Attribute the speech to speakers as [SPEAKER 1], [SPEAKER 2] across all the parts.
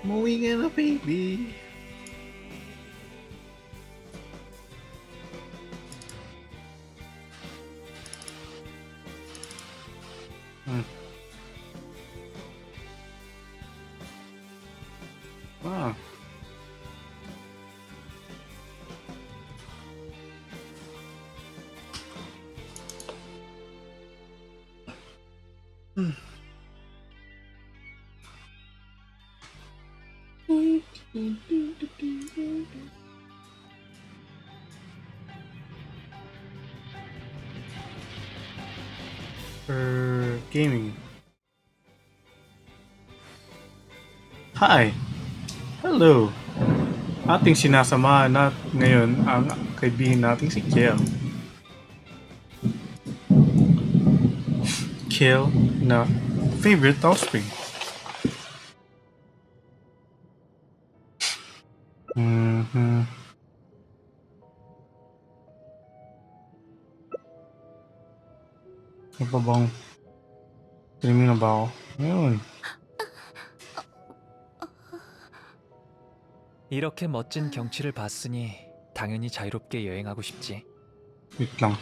[SPEAKER 1] Umuwi ka na, baby. Ah. Gaming. Hi. Hello. Ating sinasamahan ngayon ang kaibigan nating si Kel. Kel na favorite offspring. Ano pa bang streaming na ba ako? Ngayon.
[SPEAKER 2] 이렇게 멋진 경치를 봤으니 당연히 자유롭게 여행하고 싶지.
[SPEAKER 1] Wait lang.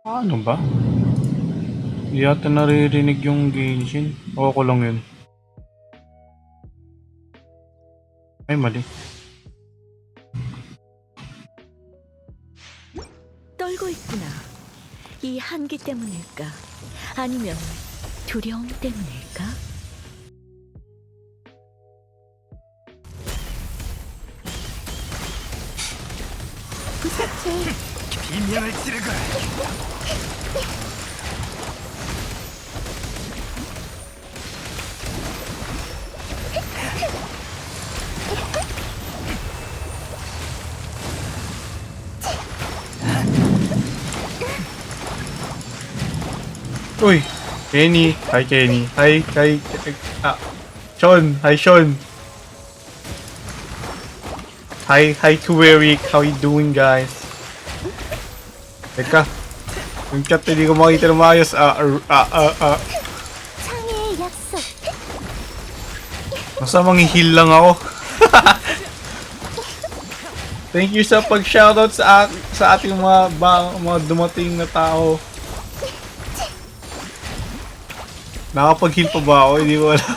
[SPEAKER 1] Ano ba? Hindi yata naririnig yung Genshin. O ako lang yun. Ay, mali.
[SPEAKER 3] 떨고 있구나. 이 한기 때문일까? 아니면 두려움 때문일까? 부탁해.
[SPEAKER 2] 비명을 지르거라.
[SPEAKER 1] Uy! Kenny! Hi, Kenny! Hi! Sean! Hi, Sean! Hi to Eric! How you doing, guys? Teka! Yung chat hindi ko makita na maayos.
[SPEAKER 3] 창의의 약속.
[SPEAKER 1] Basta manghihil lang ako. Thank you sa pag-shoutout sa ating mga dumating na tao. Nakapag-heal pa ba ako? Hindi ko alam.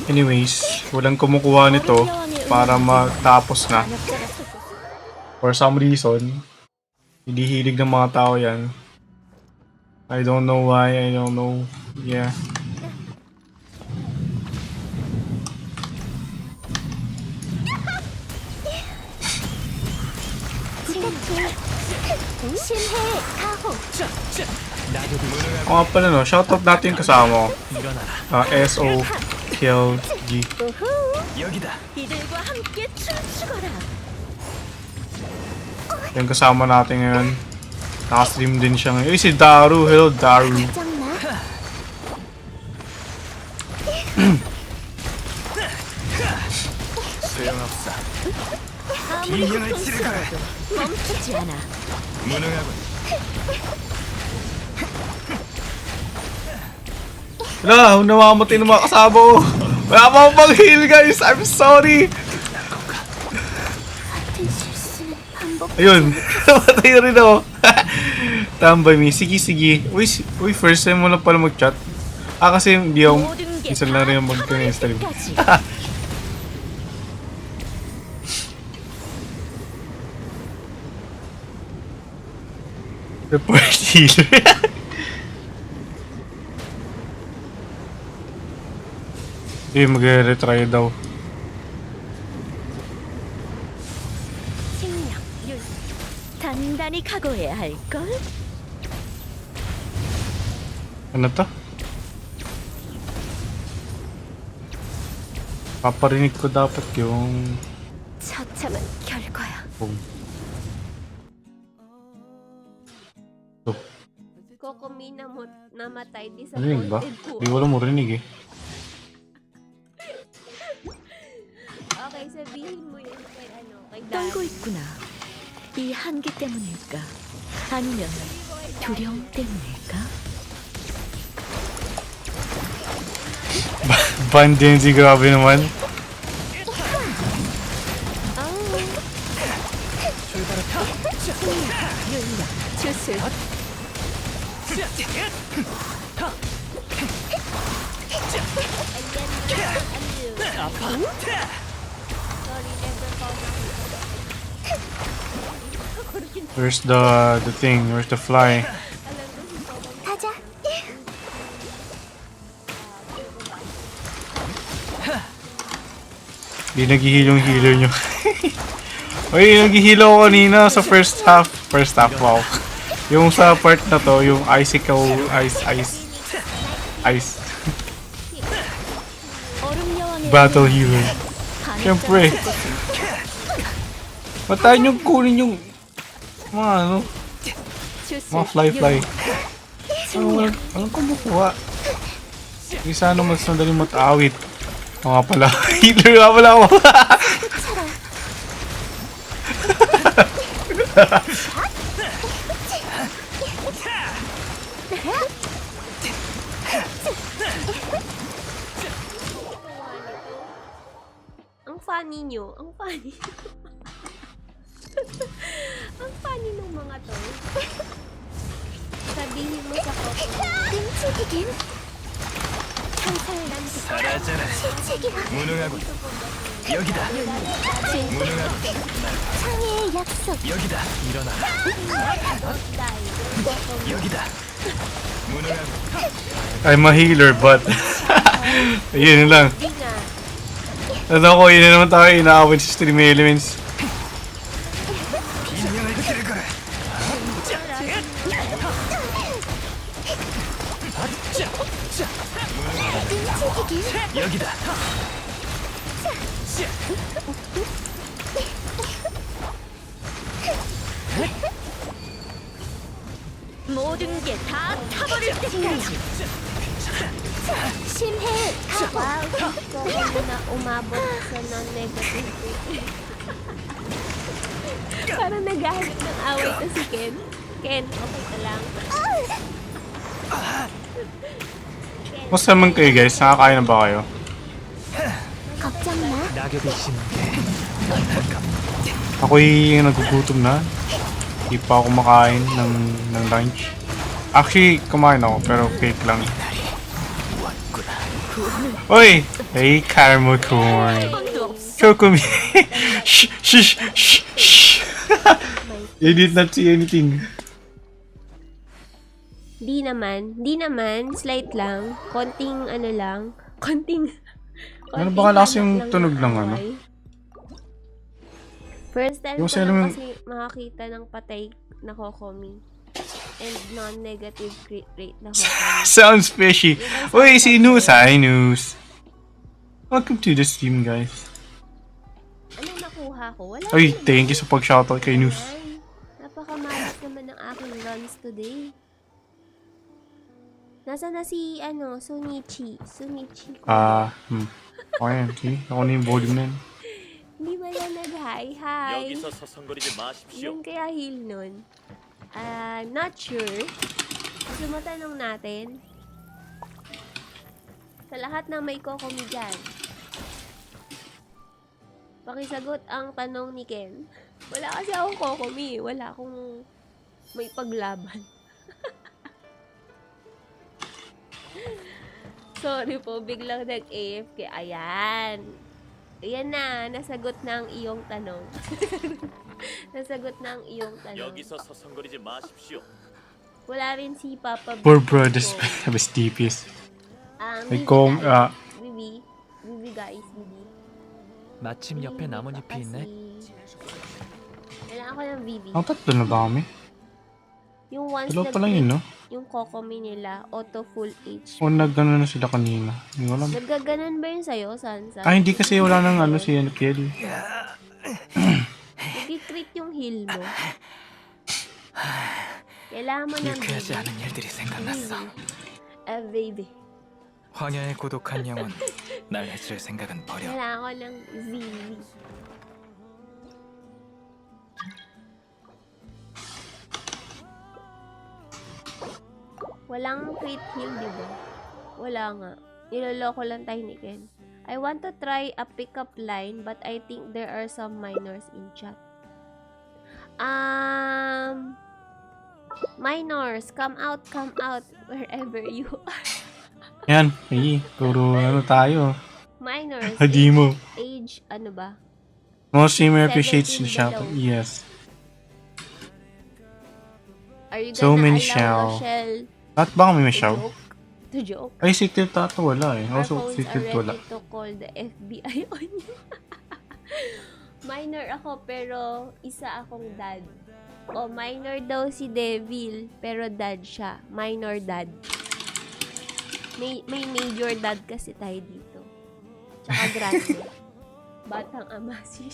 [SPEAKER 1] Anyways, walang kumukuha nito para matapos na. For some reason, hindi hilig ng mga tao yan. I don't know why, I don't know. Yeah. O nga pala no, shoutout natin yung kasama ko. SO KLG.
[SPEAKER 3] 이들과 함께 춤추거라.
[SPEAKER 1] Yung kasama natin ngayon. Naka-stream din siya ngayon. Si Daru. Hello, Daru.
[SPEAKER 2] 소용없어. 비명을 지르거라.
[SPEAKER 3] 멈추지 않아.
[SPEAKER 2] 무능하군.
[SPEAKER 1] Wala, namamatay ng mga kasama ko. Wala pa akong pang-heal, guys. I'm sorry. Ayun. Namatay na rin ako. Tambay me. Sige. Uy, first time mo lang pala mag-chat. Kasi hindi ako minsan lang rin mag-stream. Report healer. mag-retry daw.
[SPEAKER 3] 생명, 윤, 단단히 각오해야 할걸?
[SPEAKER 1] Ano to? Paparinig ko dapat yung...
[SPEAKER 3] 처참한 결과야.
[SPEAKER 1] Boom.
[SPEAKER 4] Kokomi na namatay,
[SPEAKER 1] Rinig ba?
[SPEAKER 4] disappointed po.
[SPEAKER 1] Di wala mo rinig eh.
[SPEAKER 4] Okay, sabihin mo yun kay kay
[SPEAKER 3] 떨고
[SPEAKER 4] Daddy.
[SPEAKER 3] 있구나. 이 한계 때문일까? 아니면 두려움 때문일까?
[SPEAKER 1] Ban Denzee, grabe naman.
[SPEAKER 3] 주술.
[SPEAKER 1] Where's the thing? Where's the fly?
[SPEAKER 3] 가자.
[SPEAKER 1] Di nag-heal yung healer nyo. Uy, nag-heal ako kanina sa first half. First half, wow. Yung sa part na to, yung icicle, ice.
[SPEAKER 3] 얼음 여왕의
[SPEAKER 1] Battle healer.
[SPEAKER 3] 반역자가
[SPEAKER 1] Siyempre. Ba't tayo nyo kunin yung mga ano,
[SPEAKER 3] 주술.
[SPEAKER 1] mga fly. Anong kumukuha? Hindi sana mas madaling matawid. O nga pala, healer nga pala ako.
[SPEAKER 4] Ang funny nyo. Ang funny. Ang funny ng mga to. Sabihin mo sa Kokomi.
[SPEAKER 3] 끔찍이긴. 상상을 남기고
[SPEAKER 2] 사라져라.
[SPEAKER 3] 책이라.
[SPEAKER 2] 무능하군. 여기다.
[SPEAKER 3] 창의의 약속.
[SPEAKER 2] 여기다. 일어나. 여기다. 무능하군.
[SPEAKER 1] I'm a healer, but yun lang.
[SPEAKER 4] Hindi nga.
[SPEAKER 1] Ano ko, yun na naman tayo inaawin sa stream elements.
[SPEAKER 2] 비명을 들거라. 여기다.
[SPEAKER 3] 모든 게 다 타버릴 때까지. 심해.
[SPEAKER 4] Wow, Kokomi na umabot sa non-negative rate. Parang naghahanap ng away to si Ken. Ken, okay ka lang.
[SPEAKER 1] Basta naman kayo guys, nakakain na ba kayo?
[SPEAKER 3] 걱정 마.
[SPEAKER 2] 낙엽이 심은 게
[SPEAKER 1] Ako'y nagugutom na. Hindi pa ako makain ng lunch. Actually, kumain ako, pero cake lang. Oy! Hey, caramel corn. Kokomi. Shh, shh, shh, shh. You did not see anything.
[SPEAKER 4] Di naman, slight lang. Konting ano lang. Konting
[SPEAKER 1] Ano ba kalakas yung
[SPEAKER 4] hanap lang
[SPEAKER 1] tunog ng
[SPEAKER 4] away.
[SPEAKER 1] ano?
[SPEAKER 4] First time
[SPEAKER 1] Yung
[SPEAKER 4] ko
[SPEAKER 1] sa
[SPEAKER 4] lang
[SPEAKER 1] alam-
[SPEAKER 4] kasi makakita ng patay na Kokomi. And non-negative crit rate na Kokomi.
[SPEAKER 1] Sounds fishy. Uy, si News. Hi, News. Welcome to the stream, guys.
[SPEAKER 4] Ano nakuha ko? Wala
[SPEAKER 1] Uy,
[SPEAKER 4] naman.
[SPEAKER 1] thank you sa pag-shoutout kay News.
[SPEAKER 4] Ay, napakamalas naman ng aking runs today. Nasa na si, Sunichi. Sunichi ko.
[SPEAKER 1] Okay yan. See? Ako na yung volume na yun.
[SPEAKER 4] Hindi ba na nag-hi? Hi.
[SPEAKER 5] 여기서 서성거리지 마십시오.
[SPEAKER 4] Yun kaya heal nun? Not sure. Gusto mo tanong natin? Sa lahat ng may Kokomi dyan, pakisagot ang tanong ni Ken. Wala kasi akong Kokomi. Wala akong may paglaban. Sorry po, biglang nag-AFK. Ayan. Ayan na, nasagot na ang iyong tanong. Nasagot na ang iyong tanong.
[SPEAKER 5] 여기서 서성거리지 마십시오.
[SPEAKER 4] Wala rin si Papa B.
[SPEAKER 1] Poor brothers have a steepiest. May com,
[SPEAKER 4] Bibi. Bibi guys, Bibi.
[SPEAKER 2] 마침 옆에 나뭇잎이 있네.
[SPEAKER 4] Kailangan ko ng Bibi.
[SPEAKER 1] ang tatlo na ba kami?
[SPEAKER 4] Yung once
[SPEAKER 1] Dalawa pa lang yun, no?
[SPEAKER 4] yung Kokomi nila, auto full HP.
[SPEAKER 1] O nag-ano na sila kanina. Hindi ko alam.
[SPEAKER 4] Nagaganan ba yun sa'yo, Sansa?
[SPEAKER 1] Ah, hindi kasi wala nang ano si Kiel.
[SPEAKER 4] Nag-crit yung heal mo. Kailangan mo ng
[SPEAKER 2] 유쾌하지
[SPEAKER 4] baby.
[SPEAKER 2] 않은 일들이 생각났어.
[SPEAKER 4] Baby.
[SPEAKER 2] 황야의 고독한 영혼, 날 해칠 생각은 버려.
[SPEAKER 4] Kailangan ko ng Zizi. Walang crit heal, di ba? Wala nga. Niloloko lang tayo ni Ken. I want to try a pickup line, but I think there are some minors in chat. Minors, come out, wherever you are.
[SPEAKER 1] Yan, puro ano tayo.
[SPEAKER 4] Minors,
[SPEAKER 1] Hadi mo.
[SPEAKER 4] age, ano ba?
[SPEAKER 1] Most streamer appreciates
[SPEAKER 4] 17
[SPEAKER 1] the shout.
[SPEAKER 4] below.
[SPEAKER 1] Yes.
[SPEAKER 4] Are you
[SPEAKER 1] So
[SPEAKER 4] gonna
[SPEAKER 1] many
[SPEAKER 4] allow
[SPEAKER 1] shall.
[SPEAKER 4] a shell
[SPEAKER 1] At baka may
[SPEAKER 4] to
[SPEAKER 1] masyaw?
[SPEAKER 4] joke? To joke?
[SPEAKER 1] Ay, si Tilt tato wala eh.
[SPEAKER 4] Our
[SPEAKER 1] Also,
[SPEAKER 4] phones
[SPEAKER 1] si
[SPEAKER 4] are
[SPEAKER 1] Tilt wala.
[SPEAKER 4] ready to call the FBI on you. Minor ako pero isa akong dad. O minor daw si Devil pero dad siya. Minor dad. May major dad kasi tayo dito. Tsaka grande. Batang ama siya.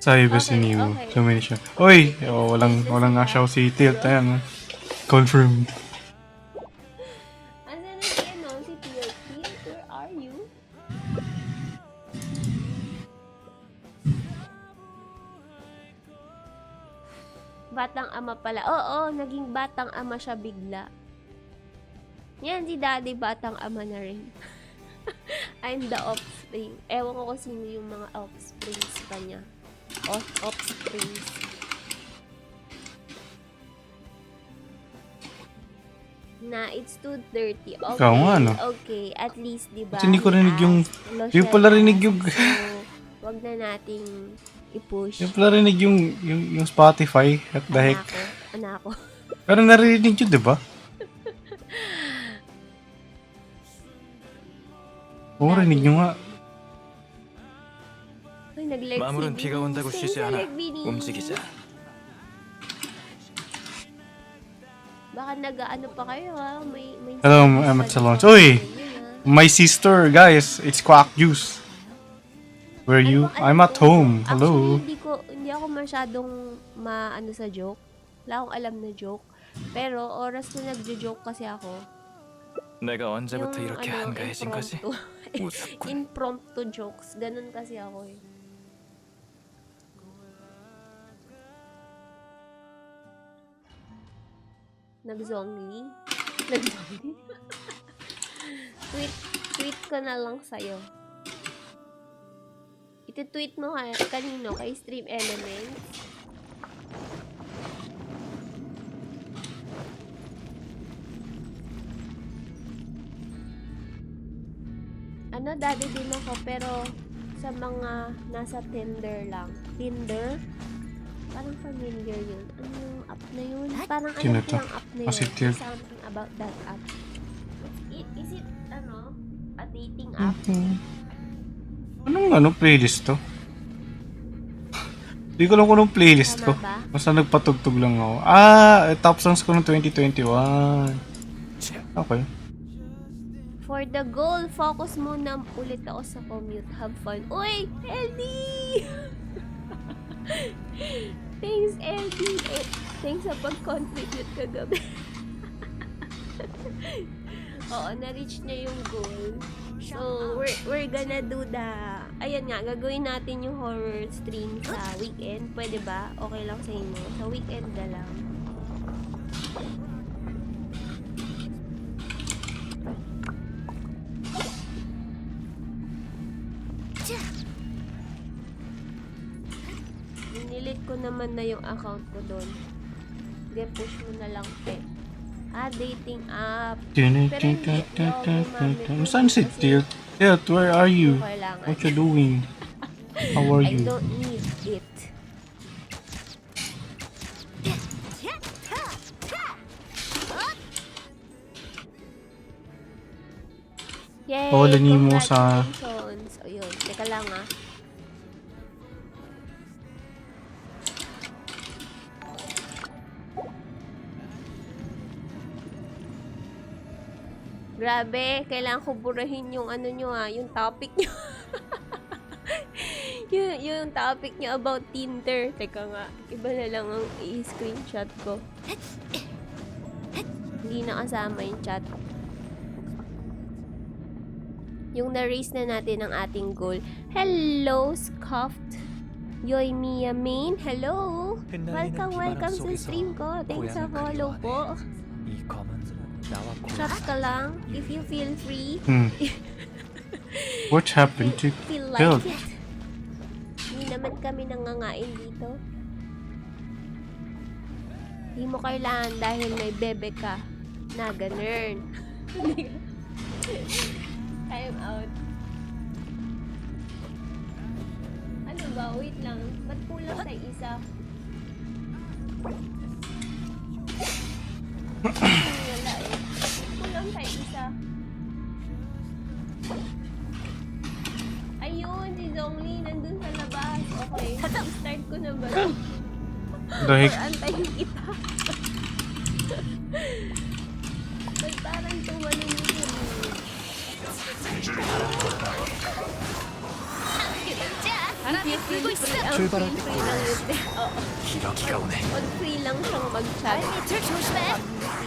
[SPEAKER 1] Sabi ba si
[SPEAKER 4] Okay,
[SPEAKER 1] Nemo?
[SPEAKER 4] okay.
[SPEAKER 1] So many siya. Uy! Oh, walang nga siya si Tilt. Ayan. Confirmed.
[SPEAKER 4] Asan na si ano? Si Tio? Tio, where are you? Batang ama pala. Oo, naging batang ama siya bigla. Yan, si Daddy batang ama na rin. I'm the offspring. Ewan ko kung sino yung mga offsprings pa niya. Offsprings. Na, it's 2:30. Okay,
[SPEAKER 1] Ikaw nga, no?
[SPEAKER 4] okay. At least, di ba?
[SPEAKER 1] Ba't hindi ko rinig yung-
[SPEAKER 4] Loshel
[SPEAKER 1] Hindi ko pala rinig
[SPEAKER 4] asked.
[SPEAKER 1] yung-
[SPEAKER 4] So, wag na nating i-push.
[SPEAKER 1] Yung pala rinig yung Spotify. At the heck.
[SPEAKER 4] Anako.
[SPEAKER 1] Pero narinig yun, di ba? Oo, rinig nyo nga.
[SPEAKER 4] Ay, nag-leg
[SPEAKER 2] 마물은
[SPEAKER 4] si
[SPEAKER 2] 비가
[SPEAKER 4] Vinny.
[SPEAKER 2] 온다고
[SPEAKER 4] Thanks
[SPEAKER 2] 쉬지
[SPEAKER 4] sa
[SPEAKER 2] 않아.
[SPEAKER 4] leg, Vinny.
[SPEAKER 2] 움직이자.
[SPEAKER 4] Baka nag-ano pa kayo ha? May
[SPEAKER 1] Hello,
[SPEAKER 4] service
[SPEAKER 1] I'm
[SPEAKER 4] pa
[SPEAKER 1] at
[SPEAKER 4] dito
[SPEAKER 1] salon.
[SPEAKER 4] sa
[SPEAKER 1] Uy!
[SPEAKER 4] inyo, ha?
[SPEAKER 1] My sister, guys. It's Quack Juice. Where are you?
[SPEAKER 4] Ano bang
[SPEAKER 1] I'm
[SPEAKER 4] alam
[SPEAKER 1] at
[SPEAKER 4] ko?
[SPEAKER 1] home. Hello.
[SPEAKER 4] Actually, hindi ako masyadong maano sa joke. Wala akong alam na joke. Pero oras na nagjo-joke kasi ako,
[SPEAKER 2] 내가 언제부터
[SPEAKER 4] yung
[SPEAKER 2] 이렇게 한가해진 거지?
[SPEAKER 4] impromptu.
[SPEAKER 2] 우습군.
[SPEAKER 4] Impromptu jokes. Ganun kasi ako eh. Nag-zongli? Nag-zongli? tweet ko na lang sa'yo. Iti-tweet mo kanino? Kay Stream Elements? Ano, dati din ako, pero sa mga nasa Tinder lang. Tinder? Parang familiar yun. Ano yung app na yun? Parang
[SPEAKER 1] Sino
[SPEAKER 4] alam ko
[SPEAKER 1] to?
[SPEAKER 4] yung app na
[SPEAKER 1] Ah, si
[SPEAKER 4] yun.
[SPEAKER 1] Tilt.
[SPEAKER 4] Something about that app. Is it, a dating app?
[SPEAKER 1] Anong playlist to? Hindi ko alam kung anong playlist ko.
[SPEAKER 4] Tama ba?
[SPEAKER 1] Basta nagpatugtog lang ako. Top songs ko ng 2021. Okay.
[SPEAKER 4] For the goal, focus muna ulit ako sa commute. Have fun. Uy! LD! Thanks, LD. Thanks sa pag-contribute kagabi. Oo, na-reach niya yung goal. So, we're gonna do ayan nga, gagawin natin yung horror stream sa weekend. Pwede ba? Okay lang sa inyo. Sa weekend na lang. Dinilit ko naman na yung account ko doon. Sige, push mo na lang, pe. Dating app.
[SPEAKER 1] Saan si Tilt? Tilt, where are you?
[SPEAKER 4] Kailangan.
[SPEAKER 1] What you doing? How are
[SPEAKER 4] I
[SPEAKER 1] you?
[SPEAKER 4] don't need it. Yay!
[SPEAKER 1] Paulanin mo sa-
[SPEAKER 4] Congratulations! O yun, teka lang ah. Grabe, kailangan ko burahin yung ano nyo yung topic nyo. yung topic niya about Tinder. Teka nga, iba na lang ang i-screenshot ko. Hindi na kasama yung chat. Yung na-raise na natin ang ating goal. Hello, Scuffed. Yoy Mia Main. Hello. Welcome sa stream ko. Thanks sa follow po.
[SPEAKER 2] 이 검은 나와
[SPEAKER 4] Chat ka lang if you feel free.
[SPEAKER 1] What happened to
[SPEAKER 4] Feel
[SPEAKER 1] Build?
[SPEAKER 4] like it. Hindi naman kami nangangain dito. Hindi mo kailangan dahil may bebe ka na ganun. Time out. Ano ba? Wait lang. Ba't kulang sa isa? Wala eh. Kulang sa isa. Ayun, si Zhongli nandun sa labas. Okay, start ko na ba?
[SPEAKER 1] Dahil
[SPEAKER 4] Or antayin kita. Ba't parang tumalun mo siya?
[SPEAKER 2] 출발할 때
[SPEAKER 4] free lang yun. Oo.
[SPEAKER 2] 기러기가 오네.
[SPEAKER 4] On free lang siyang mag-chat.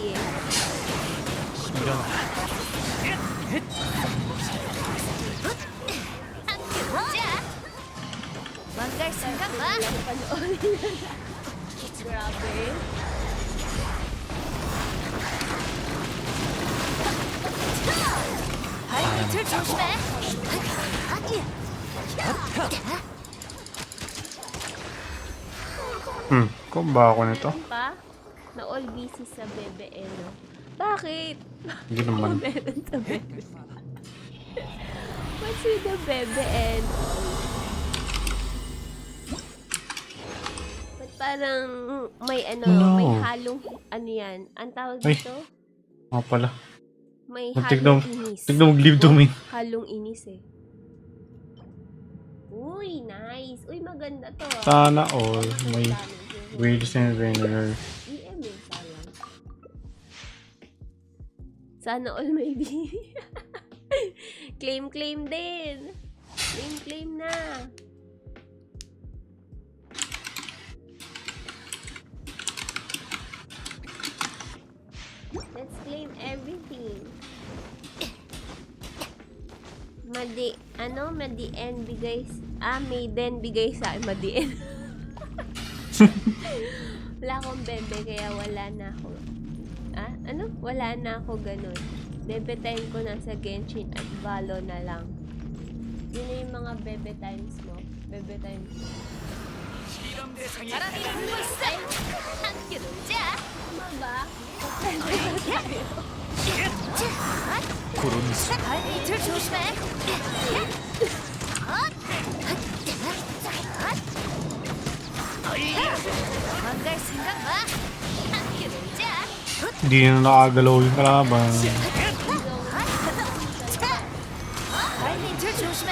[SPEAKER 4] Yeah.
[SPEAKER 2] 일어나라.
[SPEAKER 3] 망갈 생각 마.
[SPEAKER 4] Panoorin na lang. Grabe.
[SPEAKER 3] 발밑을 조심해.
[SPEAKER 1] kung ba ako nito?
[SPEAKER 4] Meron pa? Na all busy sa Bebe Eno. Bakit?
[SPEAKER 1] Hindi naman.
[SPEAKER 4] Meron sa Bebe. What's with the Bebe Eno? Ba't parang may ano,
[SPEAKER 1] No.
[SPEAKER 4] may halong, ano yan? Ang tawag
[SPEAKER 1] Ay.
[SPEAKER 4] dito?
[SPEAKER 1] Nga pala.
[SPEAKER 4] May
[SPEAKER 1] Tignan
[SPEAKER 4] halong inis.
[SPEAKER 1] tignan mo, leave to me.
[SPEAKER 4] Halong inis eh. Uy, nice. Uy, maganda to.
[SPEAKER 1] Sana all may wheels and winner.
[SPEAKER 4] EM yun, sayang. Sana all may B. Claim din. Claim na. Let's claim everything. Madien bigay, Maiden bigay sa akin, Madien. Wala akong bebe, kaya wala na ako. Wala na ako ganun. Bebe time ko na sa Genshin at Valo na lang. Yun na yung mga bebe times mo. Bebe times mo.
[SPEAKER 3] 바람이 불고 있어. 함께 놀자.
[SPEAKER 4] Tama ba?
[SPEAKER 2] 구름이
[SPEAKER 3] 발밑을 조심해. 망갈 생각 마. 함께 놀자.
[SPEAKER 1] Hindi na nakagalaw yung kalaban.
[SPEAKER 3] 발밑을 조심해.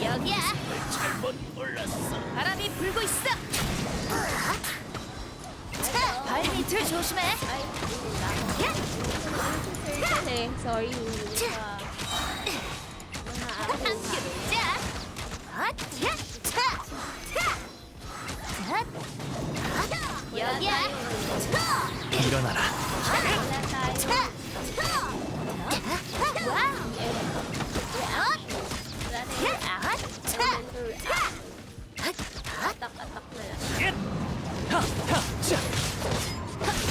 [SPEAKER 3] 여기야. 바람이 불고 있어. 발밑을 조심해.
[SPEAKER 4] Sorry, hindi pa.
[SPEAKER 3] 함께 놀자. 여기야.
[SPEAKER 2] 일어나라.
[SPEAKER 4] Wala tayo. Atak-atak na lang.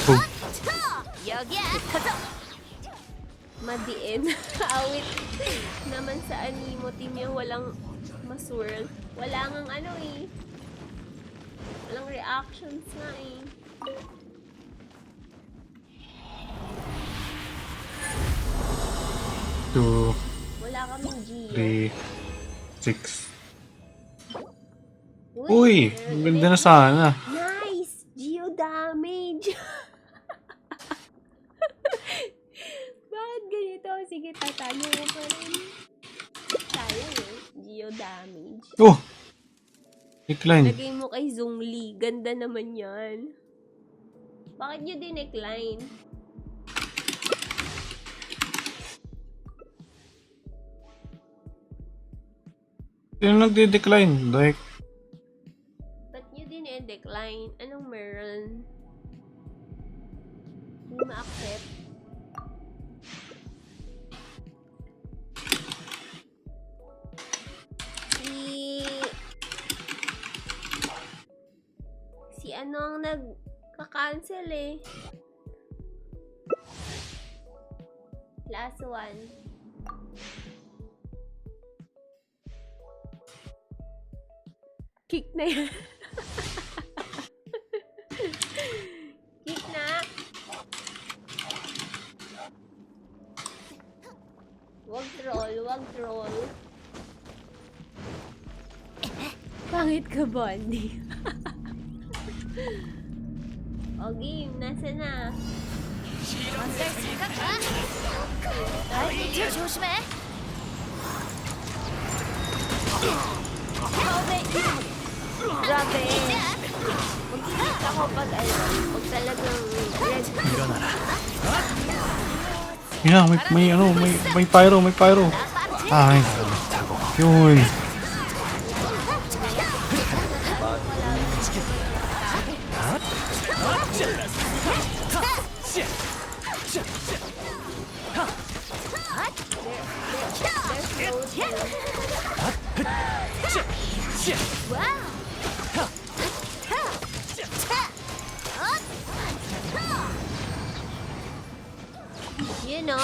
[SPEAKER 1] Oh,
[SPEAKER 3] 여기야.
[SPEAKER 4] Madien. Awit naman sa animo team yung walang maswirl. Wala ngang ano eh. Walang reactions nga eh.
[SPEAKER 1] two,
[SPEAKER 4] Wala kaming Gio.
[SPEAKER 1] 3, 6. Uy, ang ganda na sana.
[SPEAKER 4] Nice! Geo damage! Bakit ganito? Sige, tatalo mo pa rin. Sayang eh. Geo damage.
[SPEAKER 1] Oh! Decline.
[SPEAKER 4] Lagay mo kay Zhongli. Ganda naman yan. Bakit nyo dinecline?
[SPEAKER 1] Sino nagde-decline? Like,
[SPEAKER 4] Ba't nyo din-decline? Anong meron? Hindi ma-accept. Si ano ang nagka-cancel eh. Last one. Kick na yan. Kick na. Wag troll, wag troll. Pangit ka, Bonnie. O game, nasa na?
[SPEAKER 3] 뒤 조심해.
[SPEAKER 4] Grabe. Mag-iingat ako pag pag talagang red.
[SPEAKER 2] 일어나라.
[SPEAKER 1] yeah, may pyro, may pyro. Ay, yun.
[SPEAKER 4] You know,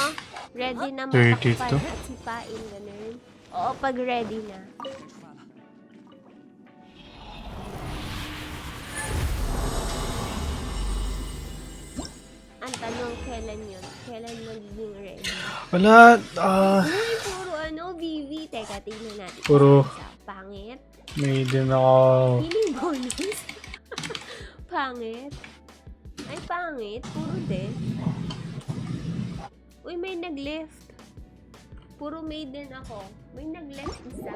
[SPEAKER 4] ready na
[SPEAKER 1] Dirty
[SPEAKER 4] matakpan
[SPEAKER 1] to.
[SPEAKER 4] at sipain, ganun. Oo, pag ready na. Ang tanong, kailan yun? Kailan magiging ready?
[SPEAKER 1] Wala,
[SPEAKER 4] Uy, puro BV. Teka, tingnan natin.
[SPEAKER 1] Puro-
[SPEAKER 4] Isa. Pangit.
[SPEAKER 1] may din ako.
[SPEAKER 4] Healing bonus. Pangit. Ay, pangit. Puro din. Uy, may nag-left. Puro maiden ako. May nag-left isa.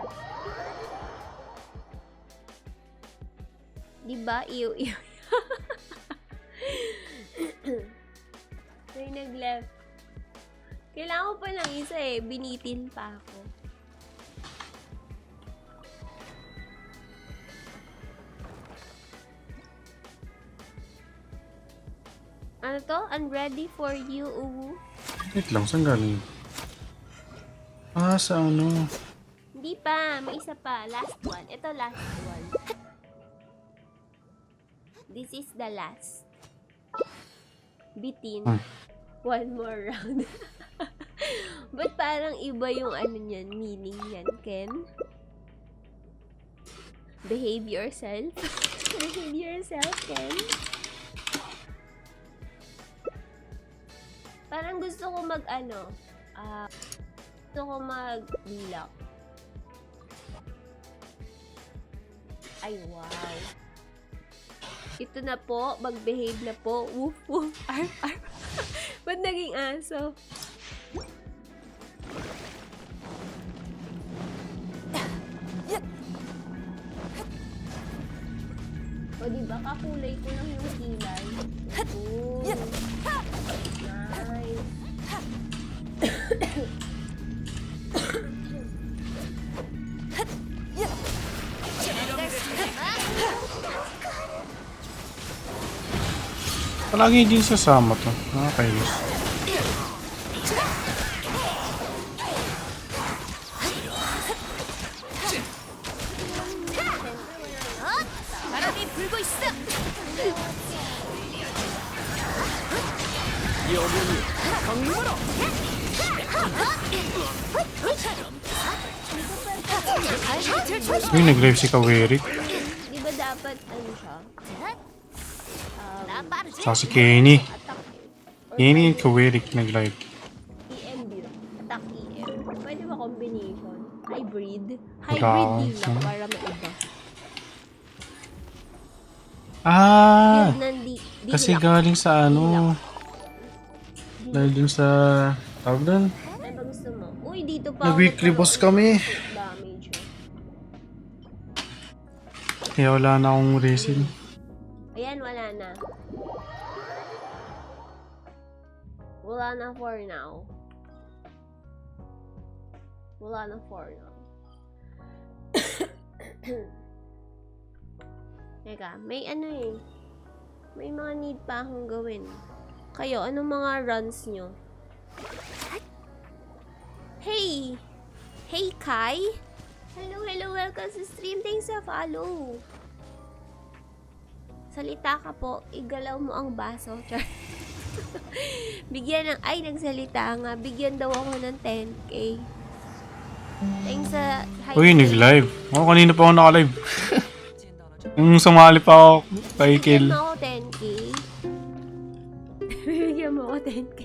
[SPEAKER 4] Diba? Iyo. May nag-left. Kailangan ko pa lang isa eh. Binitin pa ako. Ano to? I'm ready for you, Uwu.
[SPEAKER 1] Wait lang, saan galing? Sa ano?
[SPEAKER 4] Hindi pa. May isa pa. Last one. Ito last one. This is the last. Bitin. One more round. Ba't parang iba yung ano niyan, meaning yan, Ken? Behave yourself. Behave yourself, Ken. Parang gusto ko gusto ko mag-bilak. Ay, wow. Ito na po, mag-behave na po. Woof, woof, arf, arf. Ba't naging aso? O, diba? Kakulay ko lang yung kilay. Oh, nice.
[SPEAKER 1] Palagi din sasama to. Nakakainis.
[SPEAKER 3] 바람이 불고 있어.
[SPEAKER 1] Uy, nag-live si Kawerik.
[SPEAKER 4] Di ba dapat, ano siya?
[SPEAKER 3] 나 빠르지?
[SPEAKER 1] Sa si Kenny.
[SPEAKER 4] Attack or
[SPEAKER 1] Kenny and Kawerik nag-live.
[SPEAKER 4] EM build. Attack EM. Pwede ba combination? Hybrid?
[SPEAKER 1] Wala.
[SPEAKER 4] Hybrid nila para maiba.
[SPEAKER 1] Ah!
[SPEAKER 4] Build ng
[SPEAKER 1] Kasi galing sa ano. Dahil dun sa... Tawag dun?
[SPEAKER 4] Ano ba gusto mo? Uy, dito pa
[SPEAKER 1] Nag-weekly boss kami.
[SPEAKER 4] Damage.
[SPEAKER 1] Kaya wala na akong resin.
[SPEAKER 4] Ayan, wala na. Wala na for now. Wala na for now. Teka, may ano eh. May mga need pa akong gawin. Kayo, anong mga runs nyo? Hey! Hey, Kai! Hello, welcome sa stream. Thanks sa follow. Salita ka po. Igalaw mo ang baso. Char. Bigyan ng... Ay, nagsalita nga. Bigyan daw ako ng 10k. Thanks sa...
[SPEAKER 1] Uy, nag-live. Oo, kanina pa ako naka-live. Yung sumali pa ako kay Kill.
[SPEAKER 4] Bigyan mo ako 10k. Bigyan mo ako 10k.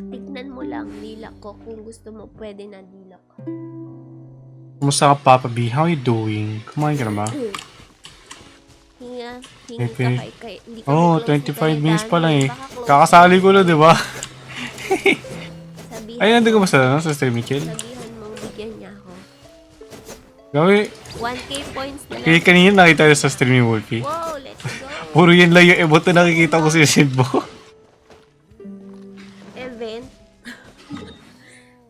[SPEAKER 4] Tignan mo lang dilak ko. Kung gusto mo, pwede na dilak ko.
[SPEAKER 1] Kumusta ka, Papa B? How you doing? Kumain ka na ba?
[SPEAKER 4] Hinga
[SPEAKER 1] Okay.
[SPEAKER 4] ka kay... Hindi ka
[SPEAKER 1] Oh,
[SPEAKER 4] mag-close
[SPEAKER 1] 25 minutes pa lang eh.
[SPEAKER 4] Baka close
[SPEAKER 1] Kakasali ko lang, di ba?
[SPEAKER 4] Sabihan,
[SPEAKER 1] Ay, nandun ka ba sa stream ni Kill?
[SPEAKER 4] sabihan mong bigyan niya ako.
[SPEAKER 1] Gawi.
[SPEAKER 4] 1k points na
[SPEAKER 1] Kaya
[SPEAKER 4] lang.
[SPEAKER 1] kanina nakita ko sa stream ni Wolfie.
[SPEAKER 4] Wow, let's go.
[SPEAKER 1] Puro yan lang yung emote na nakikita ko sa Sidbo.
[SPEAKER 4] Event.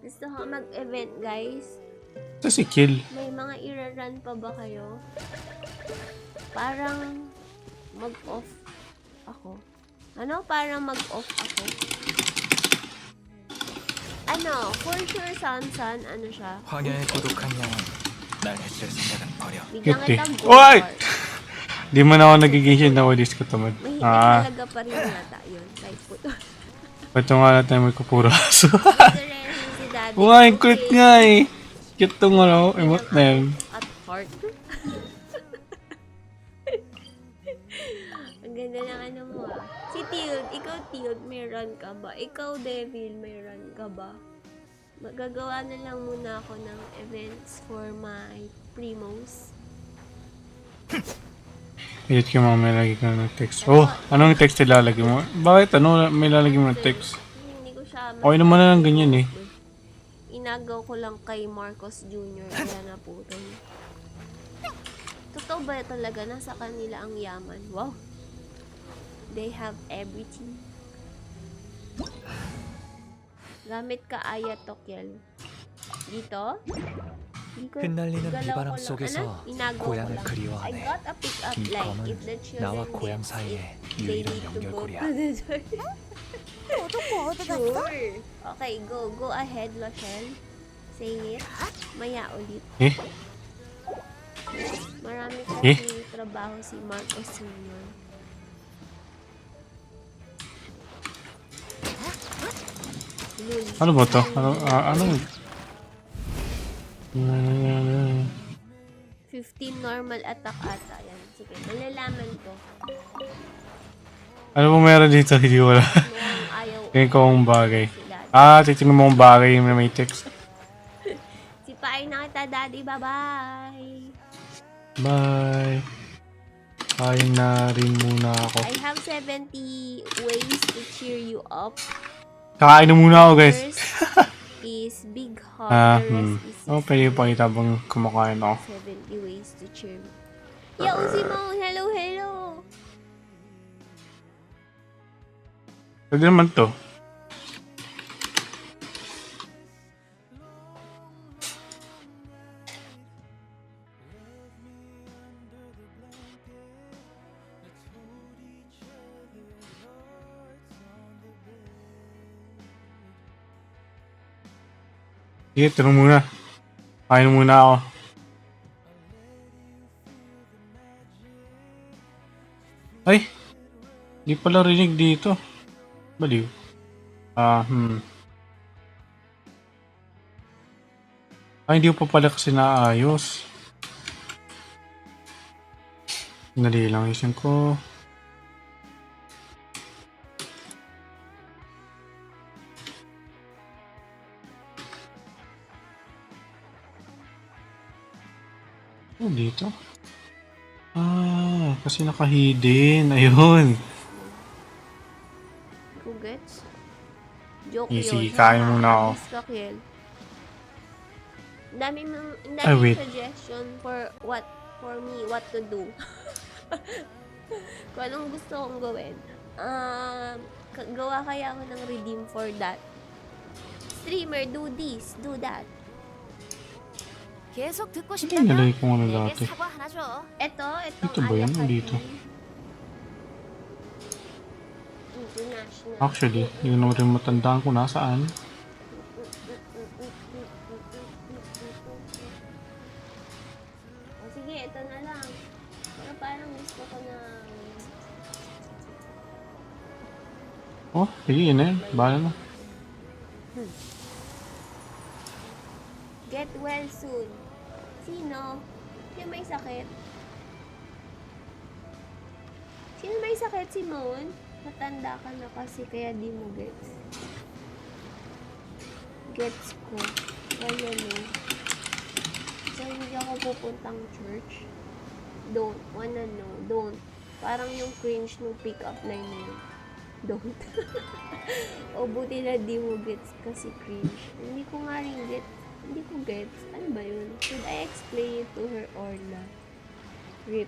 [SPEAKER 4] Gusto ko mag-event, guys.
[SPEAKER 1] Ito si Kill.
[SPEAKER 4] May mga ira-run pa ba kayo? Parang mag-off ako. Ano? Parang mag-off ako. Ano? For sure, Sansan, ano siya?
[SPEAKER 2] 황야에 고독한 양은 날 해칠 생각은 버려.
[SPEAKER 4] Bigyan
[SPEAKER 1] Cute eh.
[SPEAKER 4] kitang
[SPEAKER 1] Oy!
[SPEAKER 4] go-kart.
[SPEAKER 1] Di man ako nagiging siya na wadis ko tamad.
[SPEAKER 4] May
[SPEAKER 1] Ah,
[SPEAKER 4] talaga pa rin yata yun. Kahit po to.
[SPEAKER 1] ito nga natin may kupuro aso.
[SPEAKER 4] Si Daddy.
[SPEAKER 1] Oo nga, yung cute nga eh. Cute tong ano, emote na yun.
[SPEAKER 4] At heart. Ang ganda ng ano mo ah. Si Tild, ikaw Tild, may run ka ba? Ikaw Devil, may run ka ba? Magagawa na lang muna ako ng events for my primos.
[SPEAKER 1] Edit ko mga may lagi ka ng text. Oh, anong text ilalagay mo? Bakit ano may lalagay mo ng text?
[SPEAKER 4] Hindi ko siya
[SPEAKER 1] Okay naman na lang ganyan eh.
[SPEAKER 4] Inagaw ko lang kay Marcos Jr. Kaya naputol. Totoo ba talaga nasa kanila ang yaman? Wow. They have everything. Gamit ka Aya Tokyel. Dito? Di ko-
[SPEAKER 2] 흩날리는
[SPEAKER 4] galaw
[SPEAKER 2] 비바람
[SPEAKER 4] ko lang.
[SPEAKER 2] 속에서
[SPEAKER 4] Ano? Inagaw ko
[SPEAKER 2] 고향을
[SPEAKER 4] lang. I
[SPEAKER 2] 그리워하네.
[SPEAKER 4] got a pick up
[SPEAKER 2] 이
[SPEAKER 4] like
[SPEAKER 2] 검은
[SPEAKER 4] if the children
[SPEAKER 2] 나와 고향
[SPEAKER 4] gets
[SPEAKER 2] 사이에
[SPEAKER 4] it, they
[SPEAKER 2] 유일한
[SPEAKER 4] need to go
[SPEAKER 2] 연결고리야.
[SPEAKER 4] to the church. Sure. Okay, go ahead, Lochelle. Say it. Maya ulit.
[SPEAKER 1] Eh?
[SPEAKER 4] Marami
[SPEAKER 1] Eh?
[SPEAKER 4] kasi trabaho si Marcos Sr. Lul.
[SPEAKER 1] Ano ba to? Ano?
[SPEAKER 4] 15 normal attack ata. Yan. Sige, malalaman ko.
[SPEAKER 1] Ano ba meron dito? Hindi wala.
[SPEAKER 4] Mukhang ayaw
[SPEAKER 1] Tingin ko ang bagay.
[SPEAKER 4] si Daddy.
[SPEAKER 1] Ah, titignan mo ang bagay yung may text.
[SPEAKER 4] Sipain na kita, Daddy. Bye-bye.
[SPEAKER 1] Bye. Kain na rin muna ako.
[SPEAKER 4] I have 70 ways to cheer you up.
[SPEAKER 1] Kakain na muna ako guys.
[SPEAKER 4] First is big hug.
[SPEAKER 1] Ah,
[SPEAKER 4] The rest is
[SPEAKER 1] Oh, pwede pa kita habang kumakain ako.
[SPEAKER 4] 70 ways to cheer me. Yo, Simone! Hello, hello!
[SPEAKER 1] Pwede naman to. Sige, tanong muna. Kain muna ako. Ay! Di pala rinig dito. Baliw. Ay, hindi ko pa pala kasi naayos. Dali lang isin ko. Oh, dito. Ah, kasi naka-hidden. Ayun.
[SPEAKER 4] Ko gets? Joke
[SPEAKER 1] Sige,
[SPEAKER 4] yun.
[SPEAKER 1] kain muna ako.
[SPEAKER 4] Miss Kakiel. Ang
[SPEAKER 1] Ay,
[SPEAKER 4] daming
[SPEAKER 1] wait.
[SPEAKER 4] suggestion for what to do. Kung anong gusto kong gawin. Gawa kaya ako ng redeem for that. streamer, do this, do that.
[SPEAKER 3] 계속 듣고
[SPEAKER 1] Ito yung nilagay
[SPEAKER 3] 싶다면
[SPEAKER 1] ko ano
[SPEAKER 3] 내게
[SPEAKER 1] dati.
[SPEAKER 3] 사과 하나 줘.
[SPEAKER 4] Itong
[SPEAKER 1] Dito ba yan?
[SPEAKER 4] Alakati.
[SPEAKER 1] Dito.
[SPEAKER 4] International.
[SPEAKER 1] Actually, yun na rin matandaan ko nasaan.
[SPEAKER 4] O sige, ito na lang. Pero parang gusto ko na...
[SPEAKER 1] Oh, sige, yun na yun. Bahala na.
[SPEAKER 4] Get well soon. Sino? Sino may sakit? Sino may sakit, Simone? Matanda ka na kasi kaya di mo gets. Gets ko. Kaya no. So, hindi ako pupuntang church. Don't. Wanna know. Don't. Parang yung cringe nung pick-up line na yun. Don't. O buti na di mo gets kasi cringe. Hindi ko nga rin gets. Hindi ko gets. Ano ba yun? Should I explain it to her or not? Rip.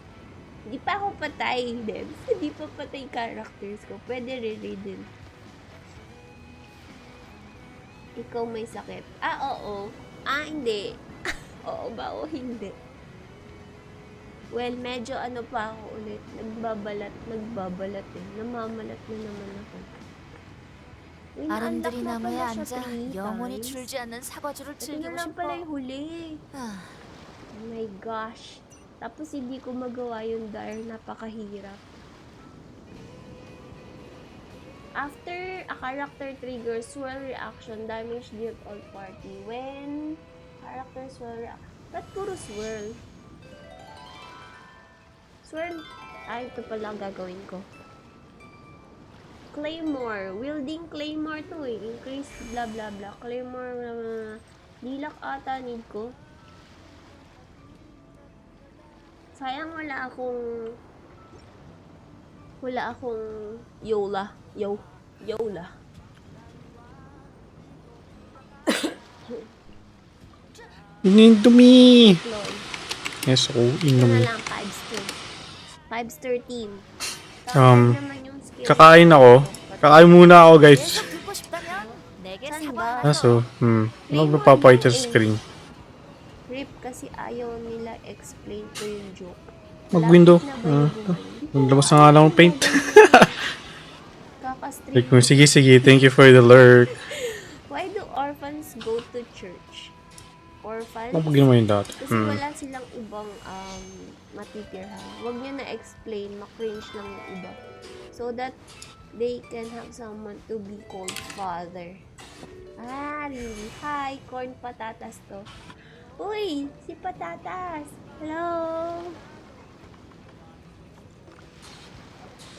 [SPEAKER 4] Hindi pa ako patay, Debs. Hindi pa patay characters ko. Pwede re-read din. Ikaw may sakit. Ah, oo. Ah, hindi. Oo ba o hindi? Well, medyo ano pa ako ulit. Nagbabalat eh. Namamalat na naman ako. Uy,
[SPEAKER 3] 아름드리
[SPEAKER 4] na-unlock na
[SPEAKER 3] 나무에
[SPEAKER 4] pala siya
[SPEAKER 3] 앉아
[SPEAKER 4] 3
[SPEAKER 3] 영원히
[SPEAKER 4] times.
[SPEAKER 3] 줄지 않는 사과주를
[SPEAKER 4] Ito na
[SPEAKER 3] 즐기고
[SPEAKER 4] lang
[SPEAKER 3] 싶어.
[SPEAKER 4] pala yung huli.
[SPEAKER 3] 아,
[SPEAKER 4] Oh my gosh. Tapos hindi ko magawa yung dire. Napakahirap. After a character triggers swirl reaction, damage dealt all party. When character swirl reaction. Ba't puro swirl? Swirl. Ay, ito pala ang gagawin ko. Claymore. Wielding Claymore to eh. Increase blah blah blah. Claymore. Dilak ata need ko. Sayang wala akong Yola. Yola.
[SPEAKER 1] Inindumi!
[SPEAKER 4] Clone.
[SPEAKER 1] Yes, ako.
[SPEAKER 4] Ito na
[SPEAKER 1] Inindumi.
[SPEAKER 4] lang, 5-star team.
[SPEAKER 1] Um,
[SPEAKER 4] naman yung skill.
[SPEAKER 1] Kakain ako. Kakain muna ako, guys.
[SPEAKER 3] 계속 듣고 싶다면 내게
[SPEAKER 4] 산
[SPEAKER 3] 사과
[SPEAKER 4] 봐?
[SPEAKER 3] 하나 줘.
[SPEAKER 1] Kaso, ano magpapakita sa screen?
[SPEAKER 4] Rip kasi ayaw nila explain ko yung joke.
[SPEAKER 1] Mag-window.
[SPEAKER 4] Lapit na ba yung bumalik?
[SPEAKER 1] Maglabas na nga lang ng paint.
[SPEAKER 4] Kakastream.
[SPEAKER 1] Like, sige. Thank you for the lurk.
[SPEAKER 4] Why do orphans go to church? Orphans?
[SPEAKER 1] Ano pag ginawa yung dati?
[SPEAKER 4] Kasi wala silang ibang matitirhan. Huwag niyo na-explain, ma-cringe lang yung iba. So that they can have someone to be called father. Ah, really? Hi, corn patatas to. Uy, si Patatas! Hello!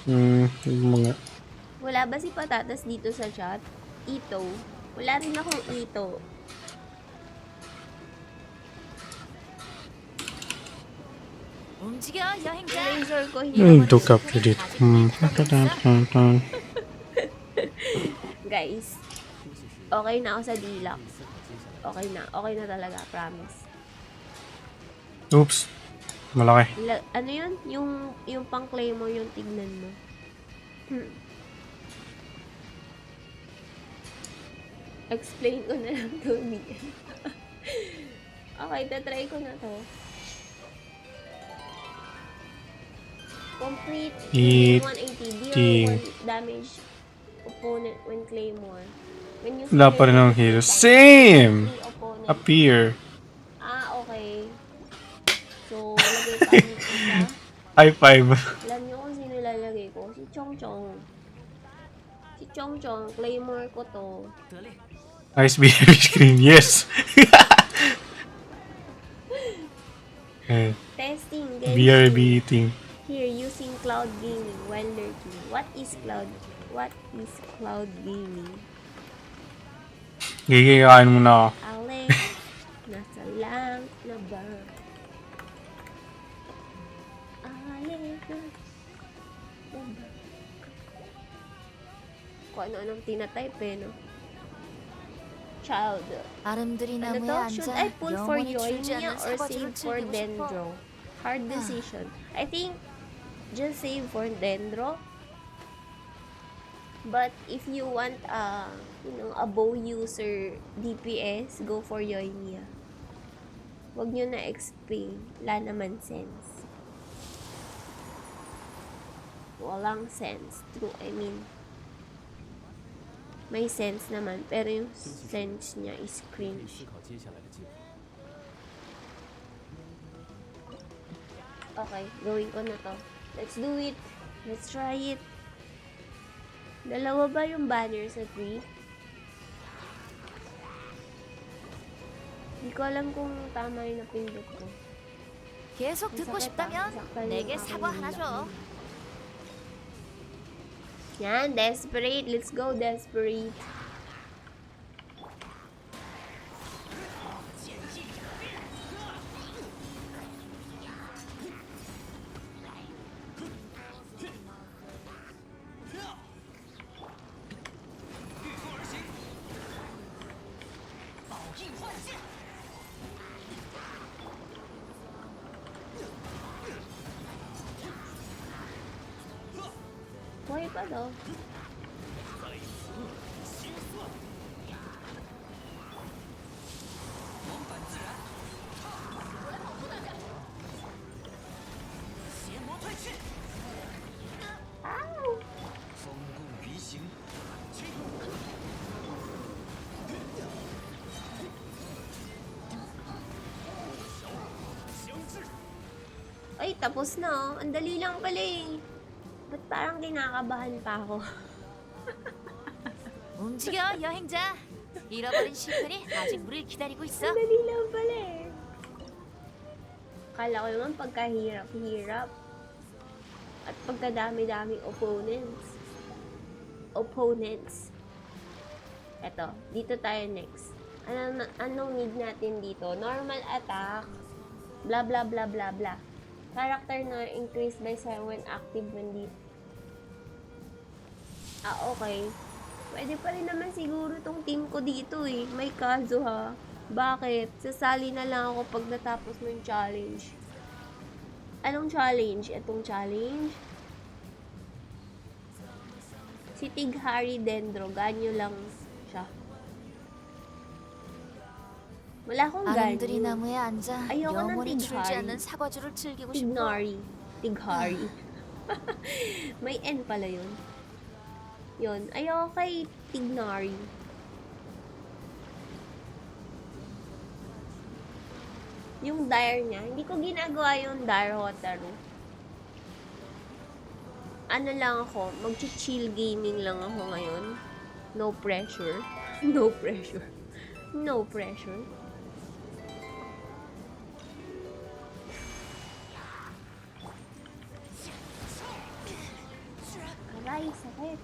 [SPEAKER 1] Mga...
[SPEAKER 4] Wala ba si Patatas dito sa chat? Ito. Wala rin akong ito.
[SPEAKER 3] 움직여 여행자.
[SPEAKER 4] Laser ko hindi
[SPEAKER 1] Yung
[SPEAKER 4] naman
[SPEAKER 1] duck up dito.
[SPEAKER 4] Guys, okay na ako sa dilak. Okay na talaga, promise.
[SPEAKER 1] Oops. Malaki.
[SPEAKER 4] Ano yun? Yung pang-claim mo, yung tignan mo. Explain ko na lang to, okay, tatry ko na to. Complete
[SPEAKER 1] Eating.
[SPEAKER 4] 180. Deal 1 damage opponent when claymore. When you
[SPEAKER 1] Wala pa rin ang hero. Same!
[SPEAKER 4] Opponent.
[SPEAKER 1] Appear.
[SPEAKER 4] Ah, okay. So, lagay pa rin isa.
[SPEAKER 1] High five.
[SPEAKER 4] Alam niyo kung sino lalagay ko? Si Chong Chong. Si Chong Chong, claymore ko to.
[SPEAKER 1] Nice BRB screen. Yes.
[SPEAKER 4] Testing.
[SPEAKER 1] BRB eating.
[SPEAKER 4] Here, using cloud gaming while lurking. What is cloud gaming?
[SPEAKER 1] Gigikain muna ako.
[SPEAKER 4] Alex, nasa lang na ba? Alex, na ba? Kung ano-anong tinatype eh, no? Child.
[SPEAKER 3] 아름드리
[SPEAKER 4] Ano
[SPEAKER 3] 나무에
[SPEAKER 4] to? Should I
[SPEAKER 3] 앉아
[SPEAKER 4] pull for
[SPEAKER 3] 영원히 줄지
[SPEAKER 4] Yoinia
[SPEAKER 3] 않는
[SPEAKER 4] or
[SPEAKER 3] 사과주를
[SPEAKER 4] save for
[SPEAKER 3] 즐기고 싶어.
[SPEAKER 4] Dendro? Hard decision. I think just save for Dendro. But if you want a bow user DPS, go for Yoimiya. Huwag nyo na explain. Wala naman sense. Walang sense. True, I mean, may sense naman, pero yung sense niya is
[SPEAKER 2] 可以
[SPEAKER 4] cringe.
[SPEAKER 2] 思考接下来的计划。
[SPEAKER 4] Okay, gawin ko na to. Let's do it. Let's try it. Dalawa ba yung banner sa tree? Hindi ko alam kung tama yung napindot ko.
[SPEAKER 3] 계속 듣고 싶다면 내게 사과 하나 줘.
[SPEAKER 4] Yan, desperate. Let's go, desperate. Buhay pa daw. Ow! Ay, tapos na oh. Ang dali lang pala eh. Ba't parang kinakabahan pa ako?
[SPEAKER 3] 움직여 여행자. 잃어버린 시편이 아직 우릴 기다리고 있어.
[SPEAKER 4] Ang dali lang pala eh. Akala ko naman pagkahirap-hirap. At pagkadami-daming opponents. Eto, dito tayo next. Anong need natin dito? Normal attack. Blah blah blah blah blah. Character na increased by 7 when active when dito. Okay. Pwede pa rin naman siguro tong team ko dito eh. May kaso ha. Bakit? Sasali na lang ako pag natapos ng challenge. Anong challenge? Itong challenge? Si Tighari Dendro. Ganyo lang siya. Wala akong
[SPEAKER 3] 아름드리
[SPEAKER 4] ganyo.
[SPEAKER 3] 나무에 앉아
[SPEAKER 4] Ayoko ng
[SPEAKER 3] 영원히 줄지
[SPEAKER 4] Tighari.
[SPEAKER 3] 않는 사과주를 즐기고 싶어.
[SPEAKER 4] Tighari. May N pala yun. Yun. Ayoko kay Tignari. Yung dire niya, hindi ko ginagawa yung dire Hotaru. Ano lang ako, mag-chill gaming lang ako ngayon. No pressure. No pressure. No pressure. Aray, sakit.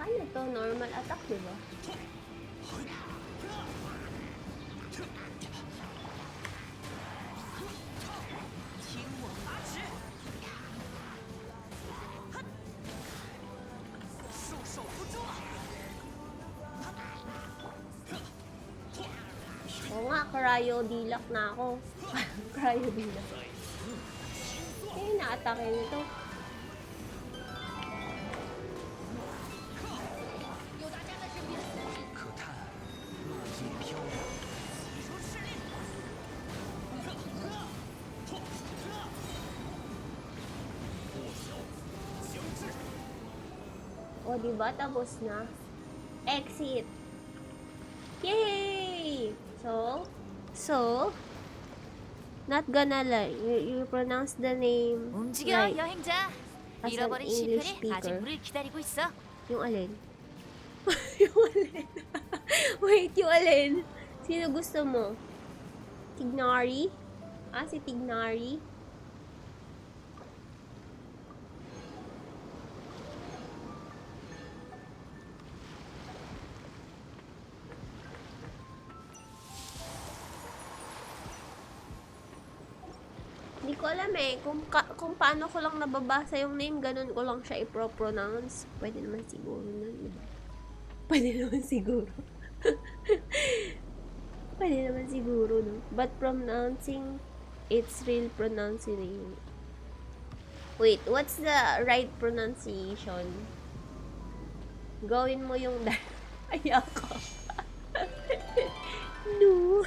[SPEAKER 4] Ano to? Normal attack, diba? Oo nga, cryo-dilak na ako. Cryo-dilak. Kaya na-atake nito. O, diba? Tapos na. Exit. Yay! So, not gonna lie. You pronounce the name
[SPEAKER 3] 움직여
[SPEAKER 4] right.
[SPEAKER 3] 여행자.
[SPEAKER 4] As an
[SPEAKER 3] 잃어버린
[SPEAKER 4] English
[SPEAKER 3] 시편이 아직
[SPEAKER 4] speaker.
[SPEAKER 3] 우릴 기다리고 있어.
[SPEAKER 4] Yung alin? Yung alin? Wait, yung alin? Sino gusto mo? Tignari? Si Tignari? Hindi ko ko alam eh. Kung paano ko lang nababasa yung name, ganun ko lang siya i-pronounce. Pwede naman siguro nun, diba? Pwede naman siguro. Pwede naman siguro, no? But pronouncing, it's real pronunciation. Wait, what's the right pronunciation? Gawin mo yung ayoko. No.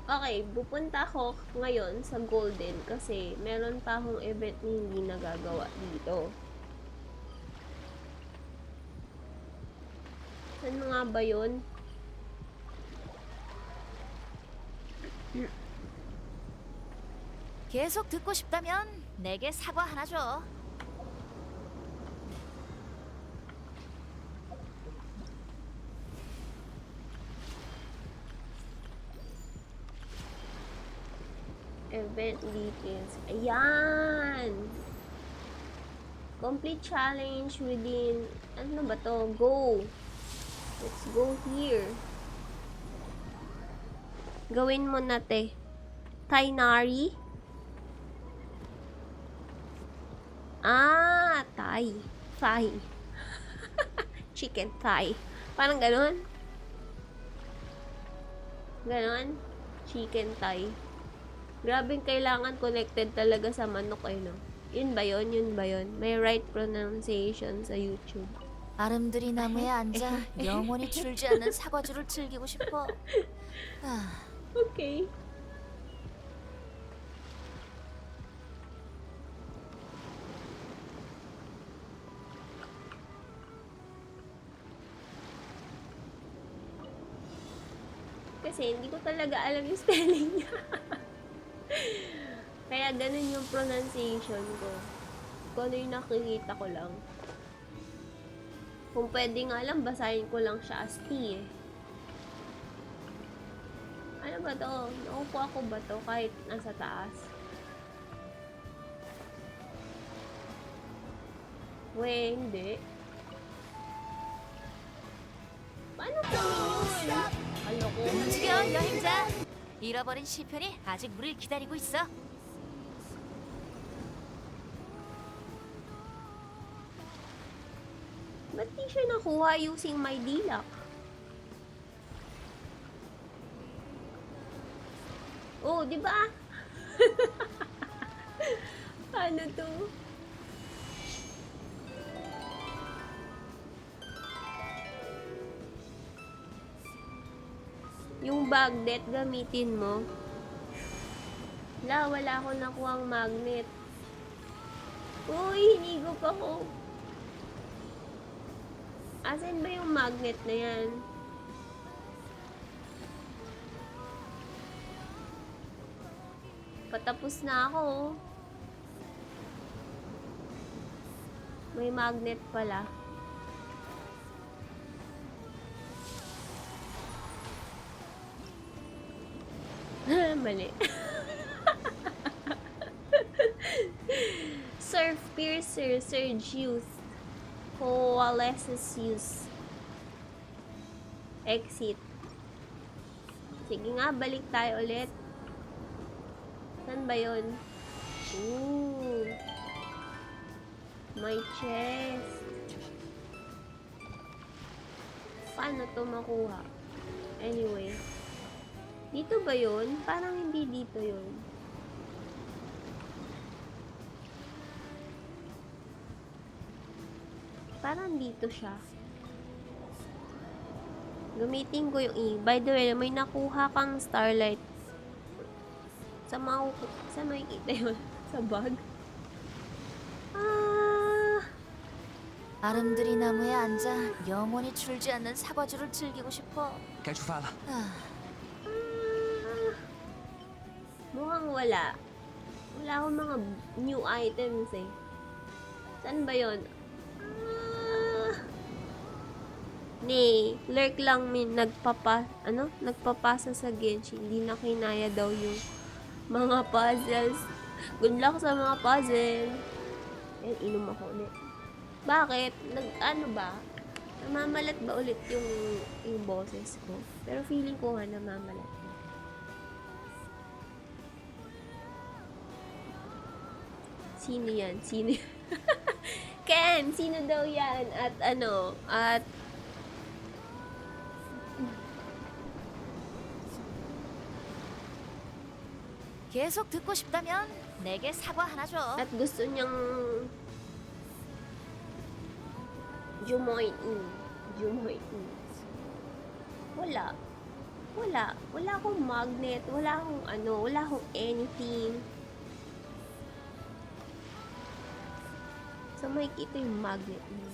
[SPEAKER 4] Okay, pupunta ako ngayon sa Golden kasi meron pa akong event na hindi nagagawa dito. Saan nga ba yun?
[SPEAKER 3] 계속 듣고 싶다면 내게 사과 하나 줘.
[SPEAKER 4] Event details. Ayan! Complete challenge within... Ano ba to? Go! Let's go here. Gawin mo na, te. Tainari? Ah, Thai. Thai. Chicken Thai. Parang ganon. Ganon. Chicken Thai. Grabing kailangan connected talaga sa manok eh, no? Yun ba yun? Yun ba yun? May right pronunciation sa YouTube.
[SPEAKER 3] 아름드리 나무에 앉아 영원히 줄지 않는 사과주를 즐기고 싶어. 아,
[SPEAKER 4] Okay. Kasi hindi ko talaga alam yung spelling niya. Kaya ganun yung pronunciation ko. Kung ano yung nakikita ko lang. Kung pwede nga lang, basahin ko lang siya as T eh. Ano ba to? Nakukuha ko ba to kahit nasa taas? We, hindi. Paano ko yun? Aloko.
[SPEAKER 3] 움직여 여행자. 잃어버린 시편이 아직 우릴 기다리고 있어.
[SPEAKER 4] Ba't di siya nakuha using my dilak? Oh, di ba? Paano to? Yung magnet gamitin mo. Wala akong nakuhang magnet. Uy, hinigop ako. Asan ba yung magnet na yan? Patapos na ako. May magnet pala. Mali. Surf Piercer, Surge Youth. Coalesces use. Exit. Sige nga, balik tayo ulit. Saan ba yun? Ooh. My chest. Paano to makuha? Anyway. Dito ba yun? Parang hindi dito yun. Parang dito siya. Gamitin ko yung E. By the way, may nakuha kang starlight. Saan makikita yun? Sa bag? Ah...
[SPEAKER 3] 아름드리 나무에 앉아 영원히 줄지 않는 사과주를 즐기고 싶어.
[SPEAKER 2] 该出发了。
[SPEAKER 3] 아,
[SPEAKER 4] Mukhang wala. Wala akong mga new items eh. Saan ba yun? Lurk lang nagpapasa sa Genshin. Hindi na kinaya daw yung mga puzzles. Good luck sa mga puzzle. Ayan, inom ako ulit. Bakit? Ano ba? Namamalat ba ulit yung boses ko? Pero feeling ko nga namamalat. Sino yan? Sino yan? Ken! Sino daw yan? At
[SPEAKER 3] 계속 듣고 싶다면 내게 사과 하나 줘.
[SPEAKER 4] at gusto niyang jumoin in. Jumoin in. Wala. Wala akong magnet. Wala akong anything. So, makikita yung magnet mo.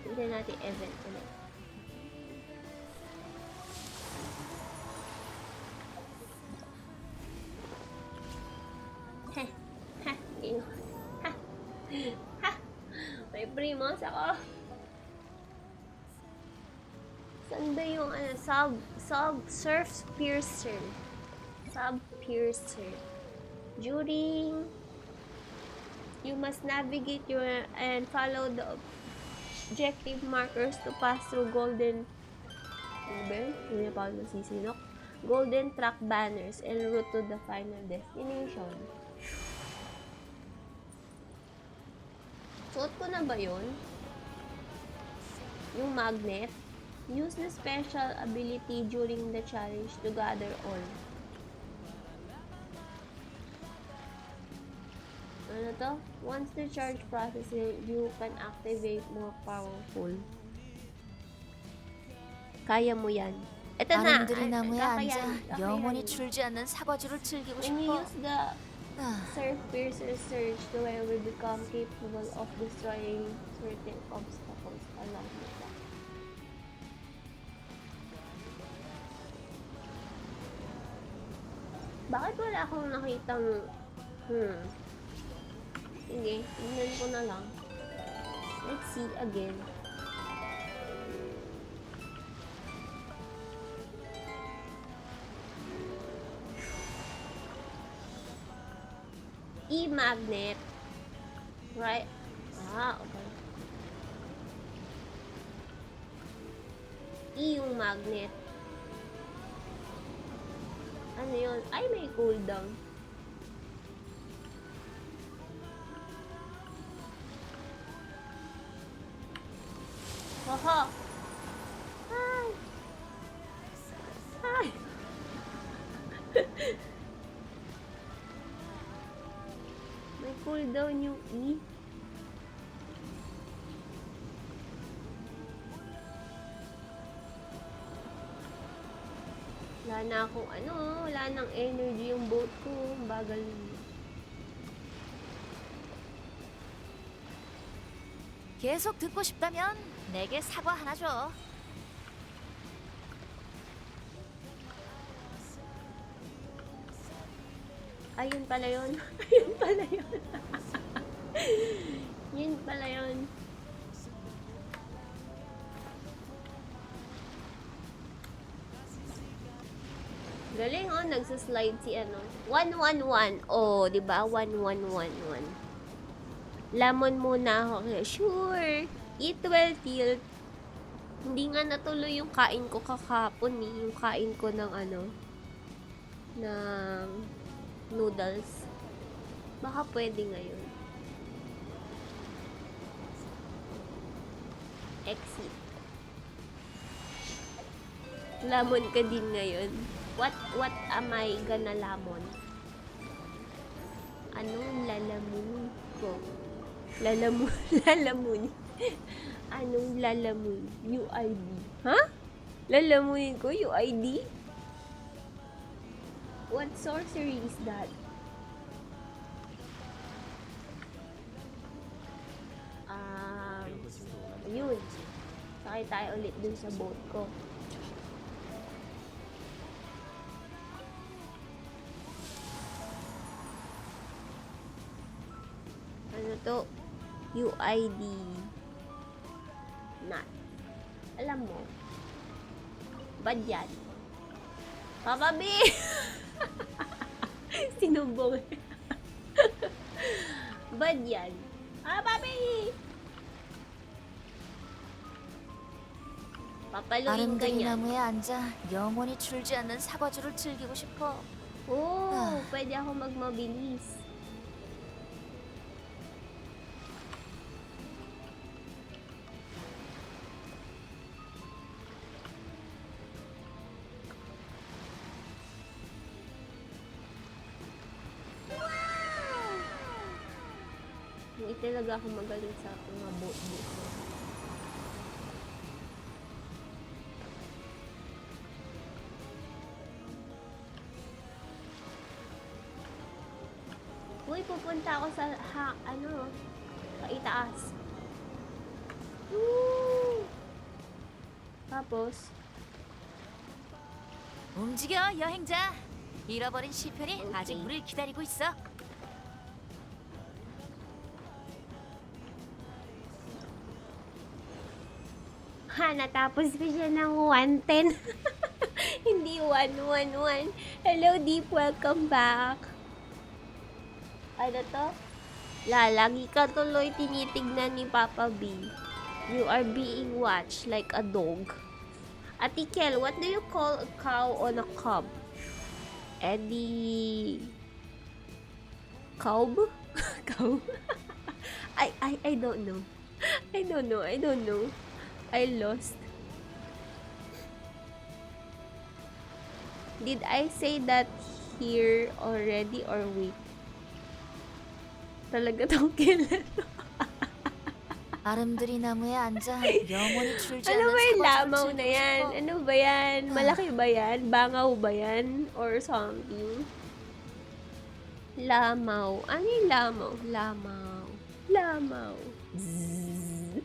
[SPEAKER 4] Tignan natin event ulit. Heh. Ha. Ha. Ha. May primos ako. Saan ba yung surf piercer? Sub piercer. During you must navigate and follow the objective markers to pass through golden track banners and route to the final destination. Suot ko na ba yun? Yung magnet. Use the special ability during the challenge to gather all. Ano to? Once the charge processes, you can activate more powerful. Kaya mo yan. Ito na!
[SPEAKER 3] 아름드리 나무에
[SPEAKER 4] kakayanin,
[SPEAKER 3] 앉아
[SPEAKER 4] kakayanin.
[SPEAKER 3] 영원히 줄지 않는 사과주를 즐기고
[SPEAKER 4] When you
[SPEAKER 3] 싶어.
[SPEAKER 4] use the
[SPEAKER 3] 아,
[SPEAKER 4] Surf Piercer Surge, the way will become capable of destroying certain obstacles along the track. Bakit wala akong nakitang Sige, tingnan ko na lang. Let's see again. E-magnet. Right? Okay. E yung magnet. Ano yun? Ay, may cooldown. Haha! Hi! Hi! May cooldown yung E. Wala na akong wala nang energy yung boat ko. Bagal na.
[SPEAKER 3] 계속 듣고 싶다면 내게 사과 하나 줘.
[SPEAKER 4] Ayun pala yun. Ayun pala yun. Yun pala yun. Galing nagsaslide si 111. Oh, di ba? 1111. Lamon muna ako. Sure. Eat well, tilt. Hindi nga natuloy yung kain ko kakapon eh. Yung kain ko ng ng noodles. Baka pwede ngayon. Exit. Lamon ka din ngayon. What am I gonna lamon? Anong lalamun ko? Lalamun. Anong lalamun? UID. Ha? Lalamunin ko? UID? What sorcery is that? Yun. Sakay tayo ulit dun sa boat ko. Ano to? UID. Not. Alam mo. Bad yan. Papa B! Sinumbong. Bad yan. Papa B! Papaluin ka
[SPEAKER 3] 아름드리
[SPEAKER 4] niyan.
[SPEAKER 3] 나무에 앉아 영원히 줄지 않는 사과주를 즐기고 싶어.
[SPEAKER 4] Oh, pwede ako magmabilis. Hindi talaga ako magaling sa mga boat-boat. Uy, pupunta ako sa sa itaas. Woo! Tapos,
[SPEAKER 3] 움직여 여행자. 잃어버린 시편이 아직 우릴 기다리고 있어.
[SPEAKER 4] natapos ko siya ng 110. Hindi 111. Hello, Deep. Welcome back. Ano to? Lagi ka tuloy tinitignan ni Papa B. You are being watched like a dog. Atikel, what do you call a cow on a cob? Eddie... Cow? Cow? I don't know. I don't know. I lost. Did I say that here already or wait? Talaga tong kailan?
[SPEAKER 3] 아름드리 나무에 앉아 영원히 줄지
[SPEAKER 4] Ano
[SPEAKER 3] 않는
[SPEAKER 4] ba yung lamaw
[SPEAKER 3] 사과주를
[SPEAKER 4] na
[SPEAKER 3] 즐기고
[SPEAKER 4] yan?
[SPEAKER 3] 싶어.
[SPEAKER 4] Ano ba yan? Malaki ba yan? Bangaw ba yan? Or something? Lamaw. Ano yung lamaw? Lamaw. Zzz.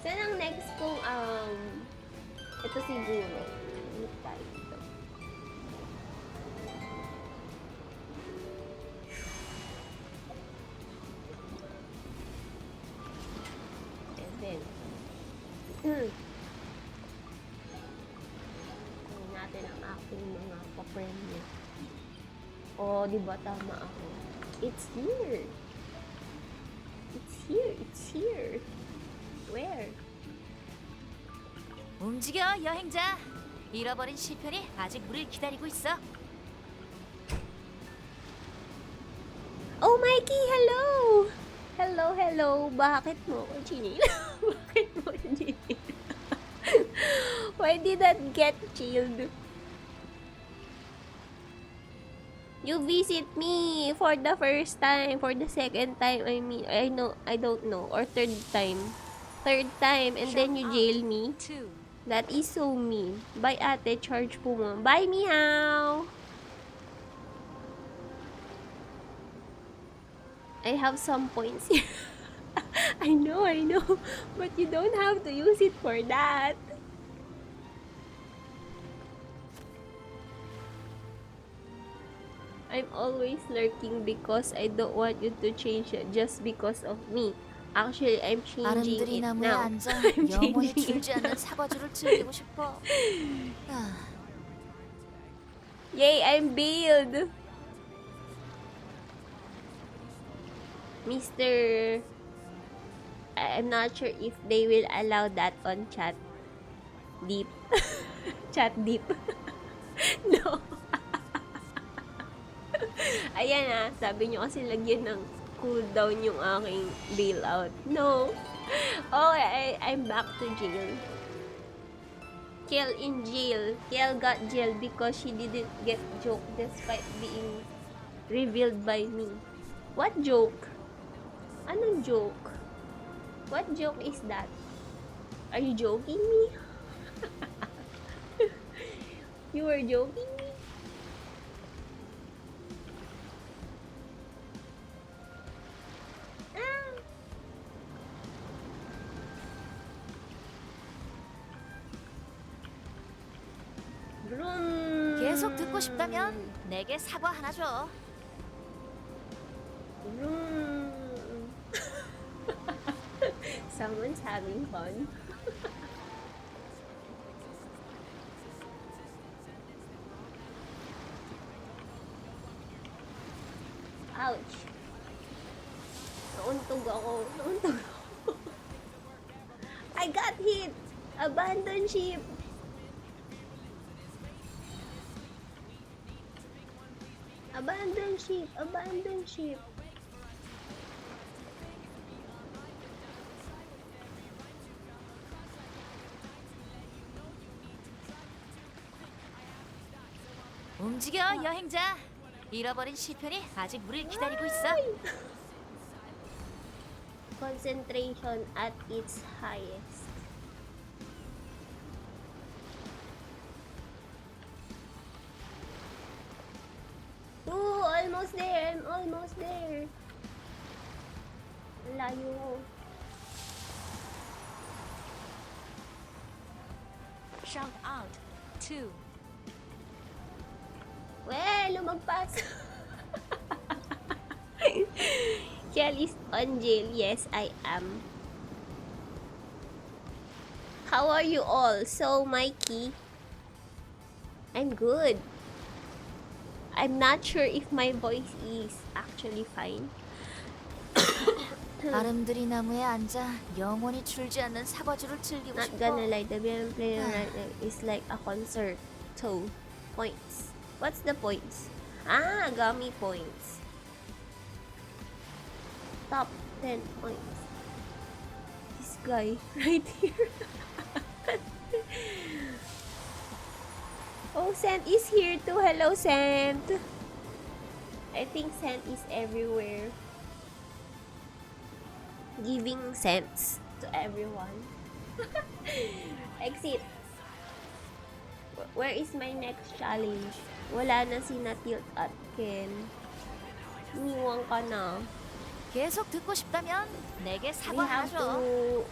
[SPEAKER 4] Saan ang next kong, ito siguro. Ano tayo dito? And then, ano natin ang aking mga pa-premyo. Oh, di ba tama ako? It's here. It's here. Where?
[SPEAKER 3] 움직여 여행자. 잃어버린 시편이 아직 우릴 기다리고 있어.
[SPEAKER 4] Oh, Mikey, hello! Hello. Bakit mo ko chinil? Bakit mo chinil? Why did that get chilled? You visit me for the first time, for the second time, I mean, I don't know, or third time. Third time, and then you jail me. That is so mean. Bye, ate, charge po mo. Bye, meow! I have some points here. I know, but you don't have to use it for that. I'm always lurking because I don't want you to change it just because of me. Actually, I'm changing
[SPEAKER 3] 아름드리
[SPEAKER 4] it
[SPEAKER 3] 나무에
[SPEAKER 4] now.
[SPEAKER 3] 앉아
[SPEAKER 4] I'm
[SPEAKER 3] 영원히
[SPEAKER 4] changing
[SPEAKER 3] 줄지
[SPEAKER 4] it.
[SPEAKER 3] 않는 사과주를 즐기고 싶어.
[SPEAKER 4] Yay, I'm bailed. Mr. I'm not sure if they will allow that on chat deep. Chat deep. No. Ayan sabi nyo kasi lagyan ng cooldown yung aking bailout. No. Okay, I'm back to jail. Kel in jail. Kel got jail because she didn't get joke despite being revealed by me. What joke? Anong joke? What joke is that? Are you joking me? You were joking me?
[SPEAKER 3] 계속 듣고 싶다면 내게 사과 하나 줘.
[SPEAKER 4] Someone's having fun. Ouch. Nauntog ako. hit. Abandon ship. Abandon ship. Abandon ship.
[SPEAKER 3] 움직여 여행자. 잃어버린 시편이 아직 우릴 기다리고 있어.
[SPEAKER 4] Concentration at its highest. Ooh, almost there. I'm almost there. Ang layo.
[SPEAKER 3] Shout out. 2.
[SPEAKER 4] Well, lumagpas. Kel is on jail. Yes, I am. How are you all? So, Mikey. I'm good. I'm not sure if my voice is actually fine.
[SPEAKER 3] 아름드리 나무에 앉아 영원히 줄지 않는 사과주를 즐기고
[SPEAKER 4] Not
[SPEAKER 3] 싶어.
[SPEAKER 4] gonna lie, the way I'm playing right now is like a concert. So, points. What's the points? Ah, gummy points. Top 10 points. This guy right here. Oh, Sant is here too. Hello, Sant. I think Sant is everywhere. Giving sense to everyone. Exit. Where is my next challenge? Wala na si Natilt at Ken. Iniwan ka na.
[SPEAKER 3] 계속 듣고 싶다면 내게
[SPEAKER 4] We have
[SPEAKER 3] 사과하죠.
[SPEAKER 4] to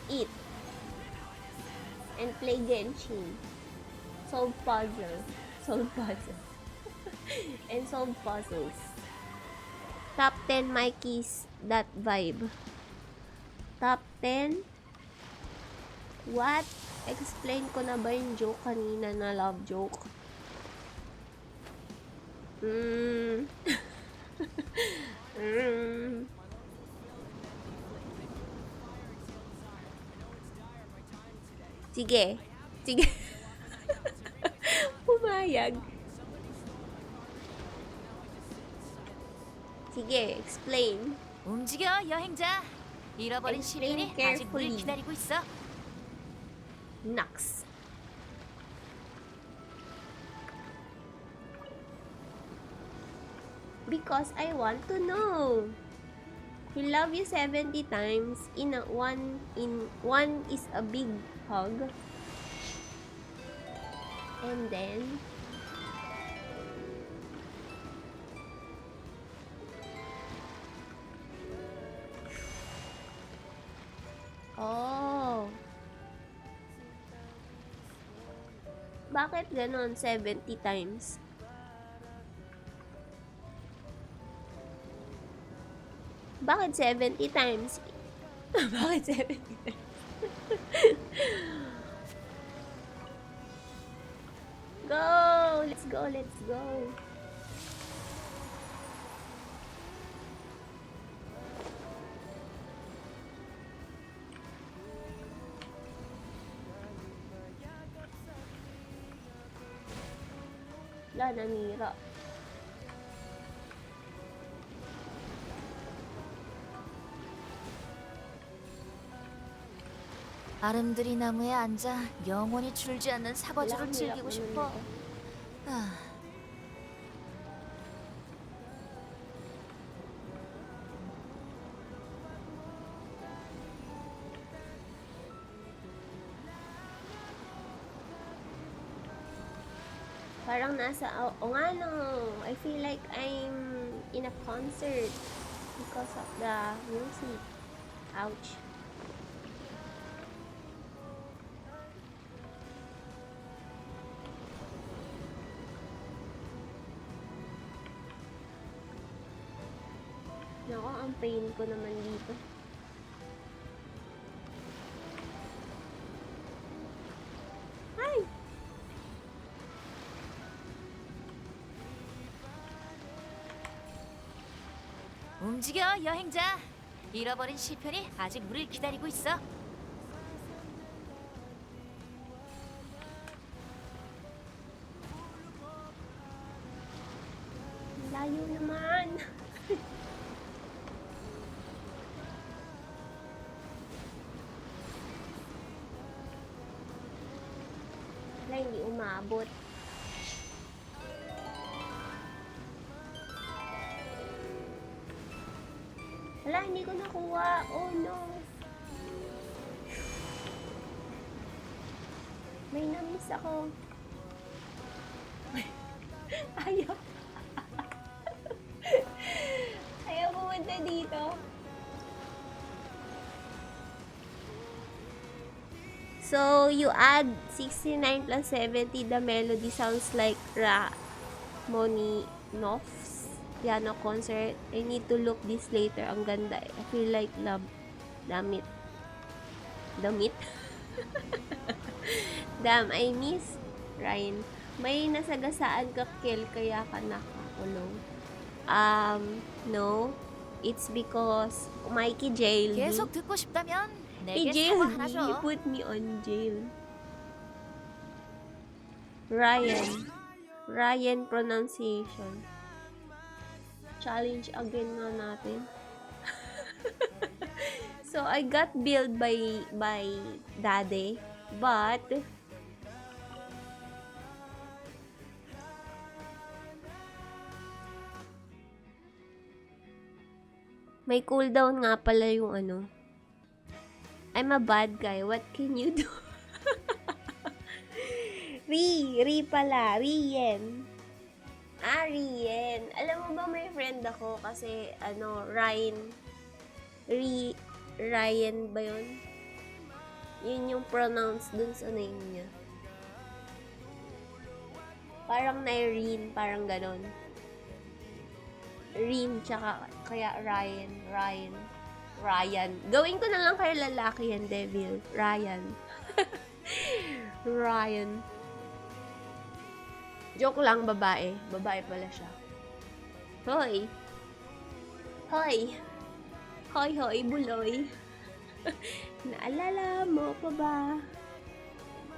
[SPEAKER 4] eat and play Genshin. Solve puzzle. Solve puzzle. And solve puzzles. Top 10 Mikey's that vibe. Top 10? What? Explain ko na ba yung joke kanina na love joke? Sige. Sige. Pumayag. Sige, explain.
[SPEAKER 3] 움직여 여행자. 잃어버린
[SPEAKER 4] Explain
[SPEAKER 3] 시편이 아직 우릴
[SPEAKER 4] carefully.
[SPEAKER 3] 기다리고 있어.
[SPEAKER 4] Nux. Because I want to know. We love you 70 times in one is a big hug. And then oh. Bakit ganon 70 times? Bakit 70 times? Bakit 70 times? Go! Let's go, let's go. Wala, nanira.
[SPEAKER 3] 아름드리 나무에 앉아 영원히 줄지 않는 사과주를 즐기고 싶어. 아,
[SPEAKER 4] Parang nasa, o nga no, I feel like I'm in a concert because of the music. Ouch. Nako, ang pain ko naman dito. Ay!
[SPEAKER 3] 움직여 여행자. 잃어버린 시편이 아직 우릴 기다리고 있어.
[SPEAKER 4] Wala, hindi umabot. Wala, hindi ko nakuha. Oh no. May na-miss ako. Ayaw. Ayaw pumunta dito. So, you add 69 plus 70. The melody sounds like Rachmaninoff's piano concert. I need to look this later. Ang ganda. I feel like love. Damit. Damit? Damn, I miss Ryan. May nasagasaan ka, Kel, kaya ka nakakulong. No. It's because Mikey jailed me.
[SPEAKER 3] 계속 듣고 싶다면
[SPEAKER 4] He
[SPEAKER 3] 내게
[SPEAKER 4] jailed me. He
[SPEAKER 3] 사과하셔.
[SPEAKER 4] put me on jail. Ryan. Ryan pronunciation. Challenge again na natin. So, I got billed by Daddy. But, may cooldown nga pala yung ano. I'm a bad guy. What can you do? Ri pala. Rien. Rien. Alam mo ba, may friend ako kasi, Ryan. Ryan ba yun? Yun yung pronounce dun sa name niya. Parang Nyrene, parang ganon. Rin, tsaka kaya Ryan. Gawin ko na lang kay lalaki yan, Devil. Ryan. Ryan. Joke lang, babae. Babae pala siya. Hoy. Hoy, buloy. Naalala mo pa ba?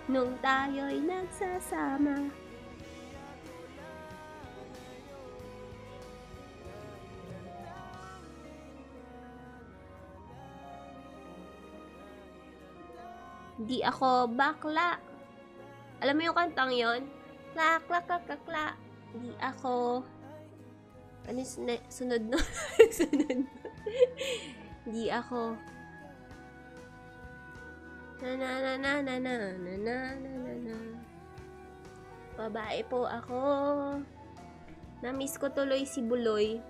[SPEAKER 4] Nung tayo'y nagsasama. Di ako bakla. Alam mo yung kantang yon? Kla. Di ako... Ano sunod no? Sunod. Di ako... Na. Babae po ako. Na-miss ko tuloy si Buloy.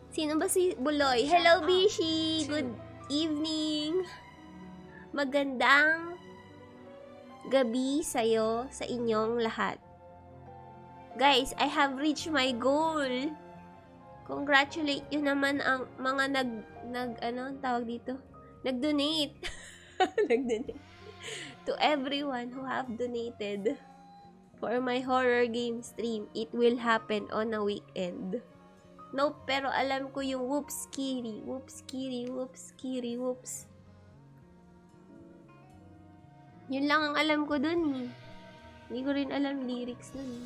[SPEAKER 4] Sino ba si Buloy? Hello, Bishi! Good evening! Magandang gabi sa'yo, sa inyong lahat. Guys, I have reached my goal. Congratulate yun naman ang mga tawag dito? Nag-donate. Nag-donate. To everyone who have donated for my horror game stream. It will happen on a weekend. Nope, pero alam ko yung whoops, kiri. Yun lang ang alam ko dun eh. Hindi ko rin alam lyrics dun eh.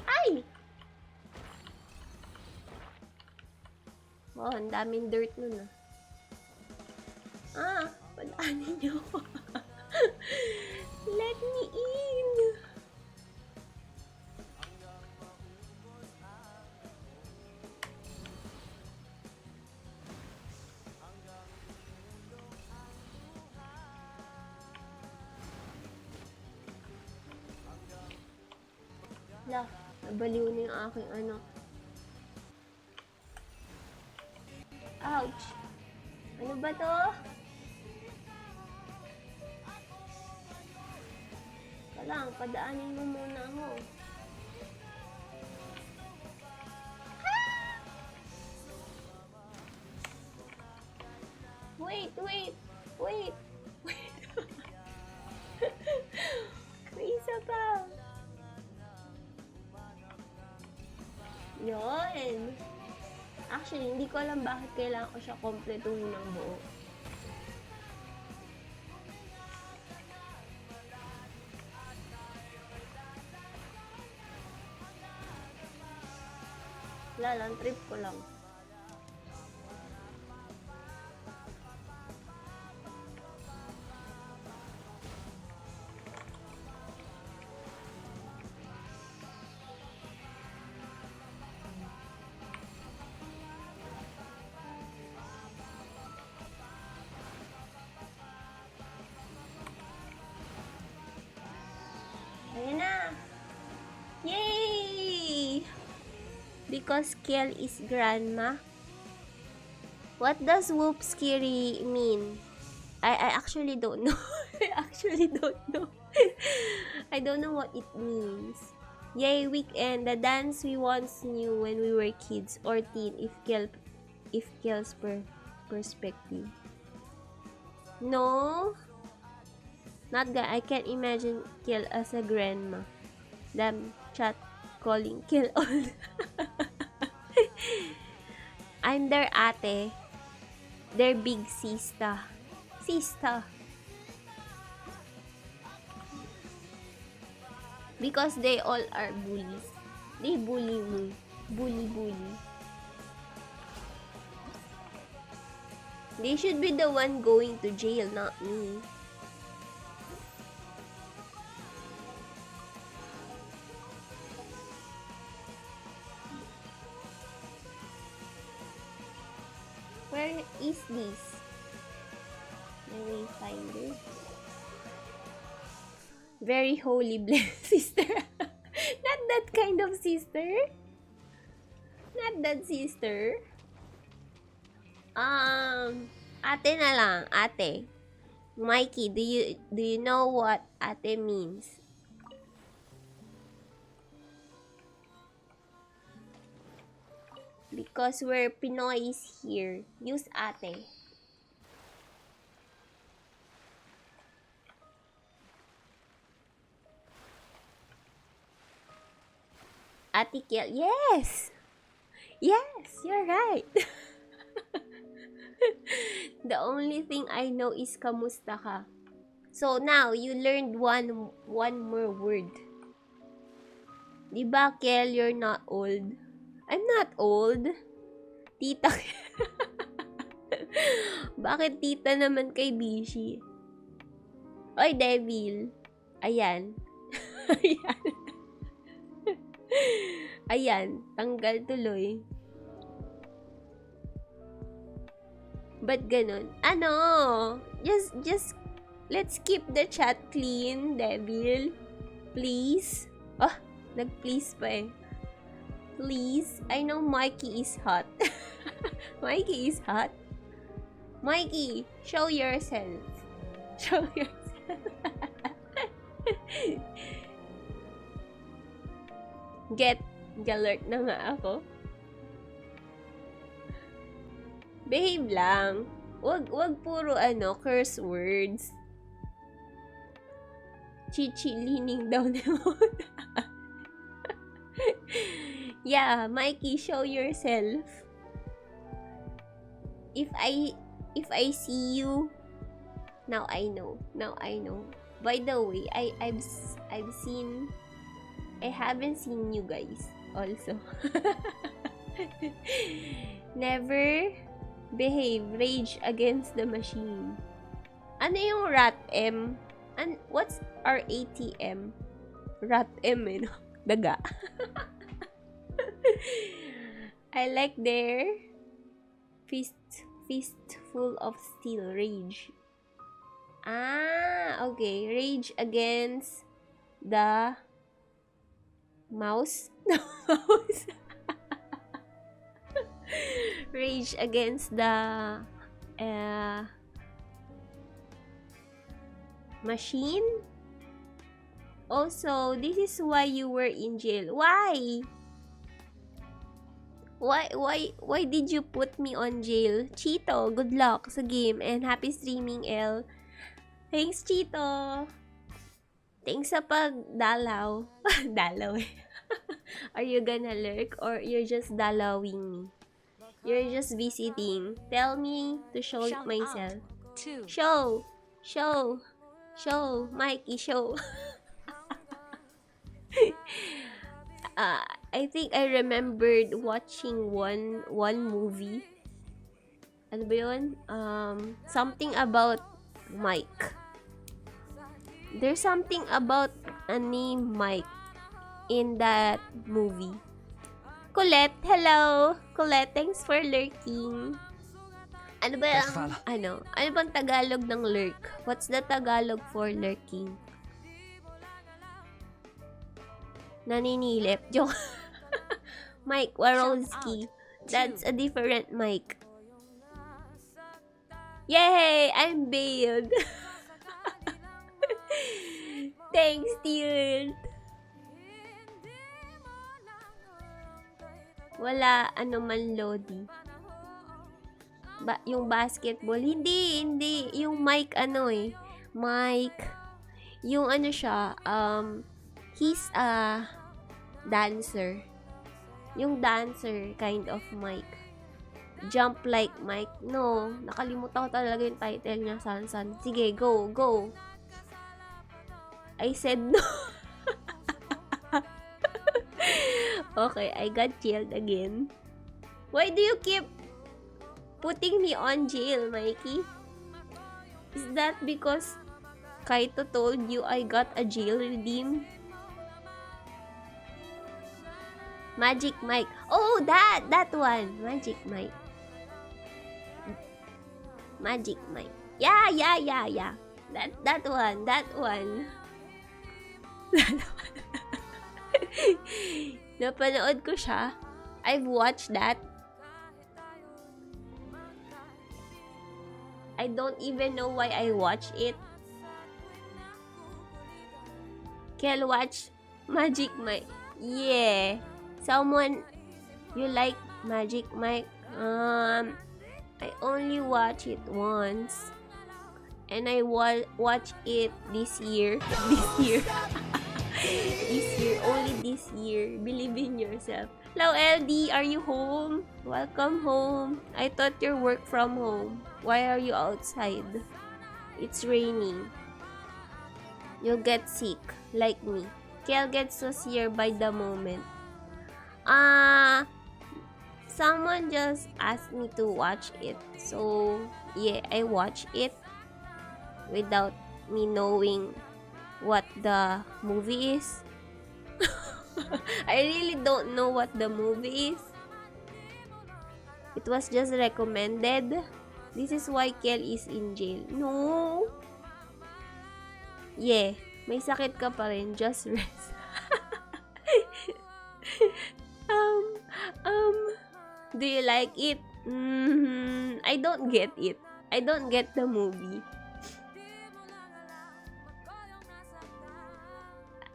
[SPEAKER 4] Ay! Oh, ang daming dirt nun ah. Padaanin niyo ako. Let me in. Wala, nabaliw na yung aking anak. Ouch! Ano ba to? Lang, padaanin mo muna ako. Ah! Wait. May isa pa. Yun. Actually, hindi ko alam bakit kailangan ko siya kompletuhin ng buo. Wala lang, trip ko lang. Ayan na! Yay! Because Kiel is grandma. What does whoop scary mean? I actually don't know. I actually don't know. I don't know what it means. Yay weekend, the dance we once knew when we were kids or teen if Kiel's perspective. No. Not guy. I can't imagine Kiel as a grandma. Damn chat calling Kiel old. I'm their ate. Their big sista. Sista. Because they all are bullies. They bully me. Bully. They should be the one going to jail, not me. Where is this? The wayfinder. Very holy blessed sister. Not that kind of sister. Not that sister. Ate na lang, ate. Mikey, do you know what ate means? Because we're Pinoys here. Use ate. Ate Kiel. Yes! Yes, you're right. The only thing I know is kamusta ka. So now, you learned one more word. Diba, Kiel, you're not old? I'm not old. Tita. Bakit tita naman kay Bishi? Oy, Devil. Ayan. Ayan. Ayan. Tanggal tuloy. Ba't ganun? Ano? Just, let's keep the chat clean, Devil. Please. Oh, nag-please pa eh. Please. I know Mikey is hot. Mikey is hot. Mikey, show yourself. Show yourself. Get alert na nga ako. Behave lang. Wag puro curse words. Chichilining daw naman. Yeah, Mikey, show yourself. If I see you, now I know. By the way, I haven't seen you guys also. Never behave, rage against the machine. Ano yung RATM? What's RATM? RATM no? Daga. I like their fistful of steel rage. Ah, okay. Rage against the mouse. The mouse. Rage against the machine. Also, this is why you were in jail. Why? Why did you put me on jail? Chito, good luck sa game and happy streaming, L. Thanks, Chito. Thanks sa pagdalaw. Dalaw eh. Are you gonna lurk or you're just dalawing me? You're just visiting. Tell me to show myself. Show! Show! Show! Mikey, show! I think I remembered watching one movie. Ano ba yun? Something about Mike. There's something about a name Mike in that movie. Colette, hello! Colette, thanks for lurking. Ano ba ang, ano bang Tagalog ng lurk? What's the Tagalog for lurking? Naninilip. Joke. Mike Warowski. That's a different Mike. Yay! I'm bailed. Thanks, dude. Wala, ano man, Lodi. Yung basketball. Hindi. Yung Mike, Mike. Yung ano siya, he's a dancer. Yung dancer kind of Mike. Jump like Mike. No, nakalimutan ko talaga yung title niya, San. Sige, go. I said no. Okay, I got jailed again. Why do you keep putting me on jail, Mikey? Is that because Kaito told you I got a jail redeem? Magic Mike. Oh, that one. Magic Mike. Magic Mike. Yeah. That one. Napanood ko siya. I've watched that. I don't even know why I watch it. Kel, watch Magic Mike. Yeah. Someone, you like Magic Mike? I only watch it once. And I watch it this year. Only this year. Believe in yourself. Hello, LD. Are you home? Welcome home. I thought you work from home. Why are you outside? It's raining. You'll get sick, like me. Kel gets so here by the moment. Someone just asked me to watch it. So, yeah, I watch it without me knowing what the movie is. I really don't know what the movie is. It was just recommended. This is why Kel is in jail. No. Yeah, may sakit ka pa rin. Just rest. Do you like it? I don't get it. I don't get the movie.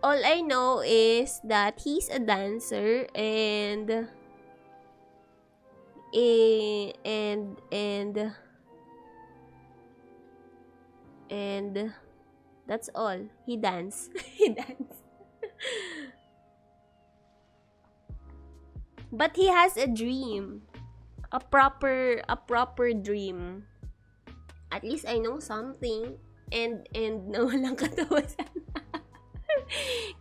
[SPEAKER 4] All I know is that he's a dancer and that's all. He dance. He dance. But he has a dream. A proper dream. At least I know something. And na walang katawasan.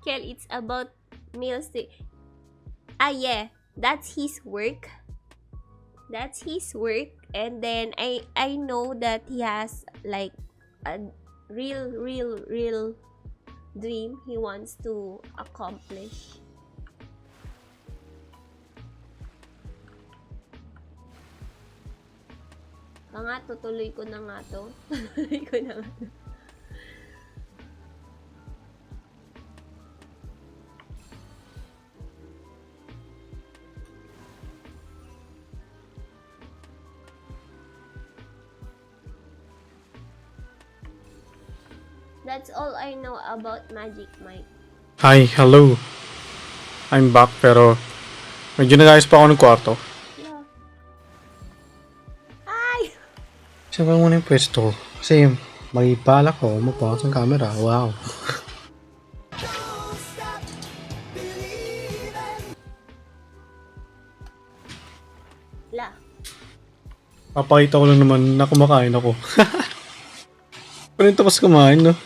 [SPEAKER 4] Kel, it's about male yeah. That's his work. And then I know that he has like a real dream he wants to accomplish. Tutuloy ko na nga to. That's all I know about Magic Mike.
[SPEAKER 1] Hi, hello. I'm back pero medyo nag-ayos pa ako ng kwarto.
[SPEAKER 4] Yeah. Ay!
[SPEAKER 1] Saan ba muna yung pwesto? Kasi may balak ko, mapakas ng camera. Wow.
[SPEAKER 4] La.
[SPEAKER 1] Papakita ko lang naman na kumakain ako. Pero yung tapos kumain, no?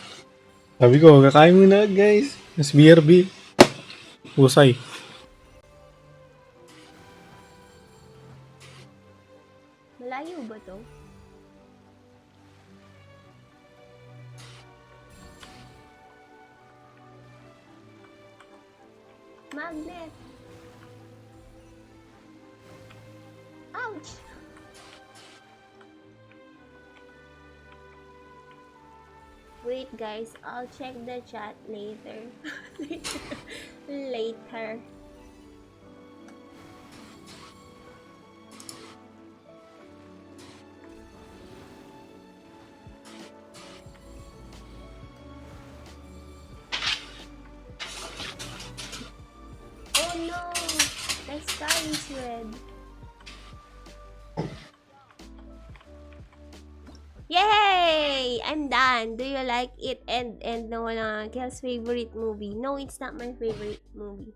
[SPEAKER 1] Sabi ko, kakain mo na guys. Mas BRB. Husay.
[SPEAKER 4] Malayo ba to? Magnet! Ouch! Wait guys, I'll check the chat later. Later. Oh no! The sky is red. Yay! I'm done. Do you like it? And no lang Kel's favorite movie. No, it's not my favorite movie.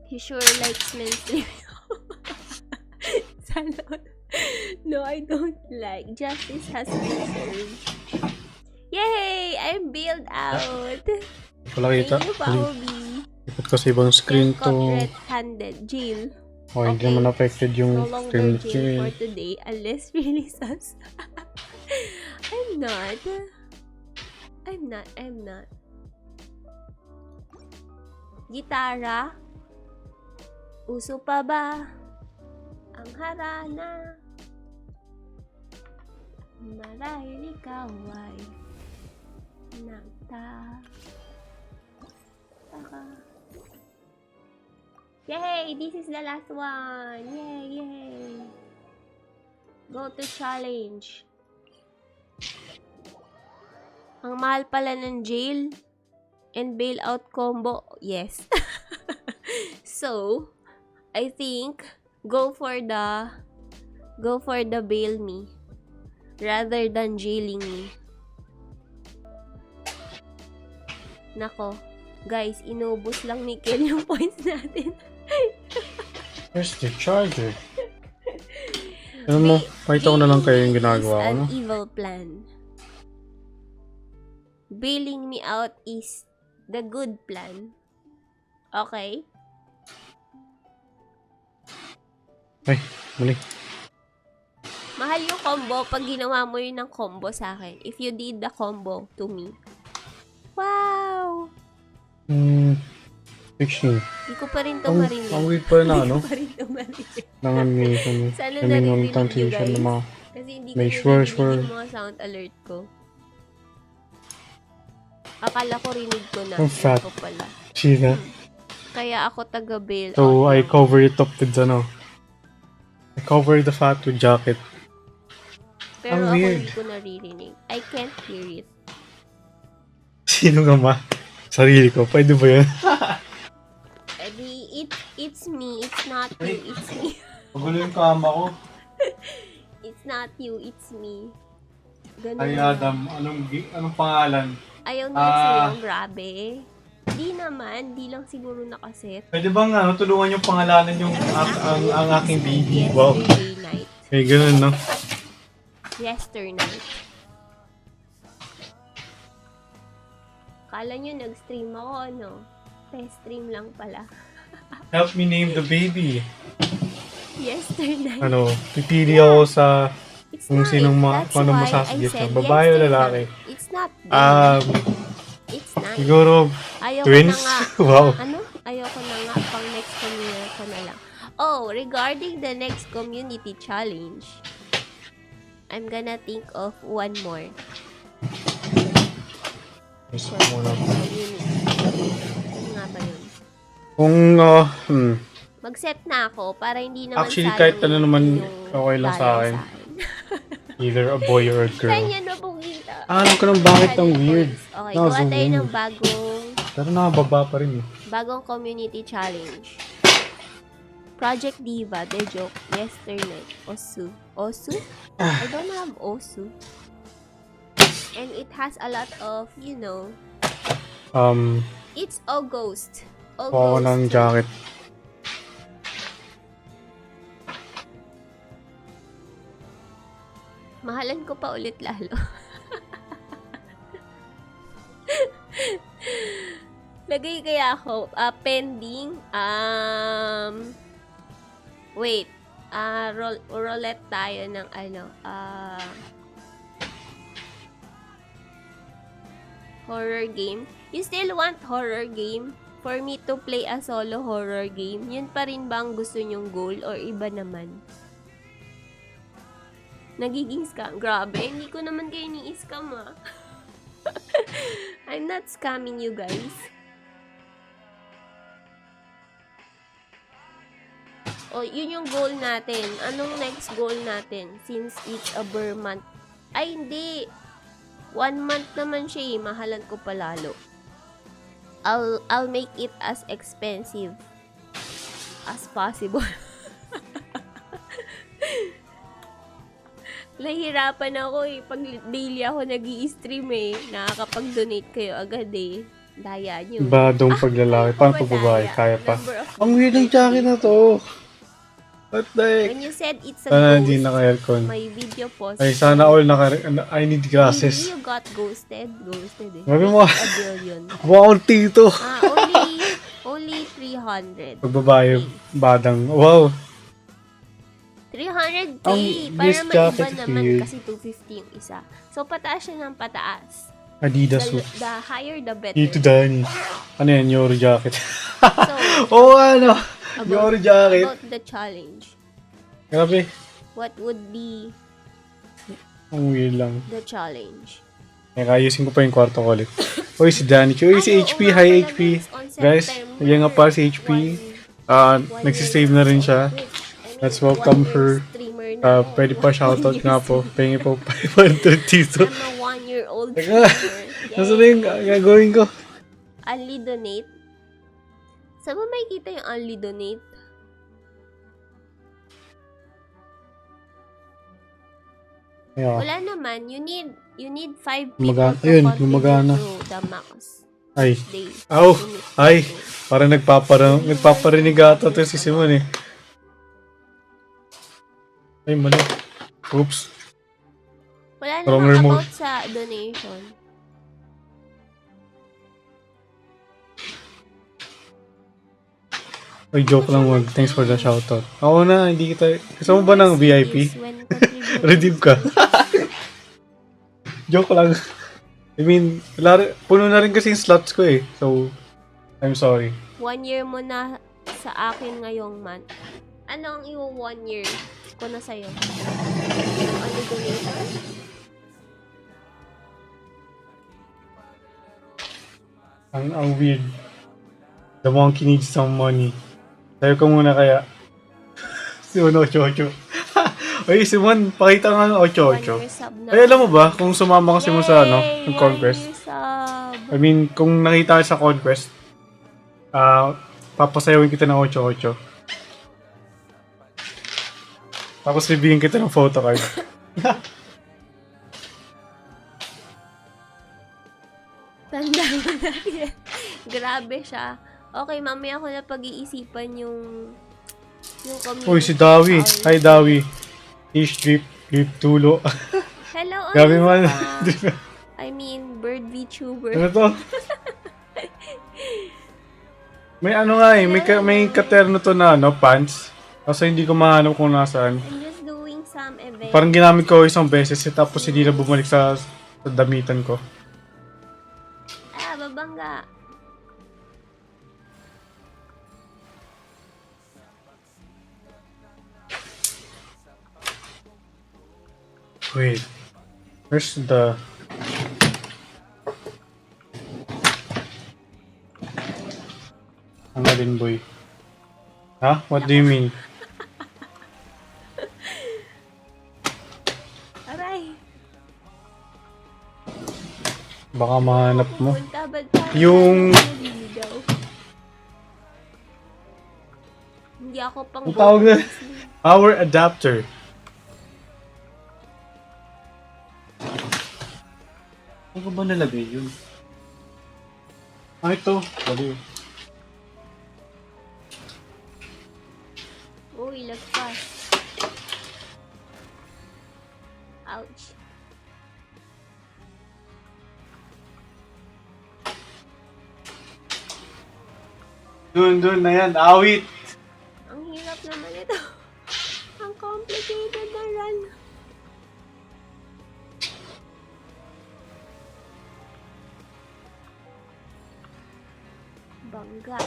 [SPEAKER 4] He sure likes mainstream. Salon. No, I don't like. Justice has been served. Yay! I'm built out.
[SPEAKER 1] Wala kita.
[SPEAKER 4] Thank you, Paubi.
[SPEAKER 1] Ikot ko sa ibang screen
[SPEAKER 4] Caught
[SPEAKER 1] to.
[SPEAKER 4] red-handed. Jail.
[SPEAKER 1] Oh, hindi
[SPEAKER 4] Okay.
[SPEAKER 1] naman affected
[SPEAKER 4] No
[SPEAKER 1] yung
[SPEAKER 4] longer
[SPEAKER 1] stream
[SPEAKER 4] jail for
[SPEAKER 1] chain.
[SPEAKER 4] today unless really sus. I'm not. I'm not. Gitara? Uso pa ba? Ang harana. Marahil ikaw ay Taka. Yay! This is the last one! Yay! Go to challenge. Ang mahal pala ng jail and bailout combo. Yes. So, I think go for the bail me rather than jailing me. Nako. Guys, inubos lang ni Kel yung points natin.
[SPEAKER 1] Where's the charger? Ano mo, pakita ko na lang kayo yung ginagawa ko, no?
[SPEAKER 4] An evil plan. Bailing me out is the good plan. Okay?
[SPEAKER 1] Ay, mali.
[SPEAKER 4] Mahal yung combo pag ginawa mo yun ng combo sa akin. If you did the combo to me. Wow!
[SPEAKER 1] 16.
[SPEAKER 4] Hindi ko pa rin ito
[SPEAKER 1] Ang
[SPEAKER 4] marinig.
[SPEAKER 1] weird pa rin na, ano?
[SPEAKER 4] Hindi ko pa rin ito marinig.
[SPEAKER 1] Ng animation.
[SPEAKER 4] Sana
[SPEAKER 1] I mean, yung
[SPEAKER 4] naririnig nyo,
[SPEAKER 1] translation ng
[SPEAKER 4] guys.
[SPEAKER 1] mga...
[SPEAKER 4] Kasi hindi ko
[SPEAKER 1] May
[SPEAKER 4] naririnig
[SPEAKER 1] sure.
[SPEAKER 4] yung mga sound alert ko. Akala ko rinig ko na.
[SPEAKER 1] Ang fat.
[SPEAKER 4] Ito pala.
[SPEAKER 1] See that?
[SPEAKER 4] Kaya ako taga-bail
[SPEAKER 1] So,
[SPEAKER 4] out
[SPEAKER 1] I
[SPEAKER 4] lang.
[SPEAKER 1] cover it up with, ano... I cover the fat with jacket.
[SPEAKER 4] Pero
[SPEAKER 1] Ang
[SPEAKER 4] ako
[SPEAKER 1] weird.
[SPEAKER 4] hindi ko naririnig. I can't hear it.
[SPEAKER 1] Sino nga ma? Sarili ko. Pwede ba yun?
[SPEAKER 4] It's me. It's not you. It's me.
[SPEAKER 1] Magulo yung kama ko.
[SPEAKER 4] It's not you. It's me. Ganun
[SPEAKER 1] Ay,
[SPEAKER 4] lang.
[SPEAKER 1] Adam. Anong pangalan?
[SPEAKER 4] Ayaw niya sa'yo. Grabe. Di naman. Di lang siguro nakaset.
[SPEAKER 1] Pwede bang tulungan yung pangalanan yung ang aking baby? Wow.
[SPEAKER 4] Yesterday night.
[SPEAKER 1] Eh, ganun, no?
[SPEAKER 4] Yesterday night. Kala nyo nag-stream ako, ano? Test stream lang pala.
[SPEAKER 1] Help me name the baby.
[SPEAKER 4] Yesterday night.
[SPEAKER 1] Ano, pipili ako sa
[SPEAKER 4] It's
[SPEAKER 1] kung
[SPEAKER 4] not.
[SPEAKER 1] sinong
[SPEAKER 4] That's
[SPEAKER 1] kung anong
[SPEAKER 4] why
[SPEAKER 1] masasuggest
[SPEAKER 4] I said
[SPEAKER 1] niya. Babae o
[SPEAKER 4] yesterday
[SPEAKER 1] lalaki?
[SPEAKER 4] night. It's not baby. It's night.
[SPEAKER 1] Siguro,
[SPEAKER 4] Ayoko
[SPEAKER 1] twins?
[SPEAKER 4] na nga.
[SPEAKER 1] Wow.
[SPEAKER 4] Ano? Ayoko na nga. Pang next community ko na lang. Oh, regarding the next community challenge, I'm gonna think of one more
[SPEAKER 1] Yes, muna.
[SPEAKER 4] community. Ano nga ba yun?
[SPEAKER 1] Kung,
[SPEAKER 4] Mag-set na ako para hindi naman
[SPEAKER 1] Actually,
[SPEAKER 4] sayang
[SPEAKER 1] kahit ano naman,
[SPEAKER 4] yung
[SPEAKER 1] okay lang sa
[SPEAKER 4] dollar
[SPEAKER 1] akin. either a boy or a girl.
[SPEAKER 4] Kanya na pugita.
[SPEAKER 1] Alam ko nang bakit ang weird.
[SPEAKER 4] Okay,
[SPEAKER 1] No,
[SPEAKER 4] gawa
[SPEAKER 1] zoom
[SPEAKER 4] tayo
[SPEAKER 1] in.
[SPEAKER 4] ng bagong
[SPEAKER 1] Pero nakababa pa rin eh.
[SPEAKER 4] bagong community challenge. Project Diva, the joke, yesterday, Osu. Osu? I don't have Osu. And it has a lot of, you know, it's August.
[SPEAKER 1] Kuha ko ng jacket.
[SPEAKER 4] Mahalan ko pa ulit lalo. Lagay kaya ako, pending, wait, roulette tayo ng horror game. You still want horror game? For me to play a solo horror game, yun pa rin ba ang gusto nyong goal or iba naman? Nagiging scam. Grabe, hindi ko naman kayo ni-scam ah. I'm not scamming you guys. O, yun yung goal natin. Anong next goal natin? Since it's a Burr month. Ay, hindi. 1 month naman siya eh. Mahalan ko palalo. I'll make it as expensive as possible. Nahihirapan ako eh. Pag daily ako nag-i-stream eh. Nakakapag-donate kayo agad eh. Daya nyo.
[SPEAKER 1] Badong paglalaki. Paano pag babae? Kaya pa. Ang weird ng jacket na to. What the heck?
[SPEAKER 4] When you said it's a
[SPEAKER 1] Sana
[SPEAKER 4] ghost,
[SPEAKER 1] hindi naka-aircon.
[SPEAKER 4] my video post.
[SPEAKER 1] Ay, sana all I need glasses.
[SPEAKER 4] Really, you got ghosted? Ghosted eh.
[SPEAKER 1] Sabi mo,
[SPEAKER 4] A billion.
[SPEAKER 1] wow, tito.
[SPEAKER 4] Only 300.
[SPEAKER 1] Pag babae, badang. Wow.
[SPEAKER 4] 300k.
[SPEAKER 1] Ang
[SPEAKER 4] Para
[SPEAKER 1] this
[SPEAKER 4] may
[SPEAKER 1] jacket
[SPEAKER 4] iba
[SPEAKER 1] is
[SPEAKER 4] naman
[SPEAKER 1] weird.
[SPEAKER 4] kasi 250 yung isa. So, pataas siya ng pataas.
[SPEAKER 1] Adidas.
[SPEAKER 4] The higher the better.
[SPEAKER 1] Dito Danny. Ano yan? Yoro jacket.
[SPEAKER 4] So,
[SPEAKER 1] Oo, ano? Yoro jacket.
[SPEAKER 4] about the challenge.
[SPEAKER 1] Grabe.
[SPEAKER 4] What would be
[SPEAKER 1] Ang weird lang.
[SPEAKER 4] the challenge?
[SPEAKER 1] Ayusin ko pa yung kwarto ko ulit. Uy, si Danny. Uy, si
[SPEAKER 4] Ay, oo
[SPEAKER 1] HP.
[SPEAKER 4] nga
[SPEAKER 1] Hi,
[SPEAKER 4] pala,
[SPEAKER 1] HP.
[SPEAKER 4] guys, on
[SPEAKER 1] Guys,
[SPEAKER 4] September,
[SPEAKER 1] yan nga pa si HP. Nagsisave na rin siya. Let's welcome her. Pwede pa shoutout nga po. Pengi po 500 dito.
[SPEAKER 4] I'm a 1-year-old
[SPEAKER 1] Teka,
[SPEAKER 4] streamer.
[SPEAKER 1] nasa na yung gagawin ko?
[SPEAKER 4] Only donate? Saan mo makikita yung only donate?
[SPEAKER 1] Yeah.
[SPEAKER 4] Wala naman. You need 5 people
[SPEAKER 1] Gumagana.
[SPEAKER 4] to
[SPEAKER 1] Ayun,
[SPEAKER 4] contribute
[SPEAKER 1] gumagana.
[SPEAKER 4] to the max
[SPEAKER 1] Ay.
[SPEAKER 4] day.
[SPEAKER 1] Aw!
[SPEAKER 4] Limit.
[SPEAKER 1] Ay! Parang nagpaparinig ata ito si Simon eh. Ay, mali. Oops.
[SPEAKER 4] Wala
[SPEAKER 1] Wrong
[SPEAKER 4] namang
[SPEAKER 1] remove.
[SPEAKER 4] about sa donation.
[SPEAKER 1] Ay, joke lang wag. Thanks for the shoutout. Oo na, hindi kita... Gusto mo ba ng VIP?
[SPEAKER 4] Is when contributing
[SPEAKER 1] Redeem ka. Joke lang. I mean, puno na rin kasi yung slots ko eh. So, I'm sorry.
[SPEAKER 4] 1 year mo na sa akin ngayong month. Ano ang 1 year ko na sa'yo? Ano donation?
[SPEAKER 1] Ang weird. The monkey needs some money. Sayo ka muna kaya. Simon 88. Ay, Simon, pakita nga ng
[SPEAKER 4] 1
[SPEAKER 1] 88.
[SPEAKER 4] year sub na.
[SPEAKER 1] Ay, alam mo ba, kung sumama kasi mo sa
[SPEAKER 4] Yay!
[SPEAKER 1] ng Conquest.
[SPEAKER 4] 1 year sub.
[SPEAKER 1] I mean, kung nakita ka sa Conquest, papasayawin kita ng 88. Tapos bibigyan kita ng photo card.
[SPEAKER 4] Tanda mo na yan. Grabe siya. Okay, mamaya ko na pag-iisipan yung community.
[SPEAKER 1] Uy, si Dawi. Hi, Dawi. Fish drip tulo.
[SPEAKER 4] Hello,
[SPEAKER 1] Gabi man.
[SPEAKER 4] I mean, bird VTuber.
[SPEAKER 1] Ano to? May ano nga eh, may katerno to na pants. Kasi hindi ko mahanap kung nasaan.
[SPEAKER 4] I'm just doing some events.
[SPEAKER 1] Parang ginamit ko isang beses tapos hindi na bumalik sa damitan ko.
[SPEAKER 4] Babangga.
[SPEAKER 1] Wait. Where's the... Ang alin, boy? Ha? What do you mean?
[SPEAKER 4] Aray.
[SPEAKER 1] Baka mahanap mo.
[SPEAKER 4] Pumunta ba tayo?
[SPEAKER 1] Yung-
[SPEAKER 4] Naliligaw. Hindi ako pang
[SPEAKER 1] Ang tawag na, power adapter. Ano ba nalagay yun? Ito. Baliw.
[SPEAKER 4] Uy, lagpas. Ouch.
[SPEAKER 1] Dun na yan, awit!
[SPEAKER 4] Ang hirap naman ito. Ang complicated na run. Bangga.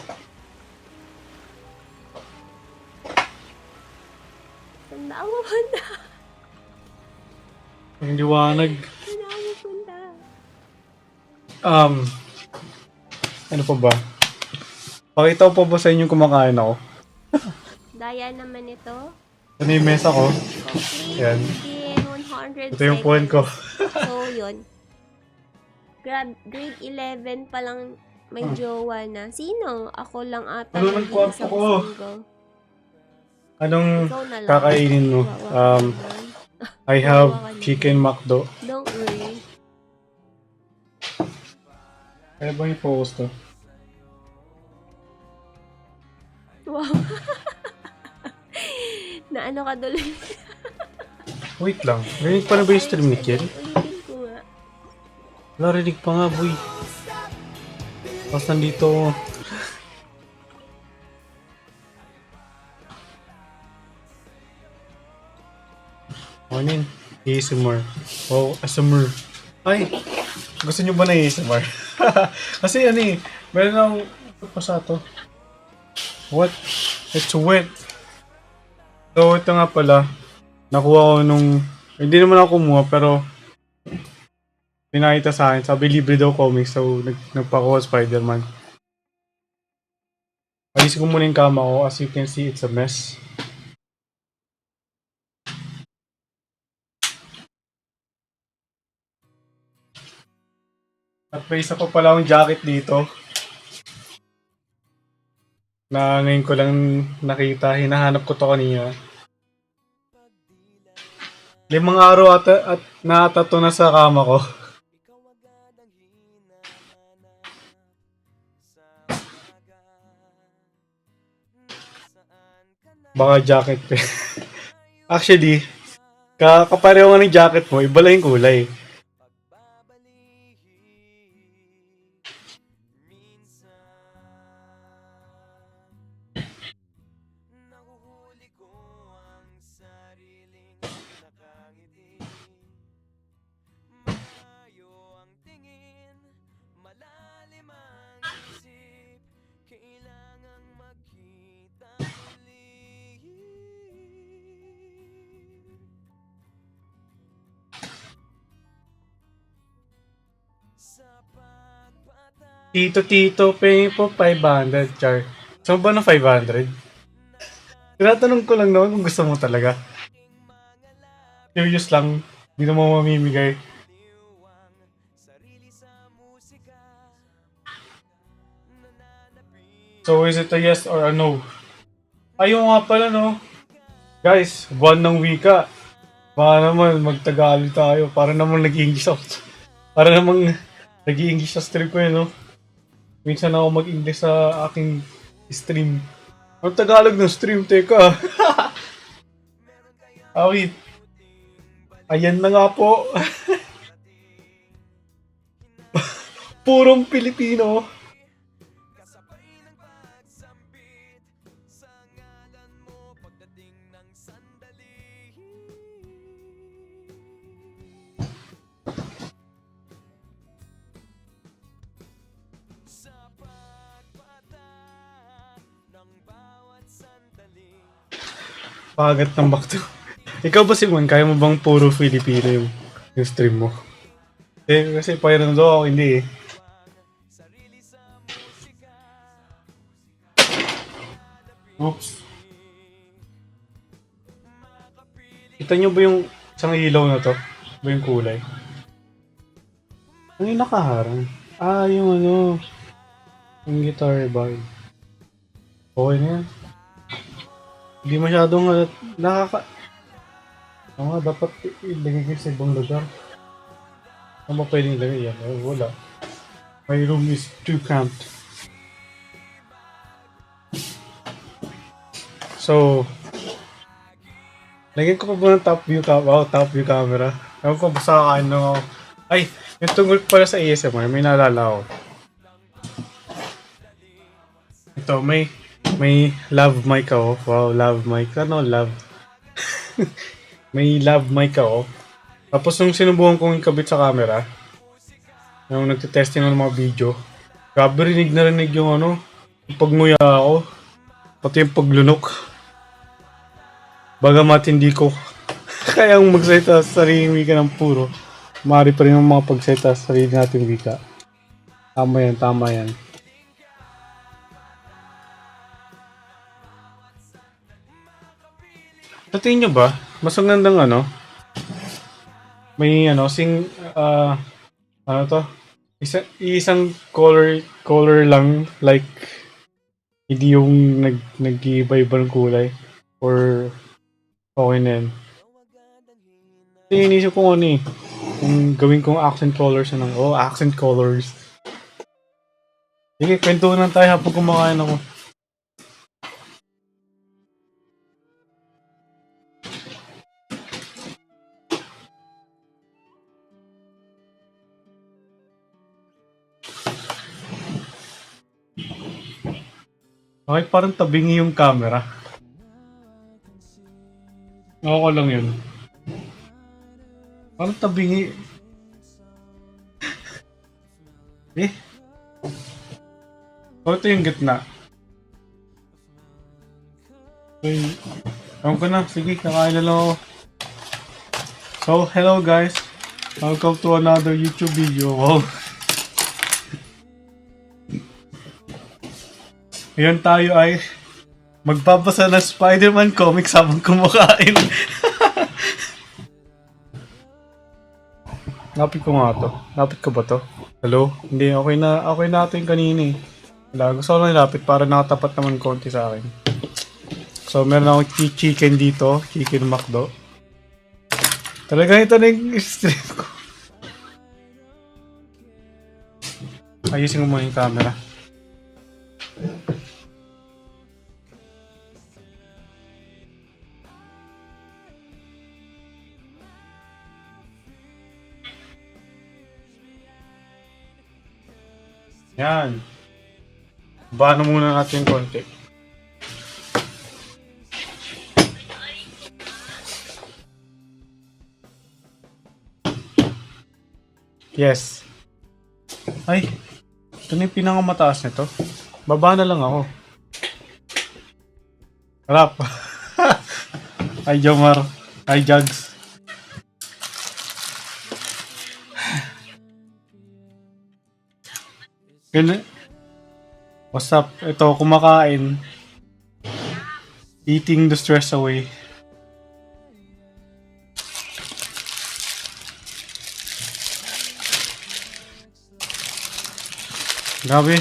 [SPEAKER 4] Saan na ako punta?
[SPEAKER 1] Ang liwanag.
[SPEAKER 4] Saan na ako punta?
[SPEAKER 1] Ano pa ba? Pakita ko pa ba sa inyo kumakain ako?
[SPEAKER 4] Daya naman ito.
[SPEAKER 1] Ano yung mesa ko?
[SPEAKER 4] Complete
[SPEAKER 1] Yan.
[SPEAKER 4] within 100
[SPEAKER 1] Ito yung phone ko.
[SPEAKER 4] So, yun. Grade 11 pa lang may jowa na. Sino? Ako lang ata.
[SPEAKER 1] Ano
[SPEAKER 4] naging
[SPEAKER 1] nagkwarto
[SPEAKER 4] isang
[SPEAKER 1] ko?
[SPEAKER 4] single.
[SPEAKER 1] Anong
[SPEAKER 4] Ikaw na lang.
[SPEAKER 1] kakainin mo?
[SPEAKER 4] Wawa ka naman.
[SPEAKER 1] I have chicken McDo.
[SPEAKER 4] Don't worry.
[SPEAKER 1] Kaya ba yung focus to?
[SPEAKER 4] Wow. Na ano ka tuloy?
[SPEAKER 1] Wait lang. Rinig pa na ba yung stream ni Kiel?
[SPEAKER 4] Ulitin ko nga.
[SPEAKER 1] Wala, rinig pa nga, boy. Tapos nandito. Ano yun? ASMR. Oh, ASMR. Ay! Gusto nyo ba na ASMR? Kasi ano eh, meron akong pasa to. What? It's wet. So, ito nga pala. Nakuha ko nung... Hindi naman ako kumuha, pero... Pinakita sa akin. Sabi, libre daw comics. So, nagpakuha Spider-Man. Alis ko muna yung kama ko. As you can see, it's a mess. At may isa pa pala akong jacket dito. Na ngayon ko lang nakita. Hinahanap ko to kanina. 5 araw at nakatato na sa kama ko. Baka jacket ko. Actually, kapareho nga ng jacket mo, iba lang yung kulay. Tito, pay po 500, char. Saan ba ng 500? Tinatanong ko lang naman kung gusto mo talaga. Serious lang, hindi na mo mamimigay. So is it a yes or a no? Ayun nga pala no. Guys, buwan ng wika. Baka naman magtagalog tayo. Para namang nag-English ako. Para namang nag-English sa stream ko no. Minsan ako mag-English sa aking stream. Ang Tagalog ng stream, teka. Wait. Ayan na nga po. Purong Pilipino. Pagat ng bakto. Ikaw ba si Mon, kaya mo bang puro Filipino yung stream mo? Kasi pairan daw ako, hindi eh. Oops. Kita nyo ba yung isang ilaw na to? Ba yung kulay? Ano yung nakaharang? Yung ano. Yung guitar bar. Okay na yan. Hindi masyadong Oo nga, dapat ilagay ko sa ibang lugar. Ano ba pwedeng ilagay yan? Wala. My room is too cramped. So, lagyan ko pa ba ng top view camera? Ewan ko, basta kakain lang ako. Ay, yung tungkol pala sa ASMR, may naalala ako. Ito, may love mic ako. Wow, love mic. Ano, love? May love mic ako. Tapos nung sinubukan kong ikabit sa camera, nung nagtitesting ng mga video, grabe rinig na rinig yung ano, yung pagmuya ako, pati yung paglunok. Bagamat hindi ko kayang magsalita sa sariling wika ng puro, maaari pa rin yung mga pagsalita sa sarili nating wika. Tama yan, tama yan. Sa tingin nyo ba, mas magandang ano, may ano, ano to, isang color lang, like, hindi yung nag-iiba-iba ng kulay, or okay na yan. Ito yung inisip ko ano eh, kung gawin kong accent colors na lang, accent colors. Sige, kwentuhan lang tayo habang kumakain ako. Okay, parang tabingi yung camera. Okay lang yun. Parang tabingi. Eh? O, ito yung gitna. Okay. Ewan ko na. Sige, kakain na lang ako. So, hello guys. Welcome to another YouTube video. Wow. Ngayon tayo ay magbabasa ng Spider-Man comics habang kumakain. Lapit ko nga to. Lapit ko ba to? Hello? Hindi, okay na ito yung kanina eh. Wala, gusto ko lang ilapit para nakatapat naman konti sa akin. So, meron akong chicken dito. Chicken McDo. Talagang ito na yung stream ko. Ayusin ko muna yung camera. Yan. Bano muna natin konti. Yes. Ay, ito na yung pinakamataas nito. Baba na lang ako. Harap. Ay, Jomar. Ay, Jugs. What's up? Ito, kumakain. Eating the stress away. Grabe.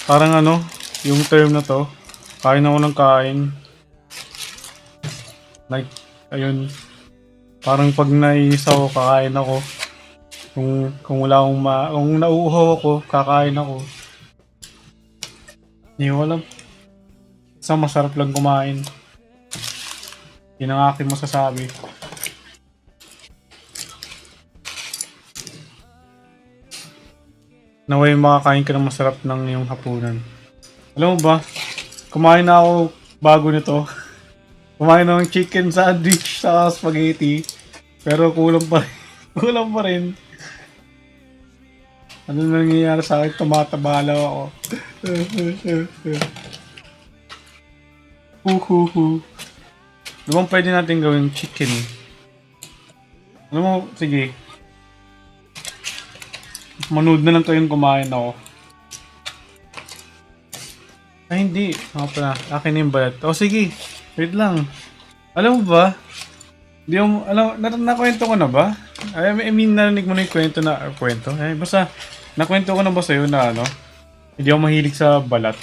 [SPEAKER 1] Parang ano, yung term na to, kain ako ng kain. Like, ayun. Parang pag naiisa ako, kakain ako. Kung wala akong kung nauuhaw ako, kakain ako. Hindi ko alam. Basta masarap lang kumain. Yun ang aking masasabi. Naway makakain ka ng masarap ng iyong hapunan. Alam mo ba? Kumain na ako bago nito. Kumain na ng chicken sandwich sa spaghetti. Pero kulang pa rin. Kulang pa rin. Ano nangyayari sa akin? Tumatabalaw ako. Huhuhu. Ano bang pwede natin gawin chicken? Ano mo, sige. Manood na lang kayong kumain ako. Ay hindi. Ako pala. Akin na yung balat. O sige. Wait lang. Alam mo ba? Hindi mo, nakwento ko na ba? I mean, narinig mo na yung kwento na, kwento? Eh, basta, nakwento ko na ba sa'yo na ano? Hindi ako mahilig sa balat.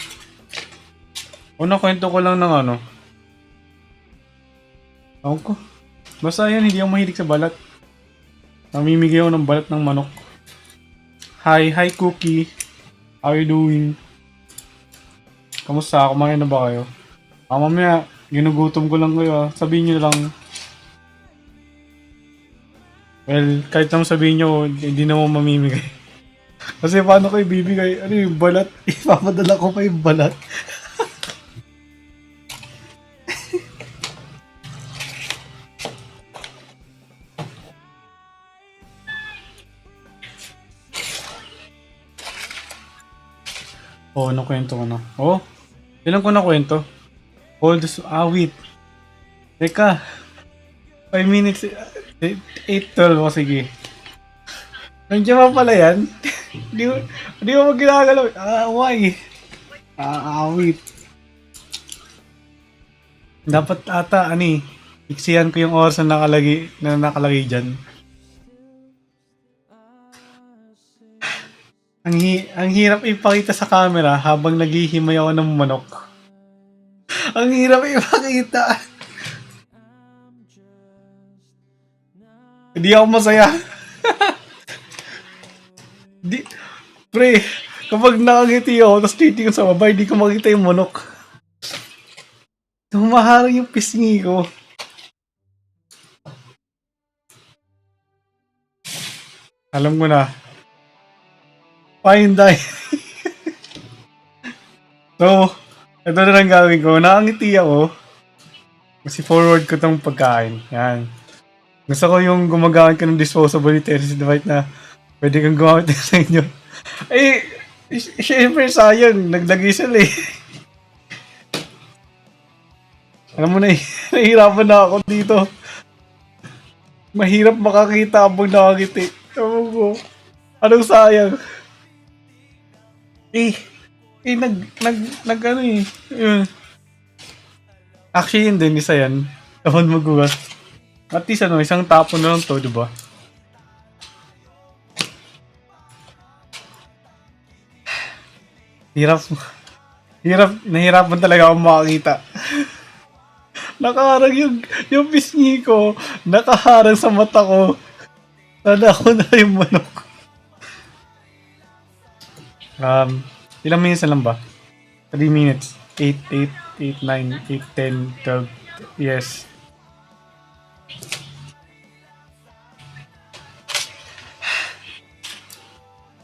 [SPEAKER 1] O nakwento ko lang ng ano? Ako ko. Basta yan, hindi ako mahilig sa balat. Namimigay ako ng balat ng manok. Hi Cookie. How you doing? Kamusta? Kumain na ba kayo? Mamaya, ginugutom ko lang kayo. Sabihin nyo lang. Well, kahit naman sabihin nyo, hindi na mo mamimigay. Kasi paano ko ibibigay? Ano yung balat? Ipapadala ko pa yung balat. Oh, anong kwento ko na? Oh, ilan ko na kwento? Hold this, wait. Teka, 5 minutes, 8:12, oh, sige. Nandiyan pa pala yan? Di mo ginagalaw. Why? Wait. Dapat ata, iksihan ko yung oras na nakalagay dyan. Ang hirap ipakita sa camera habang naghihimay ako ng manok. Ang hirap ipakita. Hindi ako masaya. Pre, kapag nakangiti ako, tapos titingin sa baba, hindi ko makita yung manok. Humaharang yung pisngi ko. Alam ko na. Fine dine. So, ito na lang gawin ko. Nakangiti ako. Kasi forward ko tong pagkain. Yan. Gusto ko yung gumagamit ka ng disposable utensils device na pwede kang gumamit din sa inyo. Eh, syempre sayang. Naglagay sila eh. Alam mo na eh, nahihirapan na ako dito. Mahirap makakita habang nakangiti. Ewan ko. Anong sayang? Ano eh. Yun. Actually yun din, isa yan. Tapos magbukas. At least isang tapon na lang to, diba? Nahirapan talaga akong makakita. Nakaharang yung pisngi ko, nakaharang sa mata ko. Sana ako na yung manok. Ilang minutes na lang ba? 3 minutes. 8, 9, 8, 10, 12. Yes.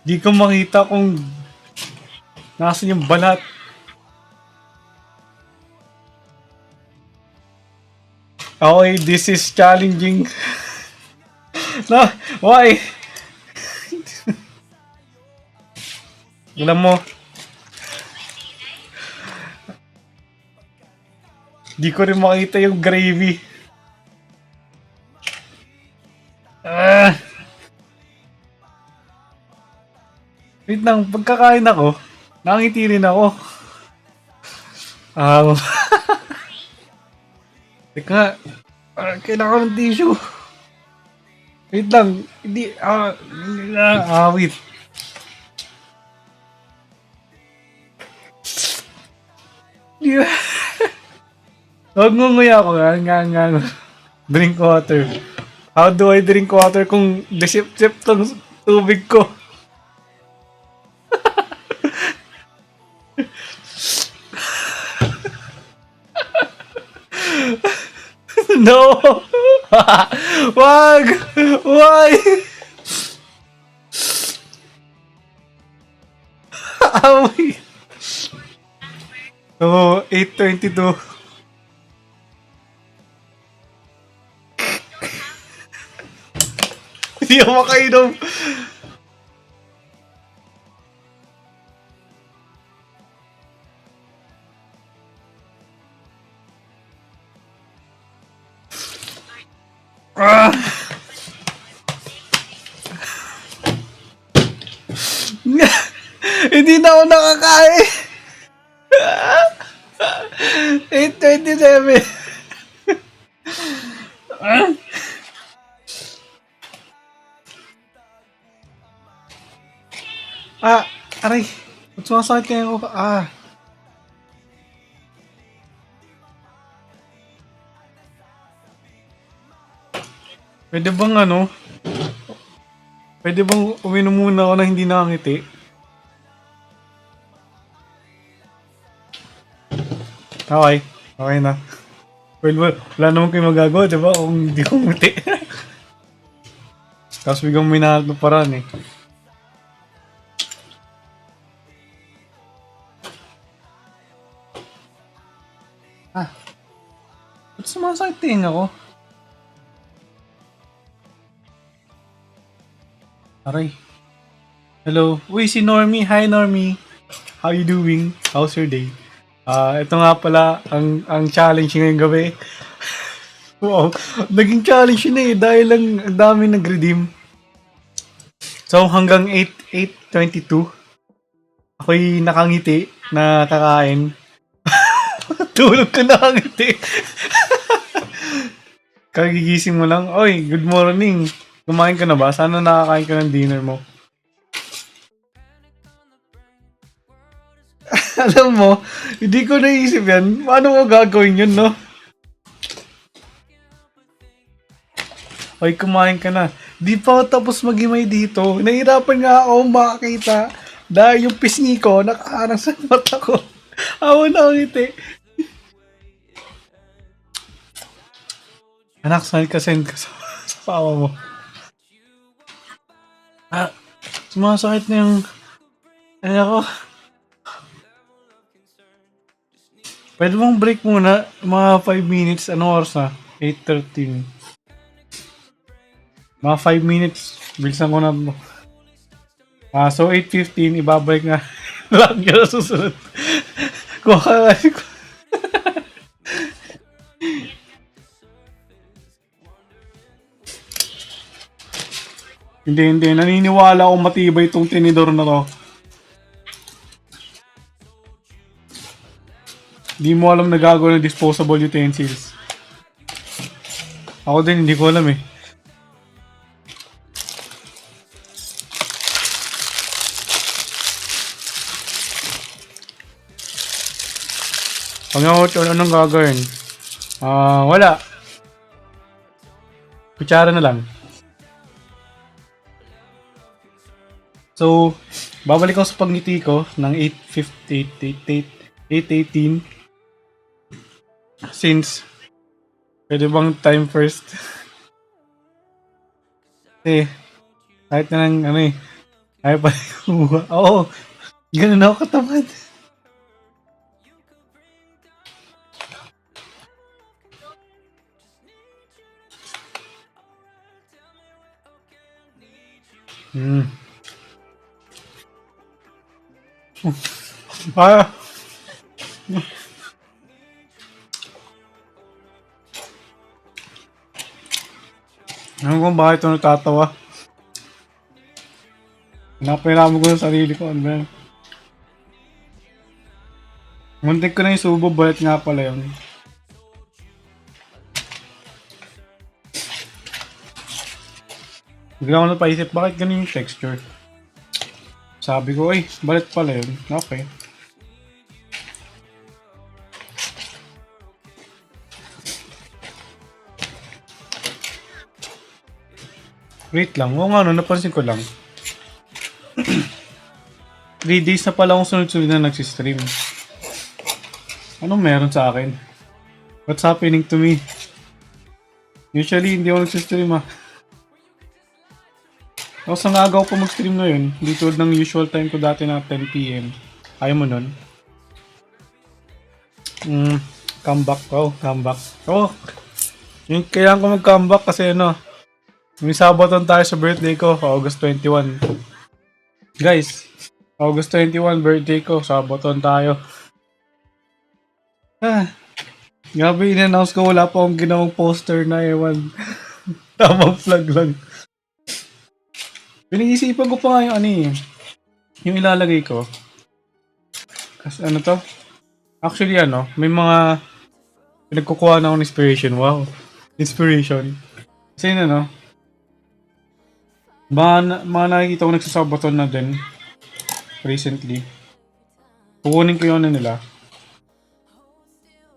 [SPEAKER 1] Di ko makita kung nasan yung balat. Okay, this is challenging. Why? Alam mo, di ko rin makita yung gravy. Wait lang, pagkakain ako, nakangiti rin ako. Teka, kailangan ko ng tissue. Wait lang, hindi, wait. Huwag nguya ako, drink water. How do I drink water kung desip-sip tong tubig ko? No! Wag! Why? Awi! So, 8:22. Hindi ako makainom. Hindi na ako nakakain. 8:27. Aray. Ba't sumasakit kaya ako? Pwede bang Pwede bang uminom muna ako na hindi nakangiti? Okay. Okay na. Well, wala naman kayo magagawa, diba? Kung hindi ko ngiti. Tapos biglang minahal mo paraan eh. Ba't sumasakit tinga ko? Aray. Hello. Uy, si Normie. Hi, Normie. How you doing? How's your day? Ito nga pala ang challenge ngayong gabi. Wow, naging challenge yun eh dahil lang ang dami nag-redeem. So hanggang 8:22 ako'y nakangiti na kakain. Tulog ka nakangiti. Kagigising mo lang, oy, good morning. Kumain ka na ba? Sana nakakain ka ng dinner mo. Alam mo, hindi ko naisip yan. Paano mo gagawin yun, no? Oy, kumain ka na. Di pa ako tapos mag-imay dito. Nahirapan nga ako makakita. Dahil yung pisngi ko, nakaharang sa mata ko. Awa na ang ngiti. Anak, saan ka send ka sa pawa mo? Sumasakit na yung... Ay ako. Pwede mong break muna. Mga 5 minutes. Anong oras na? 8:13. Mga 5 minutes. Bilisan ko na mo. So 8:15. Ibabalik na. Lang ka na susunod. Kung akala ko. Hindi. Naniniwala akong matibay itong tinidor na to. Hindi mo alam na gagawin ng disposable utensils. Ako din, hindi ko alam eh. Pag ako, anong gagawin? Wala. Kutsara na lang. So, babalik ako sa pagngiti ko ng 8:18. Since, pwede bang time first? Kasi, kahit na ng ano eh, ayaw pa kumuha. Oo, ganun ako katamad. Ano kung bakit ito natatawa? Napahirapan ko sa sarili ko. Ano ba yan? Muntik ko na yung subo, balit nga pala yun. Bigla ko napaisip, bakit ganun yung texture? Sabi ko, ay, balit pala yun. Okay. Wait lang, oo nga no, napansin ko lang. 3 days na pala akong sunod-sunod na nagsistream. Anong meron sa akin? What's happening to me? Usually, hindi ako nagsistream ah. Tapos ang aga ko pa mag-stream ngayon, hindi tulad ng usual time ko dati na 10 PM. Ayaw mo nun? Comeback. Yung kailangan ko mag-comeback kasi ano, may sabaton tayo sa birthday ko, August 21. Guys, August 21 birthday ko, sabaton tayo. Grabe, in-announce ko, wala pa akong ginawang poster na ewan. Tamang flag lang. Pinag-isipan ko pa nga yung ano eh, yung ilalagay ko. Kasi ano to? Actually ano, may mga pinagkukuha na akong inspiration. Wow, inspiration. Kasi yun ano, mga nakikita ko nagsasabaton na din recently. Kukunin ko yung ano nila.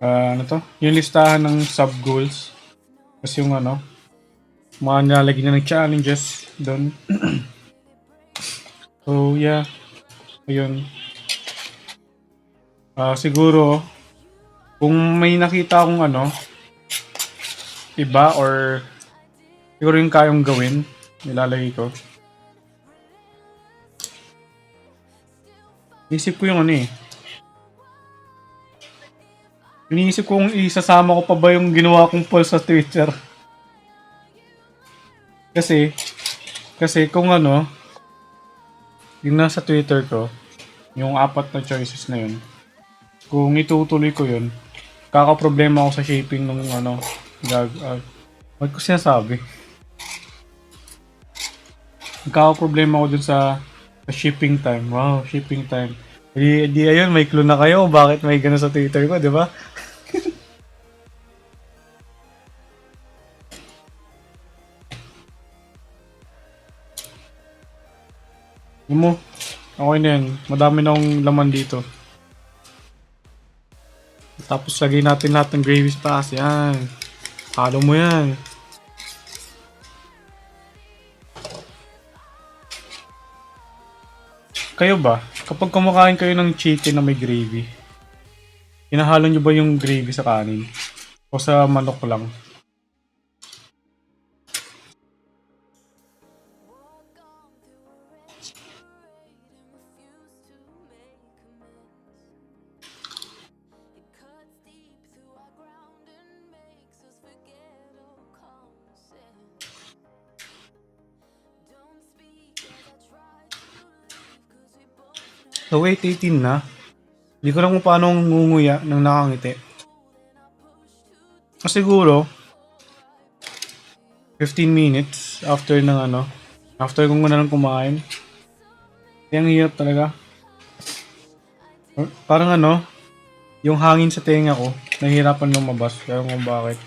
[SPEAKER 1] Ano to? Yung listahan ng sub-goals. Kasi yung ano, mga nilalagay na ng challenges doon. So yeah, ayun. Siguro, kung may nakita akong ano, iba or siguro yung kayang gawin, nilalagay ko. Isip ko yung ano eh. Iniisip ko kung isasama ko pa ba yung ginawa kong poll sa Twitter. Kasi kung ano, yung nasa Twitter ko, yung 4 na choices na yun, kung itutuloy ko yun, kakaproblema ako sa shaping ng ano, ba't ko sinasabi? Kakaproblema ako dun sa shipping time. Wow, shipping time. Di ayun, may clue na kayo kung bakit may gano'n sa Twitter ko, di ba? Mo, okay na yan. Madami na akong laman dito. Tapos lagay natin lahat ng gravy sa taas. Yan. Halo mo yan. Kayo ba? Kapag kumakain kayo ng chicken na may gravy, hinahalo nyo ba yung gravy sa kanin? O sa manok lang? So wait, 18 na. Hindi ko lang kung paano ngunguya ng nakangiti. Siguro, 15 minutes after ng ano, after kong na lang kumain. Kaya ang hirap talaga. Parang ano, yung hangin sa tenga ko, nahihirapan lumabas. Kaya kung bakit.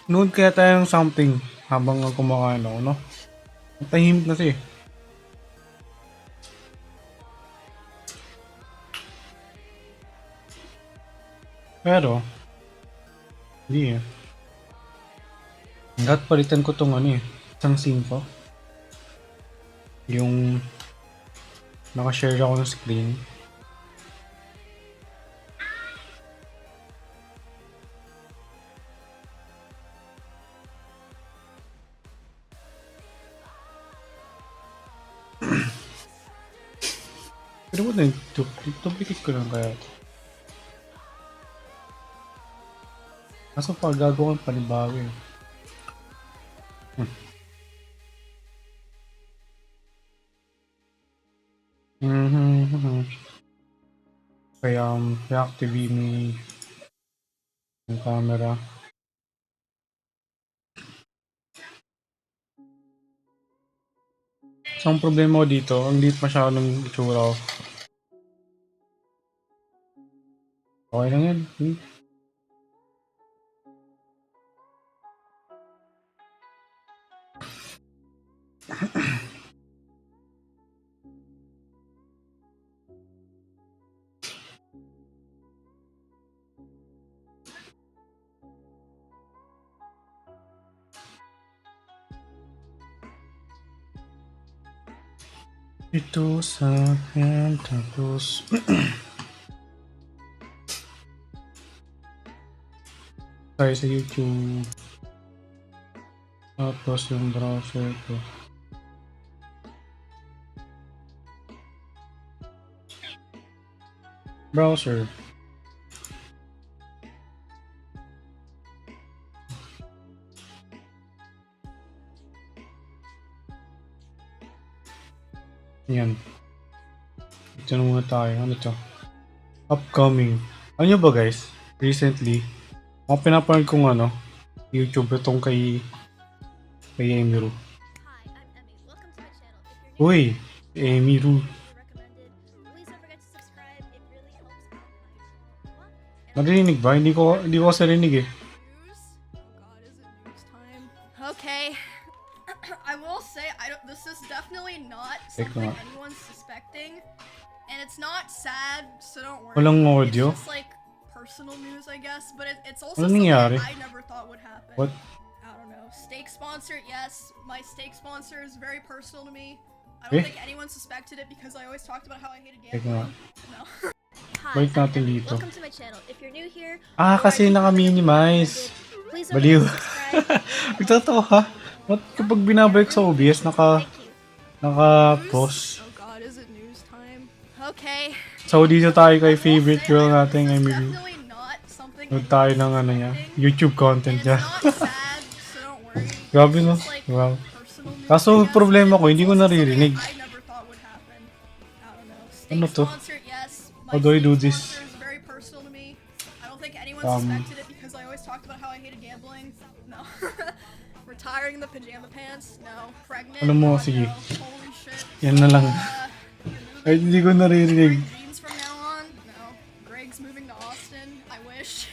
[SPEAKER 1] Nood kaya tayo ng something habang kumakain ako, no? Tahimik na siya eh. Pero, hindi eh. Hanggat palitan ko tong ano eh, isang simpo. Yung nakashare ako ng screen. Pero wala yung duplicate ko lang kaya ito. Kaso pag gagawin panibago eh. Kaya reactivate mo yung camera. So, ang problema ko dito, ang liit masyado ng itsura ko. Okay lang yan. Ito sa akin, tapos tayo sa YouTube, tapos yung browser ko. Browser. Yan. Ito na muna tayo. Ano to? Upcoming. Ano nyo ba guys? Recently, mga pinapanood kong ano, YouTube itong kay Kay Emiru. Uy! Emiru. Narinig ba? Hindi ko kasi rinig eh.
[SPEAKER 6] Okay. I will say this is definitely not
[SPEAKER 1] Take
[SPEAKER 6] something
[SPEAKER 1] nga.
[SPEAKER 6] anyone's suspecting. And it's not sad, so don't worry.
[SPEAKER 1] Walang audio?
[SPEAKER 6] It's just like personal news, I guess, but it's also
[SPEAKER 1] Anong
[SPEAKER 6] something
[SPEAKER 1] nangyari?
[SPEAKER 6] I never thought would happen.
[SPEAKER 1] What?
[SPEAKER 6] I don't know. Steak sponsor, yes. My steak sponsor is very personal to me. I
[SPEAKER 1] Eh?
[SPEAKER 6] don't think anyone suspected it because I always talked about how I hated
[SPEAKER 1] Take nga.
[SPEAKER 6] gambling. No.
[SPEAKER 1] Balik natin dito.
[SPEAKER 6] Welcome to my channel. If you're new here,
[SPEAKER 1] Kasi naka-minimize.
[SPEAKER 6] please
[SPEAKER 1] Baliw.
[SPEAKER 6] subscribe.
[SPEAKER 1] Nagtatawa ka? Ba't kapag binabalik sa OBS, naka-pause?
[SPEAKER 6] Oh god, is it news time? Okay.
[SPEAKER 1] So, dito tayo kay favorite girl natin, Emiru.
[SPEAKER 6] Definitely not something
[SPEAKER 1] Nag tayo ng ano niya, YouTube content
[SPEAKER 6] and
[SPEAKER 1] niya.
[SPEAKER 6] it's not sad, so don't worry.
[SPEAKER 1] Grabe no?
[SPEAKER 6] It's like
[SPEAKER 1] Wow.
[SPEAKER 6] personal news,
[SPEAKER 1] Kaso,
[SPEAKER 6] I guess,
[SPEAKER 1] problema ko,
[SPEAKER 6] but
[SPEAKER 1] hindi ko
[SPEAKER 6] it's also something
[SPEAKER 1] naririnig.
[SPEAKER 6] I never thought would happen. I don't know. Steak
[SPEAKER 1] Ano to?
[SPEAKER 6] sponsor, yes. My
[SPEAKER 1] How do I
[SPEAKER 6] steak
[SPEAKER 1] do this?
[SPEAKER 6] sponsor is very personal to me. I don't think anyone
[SPEAKER 1] Um,
[SPEAKER 6] suspected it because I always talked about how I hated gambling. No. Retiring the pajama pants? No. Pregnant?
[SPEAKER 1] Ano mo,
[SPEAKER 6] God,
[SPEAKER 1] sige.
[SPEAKER 6] no. Holy shit.
[SPEAKER 1] Yan na lang.
[SPEAKER 6] Moving
[SPEAKER 1] Ay, hindi ko naririnig.
[SPEAKER 6] Greg Jeans from now on? No. Greg's moving to Austin? I wish.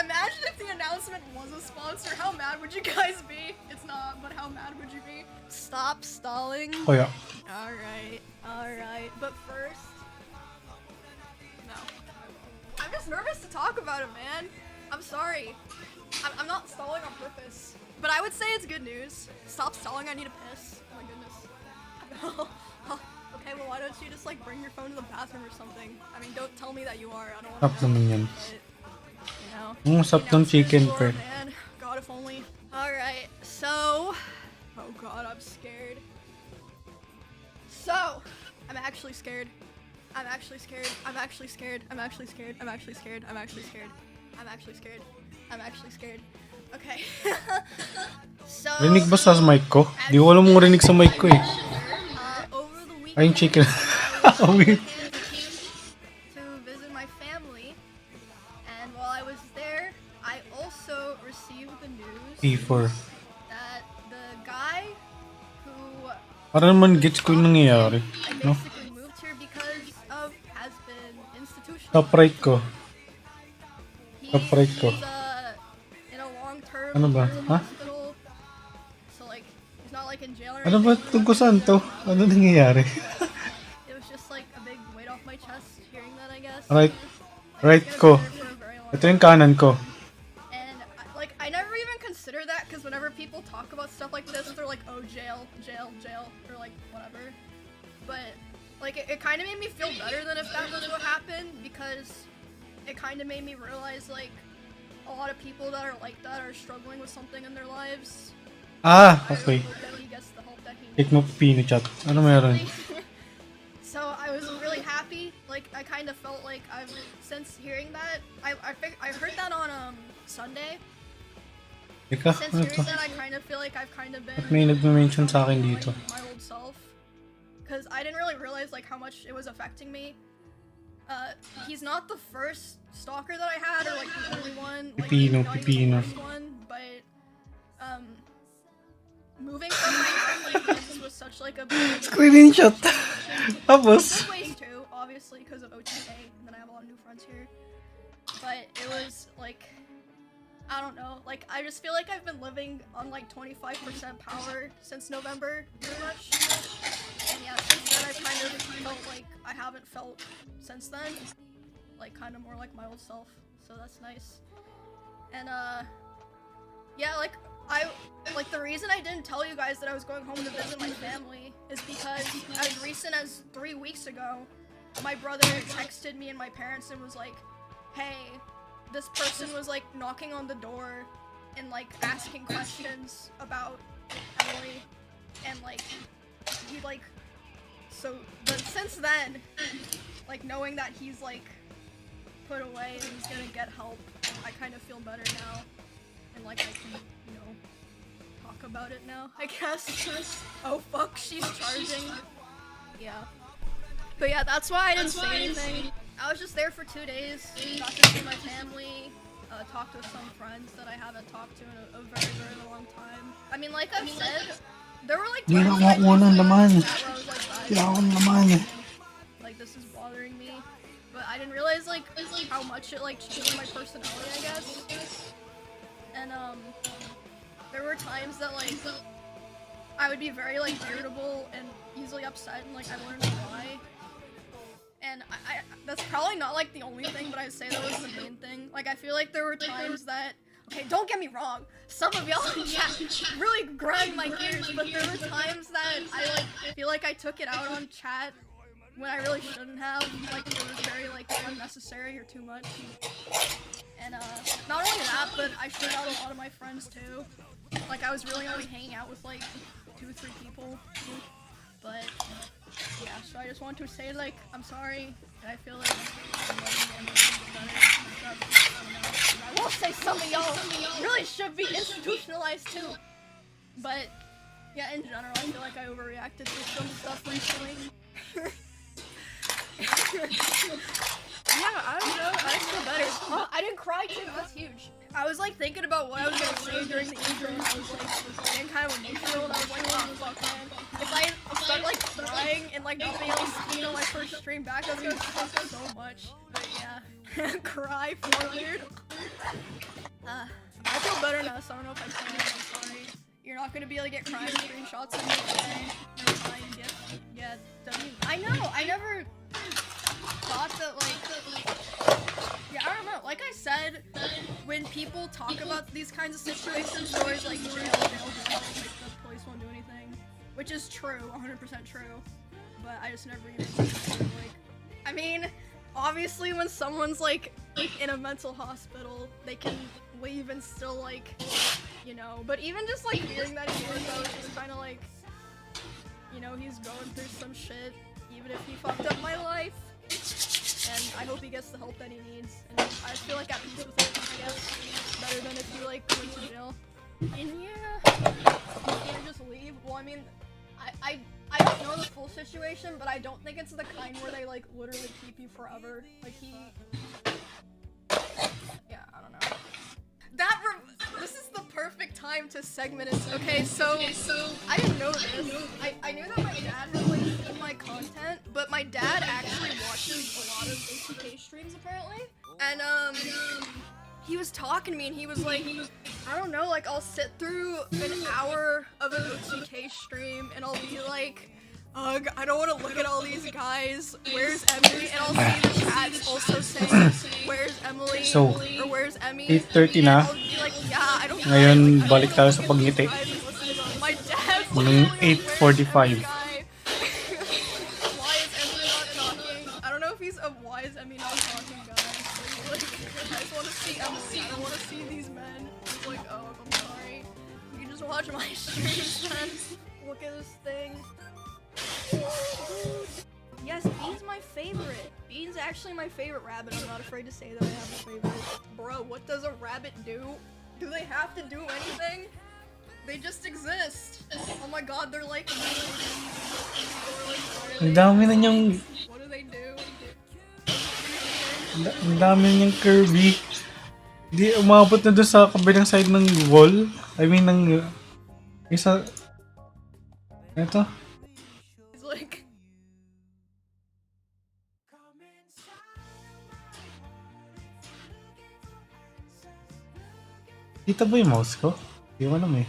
[SPEAKER 6] Imagine if the announcement was a sponsor. How mad would you guys be? It's not, but how mad would you be? Stop stalling.
[SPEAKER 1] Kaya,
[SPEAKER 6] Alright. But first... No. I'm just nervous to talk about it, man. I'm sorry. I'm not stalling on purpose. But I would say it's good news. Stop stalling, I need a piss. Oh my goodness. Okay, well why don't you just like bring your phone to the bathroom or something? I mean, don't tell me that you are. I don't want
[SPEAKER 1] tap
[SPEAKER 6] to know.
[SPEAKER 1] naman yan.
[SPEAKER 6] But, you know.
[SPEAKER 1] Sap ng chicken,
[SPEAKER 6] Sure,
[SPEAKER 1] pre.
[SPEAKER 6] man. God, if only. Alright, so... Oh god, I'm scared. So, I'm actually scared. I'm actually scared. I'm actually scared. I'm actually scared. I'm actually scared. I'm actually scared. I'm actually scared. I'm actually scared. Okay. So...
[SPEAKER 1] Rinig ba sa mic ko? Di ko alam kung rinig sa mic ko eh.
[SPEAKER 6] Over the weekend...
[SPEAKER 1] Ay, yung chicken.
[SPEAKER 6] Weird. To visit my family, and while I was there, I also received the news
[SPEAKER 1] E4.
[SPEAKER 6] that the guy who
[SPEAKER 1] Para naman gets ko yung nangyayari.
[SPEAKER 6] I
[SPEAKER 1] No?
[SPEAKER 6] basically moved here because of has been institutionalized.
[SPEAKER 1] Top right ko.
[SPEAKER 6] He,
[SPEAKER 1] top right ko.
[SPEAKER 6] He's in a long-term
[SPEAKER 1] Ano ba? Ha?
[SPEAKER 6] hospital, so like he's not like in jail or
[SPEAKER 1] Ano ba?
[SPEAKER 6] anything.
[SPEAKER 1] Tungkol saan to? Ano nangyayari?
[SPEAKER 6] It was just like a big weight off my chest hearing that, I guess.
[SPEAKER 1] Right.
[SPEAKER 6] Like,
[SPEAKER 1] Right
[SPEAKER 6] it's
[SPEAKER 1] ko.
[SPEAKER 6] been there for a very long
[SPEAKER 1] Ito yung kanan ko.
[SPEAKER 6] And I never even consider that because whenever people talk about stuff like this, they're like, oh, jail, or like whatever. But like it kind of made me feel better than if that was what happened because it kind of made me realize like a lot of people that are like that are struggling with something in their lives.
[SPEAKER 1] Ah,
[SPEAKER 6] I
[SPEAKER 1] okay.
[SPEAKER 6] really hope that he gets the help that he needs.
[SPEAKER 1] Take mo pino chat. Ano meron?
[SPEAKER 6] So I was really happy. Like I kind of felt like I've since hearing that I heard that on Sunday.
[SPEAKER 1] Teka,
[SPEAKER 6] Since
[SPEAKER 1] ano
[SPEAKER 6] hearing
[SPEAKER 1] to?
[SPEAKER 6] that, I kind of feel like I've kind of been
[SPEAKER 1] May nagme-mention sa akin dito.
[SPEAKER 6] my old self, because I didn't really realize like how much it was affecting me. He's not the first stalker that I had, or like the only one. Like,
[SPEAKER 1] Pipino,
[SPEAKER 6] not even
[SPEAKER 1] pipino.
[SPEAKER 6] the first one, but moving from my house like this was such like a big
[SPEAKER 1] Screenshot. Tapos,
[SPEAKER 6] good ways too, obviously because of OTA, and then I have a lot of new friends here. But it was like, I don't know, like I just feel like I've been living on like 25% power since November, pretty much. And yeah, since then I've kind of felt like I haven't felt since then, like kind of more like my old self. So that's nice. And yeah, like the reason I didn't tell you guys that I was going home to visit my family is because as recent as 3 weeks ago, my brother texted me and my parents and was like, hey, this person was like knocking on the door and like asking questions about Emily, and like he like, so but since then, like knowing that he's like put away and he's gonna get help, I kind of feel better now, and like I can, you know, talk about it now, I guess. Oh fuck, she's charging. Yeah. But yeah, that's why I didn't say anything. I was just there for 2 days, got to see my family, talk to some friends that I haven't talked to in a very, very long time. I mean, like I've said, there were like
[SPEAKER 1] Hindi
[SPEAKER 6] times
[SPEAKER 1] na
[SPEAKER 6] that I
[SPEAKER 1] ako ng laman.
[SPEAKER 6] where I was like, guys,
[SPEAKER 1] Hindi ako ng laman.
[SPEAKER 6] like this is bothering me, but I didn't realize like how much it like changed my personality, I guess. And there were times that like I would be very like irritable and easily upset, and like I learned why. And I that's probably not like the only thing, but I'd say that was the main thing. Like I feel like there were times that, okay, don't get me wrong, some of y'all in chat really grind my gears, but there were times that I like feel like I took it out on chat when I really shouldn't have. Like it was very like unnecessary or too much. And not only that, but I shut out a lot of my friends too. Like I was really only hanging out with like 2 or 3 people. But yeah, so I just want to say like I'm sorry, and I feel like I'm letting them get better and stuff. I will say some of y'all really should be institutionalized too. But yeah, in general, I feel like I overreacted to some stuff recently. Yeah, I don't know. I just feel better. Huh? I didn't cry too. That's huge. I was like thinking about what I was gonna say during the intro, and I was like getting kind of emotional. And I was like, oh fuck, man. If I start like crying and like not being able to speak on my first stream back, that's gonna suck so much. But yeah, cry forward. I feel better now, so I don't know if I can. I'm sorry. You're not gonna be able to get crying screenshots of me today. Never mind. Yeah. I know. I never thought that like. Yeah, I don't know. Like I said, when people talk about these kinds of situations, they're always like, jail, like the police won't do anything. Which is true, 100% true. But I just never even like, I mean, obviously when someone's like in a mental hospital, they can leave and still like, you know, but even just like hearing that he is, I was just kind of like, you know, he's going through some shit, even if he fucked up my life. And I hope he gets the help that he needs. And I feel like at peace with it, I guess. Better than if you like went to jail. And yeah, you can't just leave. Well, I mean, I don't know the full situation, but I don't think it's the kind where they like literally keep you forever. Like yeah, I don't know. This is the perfect time to segment it. Okay, so I didn't know this. I knew that my dad had like seen my content, but my dad actually watches a lot of OTK streams apparently. And he was talking to me and he was like, I don't know, like I'll sit through an hour of an OTK stream and I'll be like, ugh, I don't want to look at all these guys. Where's Emily? And I'll see the chats also saying, where's Emily?
[SPEAKER 1] So,
[SPEAKER 6] Or where's Emmy?
[SPEAKER 1] 8:30 na.
[SPEAKER 6] I'll be like, yeah, I don't
[SPEAKER 1] Ngayon,
[SPEAKER 6] care.
[SPEAKER 1] balik tayo sa pagngiti.
[SPEAKER 6] My dad's
[SPEAKER 1] Ng
[SPEAKER 6] literally,
[SPEAKER 1] 8:45.
[SPEAKER 6] why is Emmy not talking? I don't know if he's a why is Emmy not talking guy. Like, I just want to see Emily. I don't want to see these men. He's like, oh, I'm sorry. You can just watch my streams then. Look at this thing. Yes, Bean's my favorite. Bean's actually my favorite rabbit. I'm not afraid to say that I have a favorite. Bro, what does a rabbit do? Do they have to do anything? They just exist. Oh my god, they're like...
[SPEAKER 1] Ang dami na niyang...
[SPEAKER 6] What do they do?
[SPEAKER 1] Ang dami na niyang Kirby. Di umabot na doon sa kabilang side ng wall. I mean, ng... isa... Ito.
[SPEAKER 6] It's like...
[SPEAKER 1] Kita ba yung mouse ko? Hindi ko alam eh.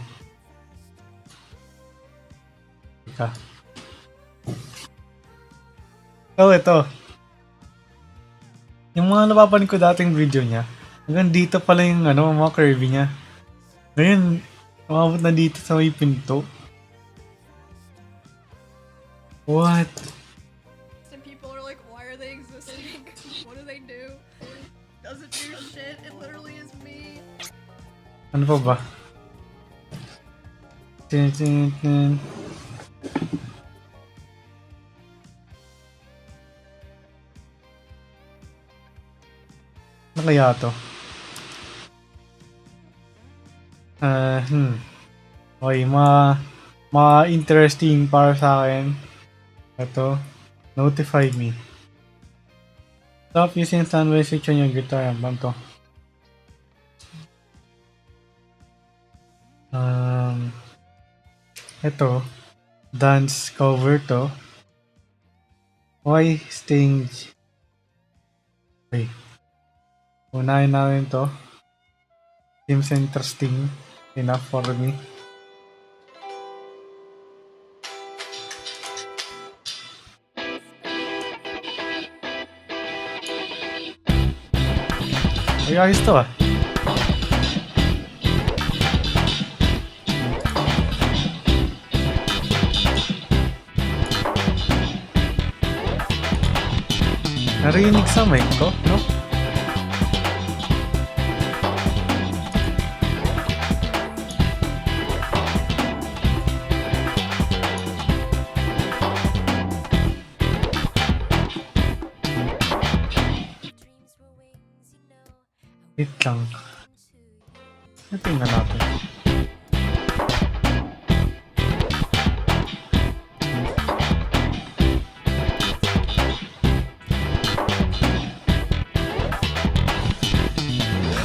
[SPEAKER 1] Teka. Ito. Yung mga napapanood ko dating video niya, hanggang dito pala yung mga curvy niya. Ngayon, umabot na dito sa may pinto. What?
[SPEAKER 6] Some people are like, why are they existing? What do they do? Doesn't do shit. It literally is me.
[SPEAKER 1] Ano pa ba? Tin. Ano kaya to? Okay, interesting para sa akin. Ito, notify me. Stop using sound waves on your guitar. Ano to? Ito, dance cover to. Why staying... Okay, unahin natin to. Seems interesting enough for me. Ay, ayos to ah. Narinig sa mic ko, no? Wait lang. Tingnan natin.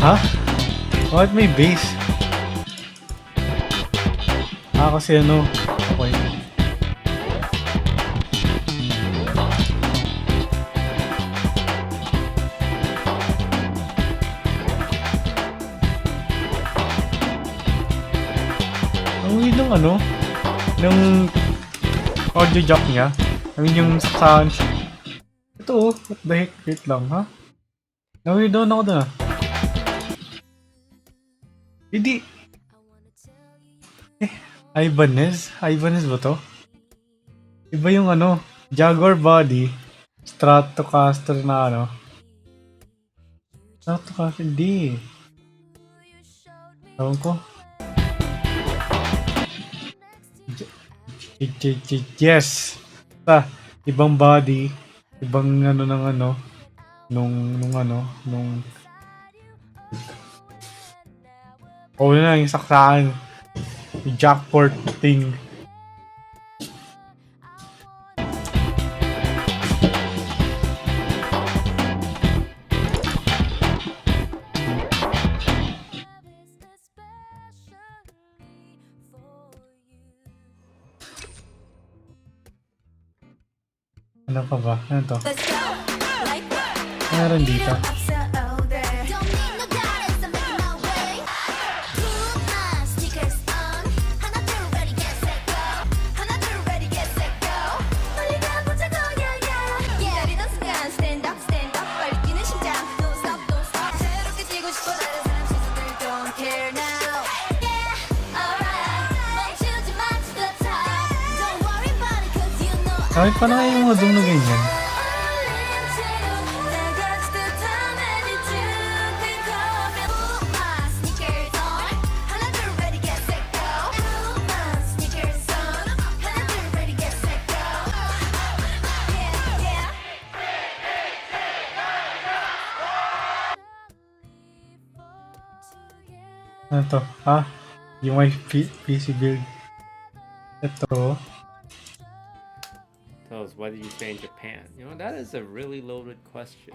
[SPEAKER 1] Ha? What may base? Kasi ano. Okay. Ang weird nung ano, nung audio jack niya. I mean yung saksahan siya. Ito oh, what the heck? Wait lang ha? Na-weird doon ako dun ah. Hindi. Ibanez? Ibanez ba to? Iba yung ano, Jaguar body, Stratocaster na ano. Stratocaster, hindi. Ewan ko. Yes! Ibang body, ibang ano ng ano, nung oh na yung saksaan. Yung jackport thing. Ano pa ba? Ano to? Meron dito. Ay, paano kaya yung madung na ganyan? Ano to? Yung may PC build. Ito.
[SPEAKER 7] Tell us, why did you stay in Japan? You know, that is a really loaded question.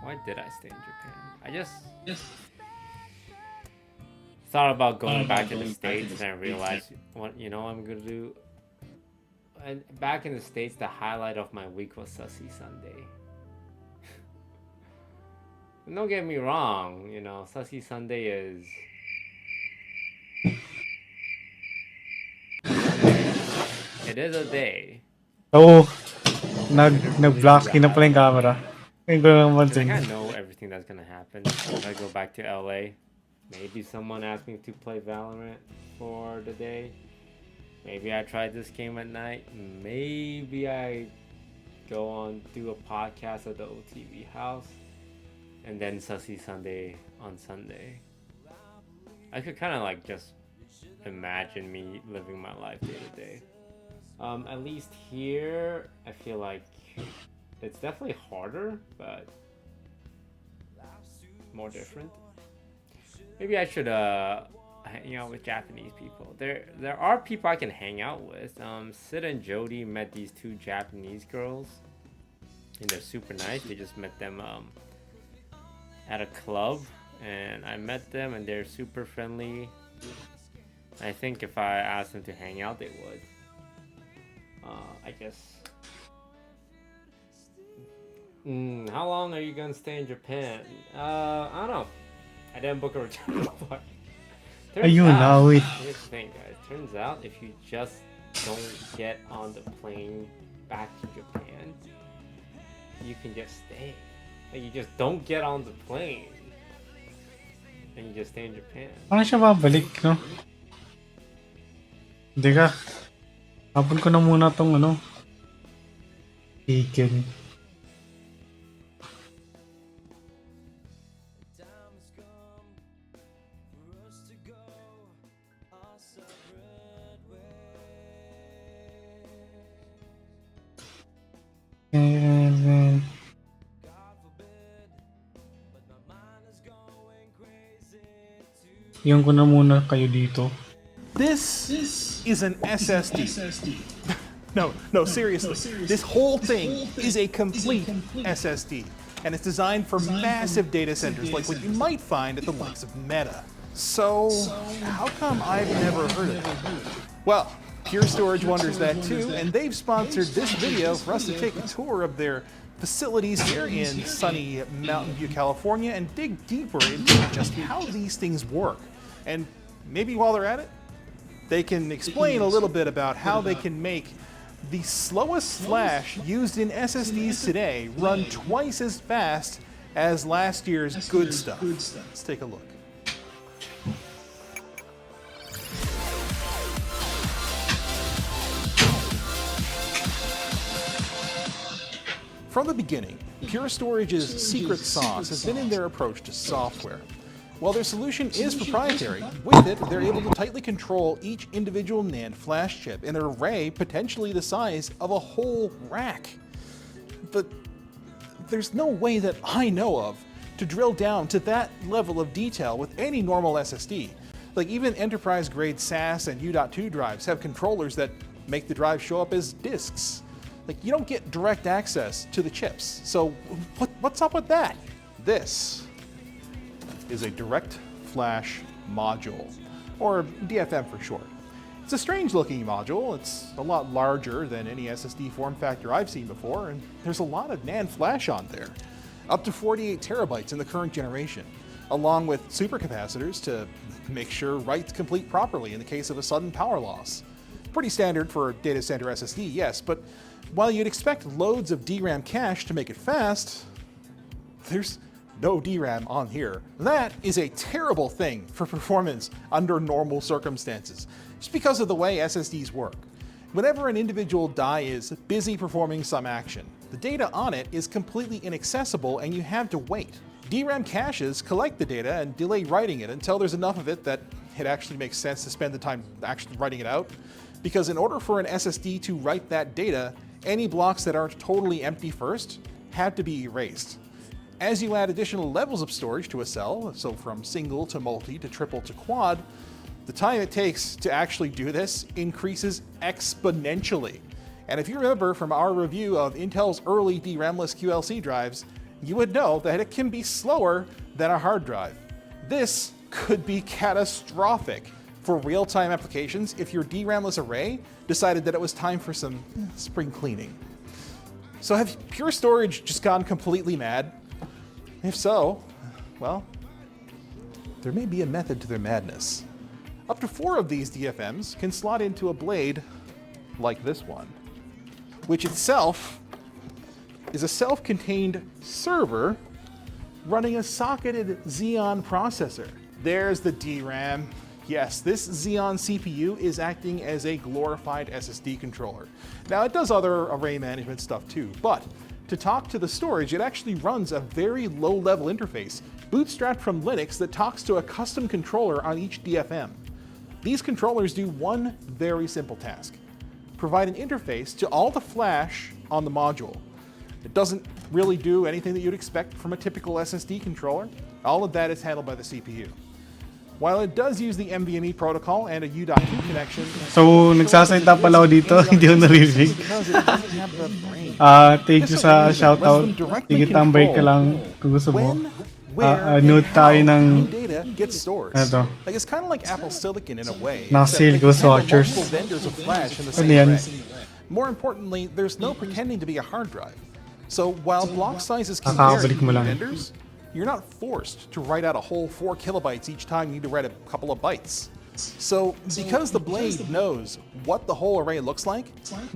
[SPEAKER 7] Why did I stay in Japan? I just thought about going back to the States and I realized what I'm gonna do. And back in the States, the highlight of my week was Sussy Sunday. Don't get me wrong, Sussy Sunday is it is a day.
[SPEAKER 1] Oo. Nag-blocky na pala yung camera. Ngayon ko lang
[SPEAKER 7] I
[SPEAKER 1] pansin.
[SPEAKER 7] kind of know everything that's gonna happen if I go back to LA. Maybe someone asked me to play Valorant for the day. Maybe I try this game at night. Maybe I go on do a podcast at the OTV house. And then Sussy Sunday on Sunday. I could kind of like just imagine me living my life day to day. At least here, I feel like it's definitely harder, but more different. Maybe I should hang out with Japanese people. There are people I can hang out with. Sid and Jody met these two Japanese girls, and they're super nice. They just met them at a club, and I met them, and they're super friendly. I think if I asked them to hang out, they would. I guess. How long are you gonna stay in Japan? I don't know. I didn't book a return flight.
[SPEAKER 1] Ayun na, wait.
[SPEAKER 7] Here's the thing, guys. Turns out if you just don't get on the plane back to Japan, you can just stay. Like, you just don't get on the plane, and you just stay in Japan.
[SPEAKER 1] Paano siya babalik, no? Hindi ka. Hapon ko na muna tong ano. Taken. Iyon ko na muna kayo dito.
[SPEAKER 8] This is an SSD. No, seriously. This whole thing is a complete SSD. And it's designed for massive data centers like what you might find at the likes of Meta. So, how come I've never heard of it? Well, Pure Storage wonders that too, and they've sponsored this video for us to take a tour of their facilities here in sunny Mountain View, California, and dig deeper into just how these things work. And maybe while they're at it, they can explain a little bit about how they can make the slowest flash used in SSDs today run twice as fast as last year's good stuff. Let's take a look. From the beginning, Pure Storage's secret sauce has been in their approach to software. While their solution is proprietary, with it, they're able to tightly control each individual NAND flash chip in an array potentially the size of a whole rack. But there's no way that I know of to drill down to that level of detail with any normal SSD. Like, even enterprise-grade SAS and U.2 drives have controllers that make the drive show up as disks. Like, you don't get direct access to the chips. So what's up with that? This is a direct flash module, or DFM for short. It's a strange looking module. It's a lot larger than any SSD form factor I've seen before, and there's a lot of NAND flash on there. Up to 48 terabytes in the current generation, along with supercapacitors to make sure writes complete properly in the case of a sudden power loss. Pretty standard for a data center SSD, yes, but while you'd expect loads of DRAM cache to make it fast, there's no DRAM on here. That is a terrible thing for performance under normal circumstances, just because of the way SSDs work. Whenever an individual die is busy performing some action, the data on it is completely inaccessible and you have to wait. DRAM caches collect the data and delay writing it until there's enough of it that it actually makes sense to spend the time actually writing it out. Because in order for an SSD to write that data, any blocks that aren't totally empty first have to be erased. As you add additional levels of storage to a cell, so from single to multi to triple to quad, the time it takes to actually do this increases exponentially. And if you remember from our review of Intel's early DRAM-less QLC drives, you would know that it can be slower than a hard drive. This could be catastrophic for real-time applications if your DRAM-less array decided that it was time for some spring cleaning. So have Pure Storage just gone completely mad? If so, well, there may be a method to their madness. Up to 4 of these DFMs can slot into a blade like this one, which itself is a self-contained server running a socketed Xeon processor. There's the DRAM. Yes, this Xeon CPU is acting as a glorified SSD controller. Now, it does other array management stuff too, but to talk to the storage, it actually runs a very low-level interface, bootstrapped from Linux, that talks to a custom controller on each DFM. These controllers do one very simple task: provide an interface to all the flash on the module. It doesn't really do anything that you'd expect from a typical SSD controller. All of that is handled by the CPU. While it does use the NVMe protocol and a U.2 connection...
[SPEAKER 1] So, nagsasalita pala ako dito, hindi ko narinig. Thank you sa shoutout. Sige, tambay ka lang kung gusto mo. Note tayo ng
[SPEAKER 8] data gets stored.
[SPEAKER 1] Eto.
[SPEAKER 8] Like it's kind of like Apple Silicon in a way.
[SPEAKER 1] Nakasil
[SPEAKER 8] except
[SPEAKER 1] ko
[SPEAKER 8] they can handle
[SPEAKER 1] swatchers.
[SPEAKER 8] multiple vendors of flash in the
[SPEAKER 1] Ano
[SPEAKER 8] same
[SPEAKER 1] yan?
[SPEAKER 8] array. More importantly, there's no pretending to be a hard drive. So while block sizes can vary
[SPEAKER 1] Kakabalik mo
[SPEAKER 8] between
[SPEAKER 1] lang.
[SPEAKER 8] vendors, you're not forced to write out a whole 4 kilobytes each time you need to write a couple of bytes. So because the blade knows what the whole array looks like,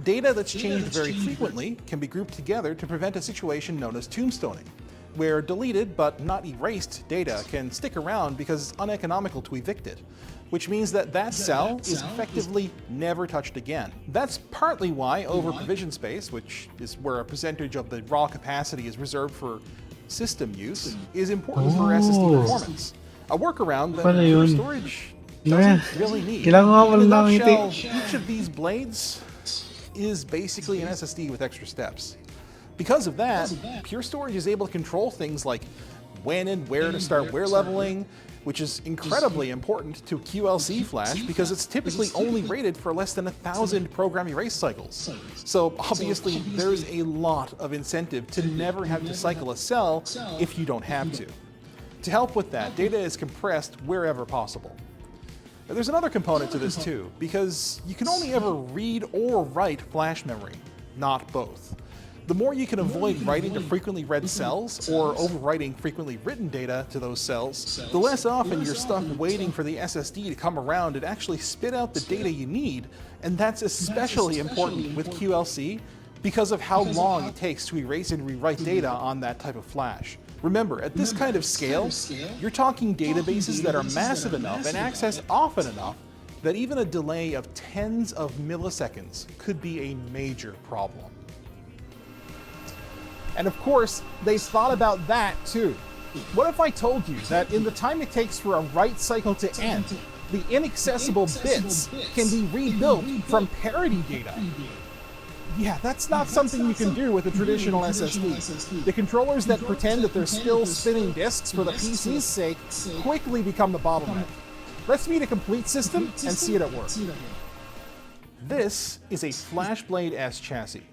[SPEAKER 8] data that's changed very frequently can be grouped together to prevent a situation known as tombstoning, where deleted but not erased data can stick around because it's uneconomical to evict it, which means that that cell is effectively never touched again. That's partly why over-provision space, which is where a percentage of the raw capacity is reserved for system use, is important for SSD performance. A workaround that
[SPEAKER 1] Pala
[SPEAKER 8] Pure
[SPEAKER 1] yun.
[SPEAKER 8] Storage
[SPEAKER 1] Ayan.
[SPEAKER 8] doesn't really need.
[SPEAKER 1] Kailangan nga
[SPEAKER 8] In
[SPEAKER 1] wala
[SPEAKER 8] a
[SPEAKER 1] lang
[SPEAKER 8] nutshell,
[SPEAKER 1] ngiti.
[SPEAKER 8] each of these blades is basically an SSD with extra steps. Because of that, Pure Storage is able to control things like when and where to start wear leveling, which is incredibly important to QLC flash because it's typically only rated for less than 1,000 program erase cycles. So obviously there's a lot of incentive to never have to cycle a cell if you don't have to. To help with that, data is compressed wherever possible. There's another component to this too, because you can only ever read or write flash memory, not both. The more you can avoid writing to frequently read cells or overwriting frequently written data to those cells, the less often you're stuck waiting for the SSD to come around and actually spit out the data you need, and that's especially important with QLC because of how long it takes to erase and rewrite data on that type of flash. Remember, at this kind of scale, you're talking databases that are massive enough and accessed often enough that even a delay of tens of milliseconds could be a major problem. And of course, they thought about that too. What if I told you that in the time it takes for a write cycle to end, the inaccessible bits can be rebuilt from parity data? Yeah, that's not something you can do with a traditional SSD. The controllers that pretend that they're still spinning disks for the PC's sake quickly become the bottleneck. Let's meet a complete system and see it at work. This is a FlashBlade S chassis,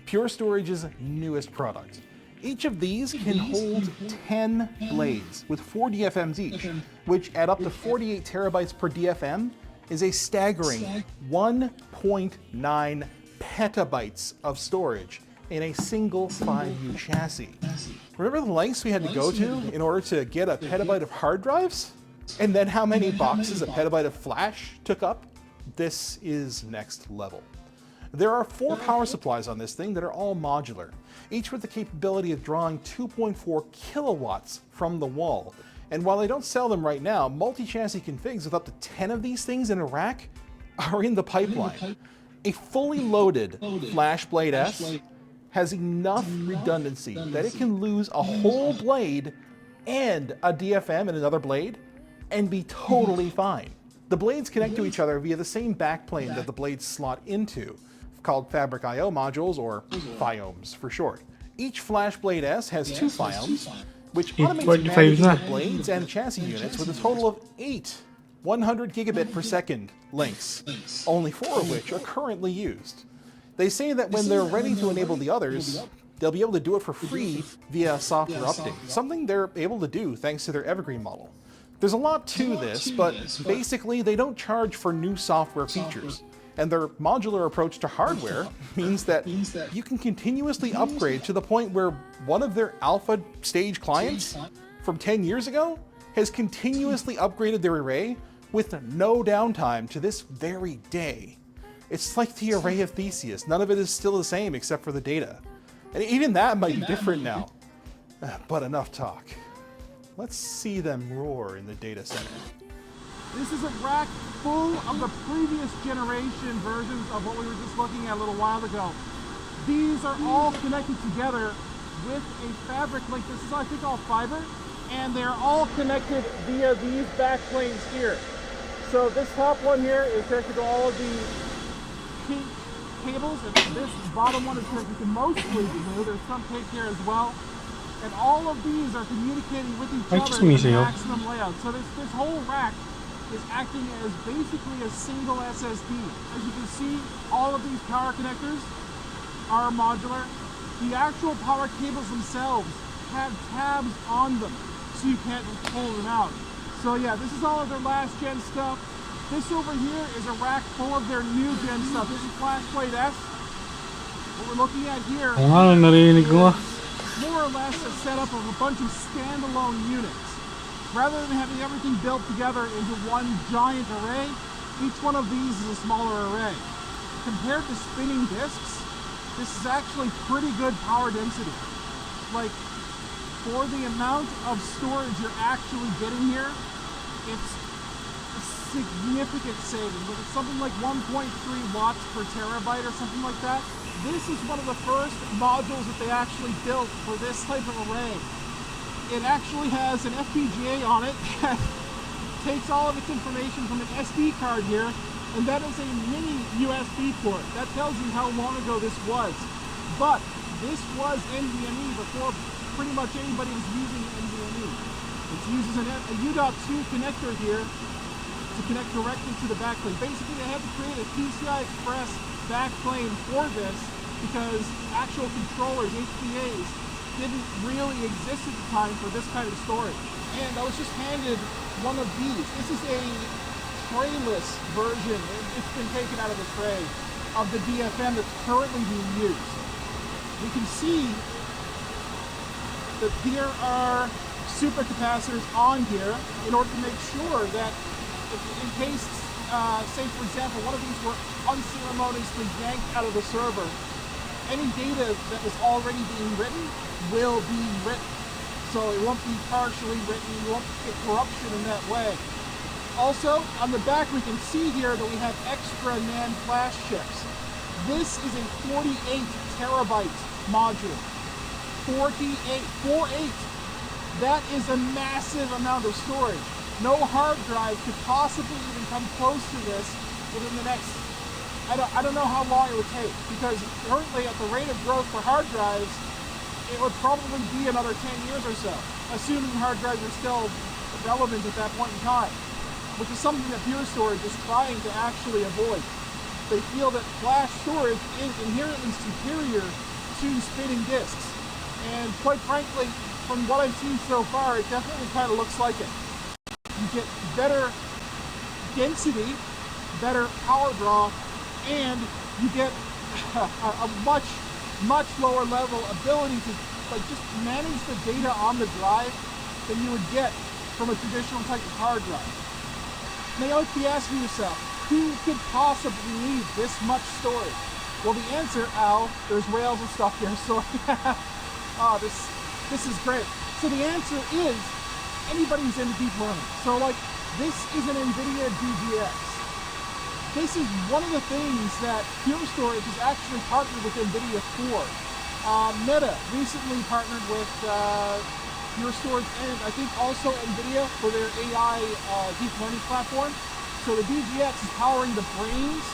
[SPEAKER 8] Pure Storage's newest product. Each of these can hold 10 blades with 4 DFMs each, which at up to 48 terabytes per DFM is a staggering 1.9 petabytes of storage in a single 5U chassis. Remember the lengths we had to go to in order to get a petabyte of hard drives? And then how many boxes a petabyte of flash took up? This is next level. There are 4 power supplies on this thing that are all modular, each with the capability of drawing 2.4 kilowatts from the wall. And while they don't sell them right now, multi-chassis configs with up to 10 of these things in a rack are in the pipeline. A fully loaded FlashBlade S has enough redundancy that it can lose a whole blade and a DFM in another blade and be totally fine. The blades connect to each other via the same backplane that the blades slot into, called Fabric I/O modules, or FIOMs for short. Each FlashBlade S has 2 FIOMs, which automates managing the blades and chassis units with a total of 8 100 gigabit per second links, only 4 of which are currently used. They say that when they're ready to enable the others, they'll be able to do it for free via a software update, something they're able to do thanks to their Evergreen model. There's a lot to this, but basically they don't charge for new software features. And their modular approach to hardware means that you can continuously upgrade to the point where one of their alpha stage clients from 10 years ago has continuously upgraded their array with no downtime to this very day. It's like the array of Theseus. None of it is still the same except for the data. And even that might be different now. But enough talk. Let's see them roar in the data center.
[SPEAKER 9] This is a rack full of the previous generation versions of what we were just looking at a little while ago. These are all connected together with a fabric link. This is, I think, all fiber, and they're all connected via these back planes here. So this top one here is connected to all of the pink cables, and this bottom one is connected to mostly blue. There's some pink here as well. And all of these are communicating with each other in the maximum layout. So this whole rack is acting as basically a single SSD. As you can see, all of these power connectors are modular. The actual power cables themselves have tabs on them, so you can't pull them out. So yeah, this is all of their last gen stuff. This over here is a rack full of their new gen stuff. This is Flashblade S. What we're looking at here
[SPEAKER 1] narinig ko.
[SPEAKER 9] is more or less a setup of a bunch of standalone units. Rather than having everything built together into one giant array, each one of these is a smaller array. Compared to spinning disks, this is actually pretty good power density. Like, for the amount of storage you're actually getting here, it's a significant savings. But it's something like 1.3 watts per terabyte or something like that. This is one of the first modules that they actually built for this type of array. It actually has an FPGA on it that takes all of its information from an SD card here, and that is a mini USB port. That tells you how long ago this was. But this was NVMe before pretty much anybody was using NVMe. It uses a U.2 connector here to connect directly to the backplane. Basically, they had to create a PCI Express backplane for this because actual controllers, HBAs, didn't really exist at the time for this kind of storage. And I was just handed one of these. This is a trayless version. It's been taken out of the tray of the DFM that's currently being used. We can see that there are supercapacitors on here in order to make sure that in case, say for example, one of these were unceremoniously yanked out of the server, any data that was already being written will be written. So it won't be partially written, you won't get corruption in that way. Also, on the back we can see here that we have extra NAND flash chips. This is a 48 terabyte module. 48. That is a massive amount of storage. No hard drive could possibly even come close to this within the next, I don't know how long it would take, because currently at the rate of growth for hard drives, it would probably be another 10 years or so, assuming hard drives are still relevant at that point in time, which is something that Pure Storage is trying to actually avoid. They feel that flash storage is inherently superior to spinning disks. And quite frankly, from what I've seen so far, it definitely kind of looks like it. You get better density, better power draw, and you get a much lower level ability to just manage the data on the drive than you would get from a traditional type of hard drive. Now you might be asking yourself, who could possibly need this much storage? Well, the answer, Al, there's Rails and stuff here, so this is great. So the answer is anybody who's into deep learning. So like, this is an NVIDIA DGX. This is one of the things that Pure Storage has actually partnered with NVIDIA for. Meta recently partnered with Pure Storage and I think also NVIDIA for their AI deep learning platform. So the DGX is powering the brains,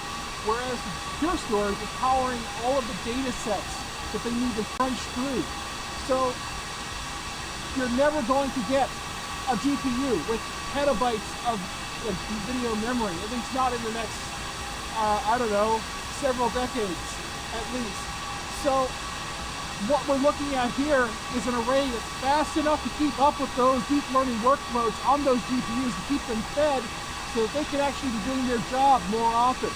[SPEAKER 9] whereas the Pure Storage is powering all of the data sets that they need to crunch through. So you're never going to get a GPU with petabytes of video memory, at least not in the next, I don't know, several decades at least. So what we're looking at here is an array that's fast enough to keep up with those deep learning workloads on those GPUs to keep them fed so that they can actually be doing their job more often.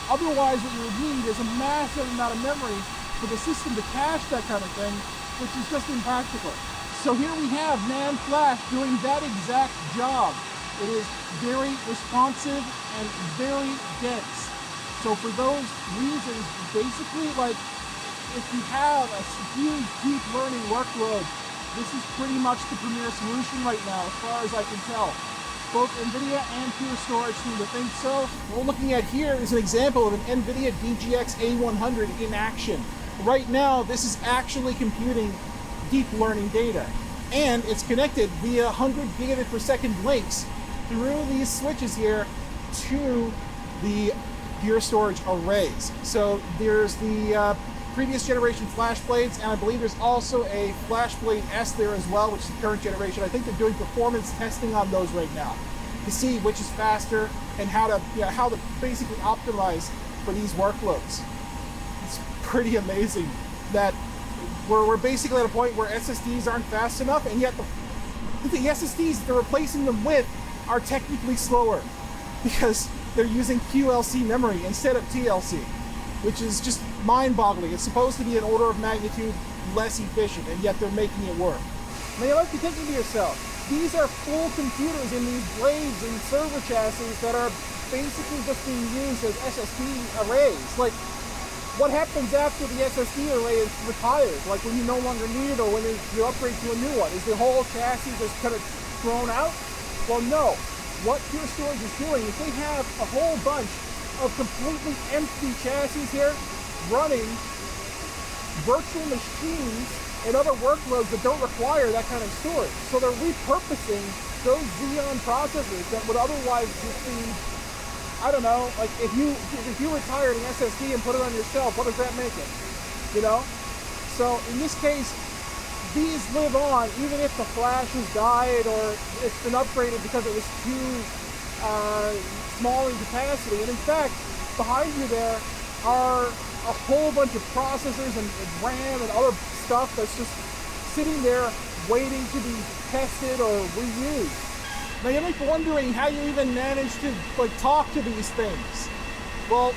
[SPEAKER 9] Otherwise, what you would need is a massive amount of memory for the system to cache that kind of thing, which is just impractical. So here we have NAND flash doing that exact job. It is very responsive and very dense. So for those reasons, basically, like, if you have a huge deep learning workload, this is pretty much the premier solution right now, as far as I can tell. Both NVIDIA and Pure Storage seem to think so. What we're looking at here is an example of an NVIDIA DGX A100 in action. Right now, this is actually computing deep learning data. And it's connected via 100 gigabit per second links through these switches here to the Pure Storage arrays. So there's the previous generation FlashBlades, and I believe there's also a FlashBlade S there as well, which is the current generation. I think they're doing performance testing on those right now to see which is faster and how to basically optimize for these workloads. It's pretty amazing that we're basically at a point where SSDs aren't fast enough, and yet the SSDs they're replacing them with are technically slower because they're using QLC memory instead of TLC, which is just mind-boggling. It's supposed to be an order of magnitude less efficient, and yet they're making it work. Now you might be thinking to yourself, these are full computers in these blades and server chassis that are basically just being used as SSD arrays. Like, what happens after the SSD array is retired? Like when you no longer need it or when you upgrade to a new one? Is the whole chassis just kind of thrown out? Well, no. What Pure Storage is doing is they have a whole bunch of completely empty chassis here running virtual machines and other workloads that don't require that kind of storage. So they're repurposing those Xeon processors that would otherwise just be, I don't know, like if you retired an SSD and put it on your shelf, what does that make it? You know? So in this case, these live on even if the flash has died or it's been upgraded because it was too small in capacity. And in fact, behind you there are a whole bunch of processors and RAM and other stuff that's just sitting there waiting to be tested or reused. Now you might be wondering how you even manage to talk to these things. Well,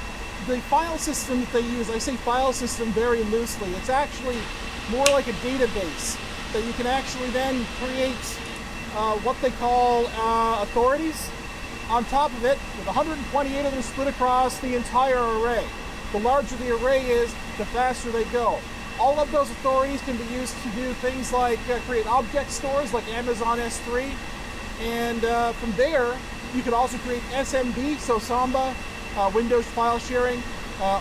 [SPEAKER 9] the file system that they use, I say file system very loosely, it's actually more like a database that you can actually then create what they call authorities on top of it, with 128 of them split across the entire array. The larger the array is, the faster they go. All of those authorities can be used to do things like create object stores like Amazon S3, and from there you can also create SMB, so Samba, Windows file sharing,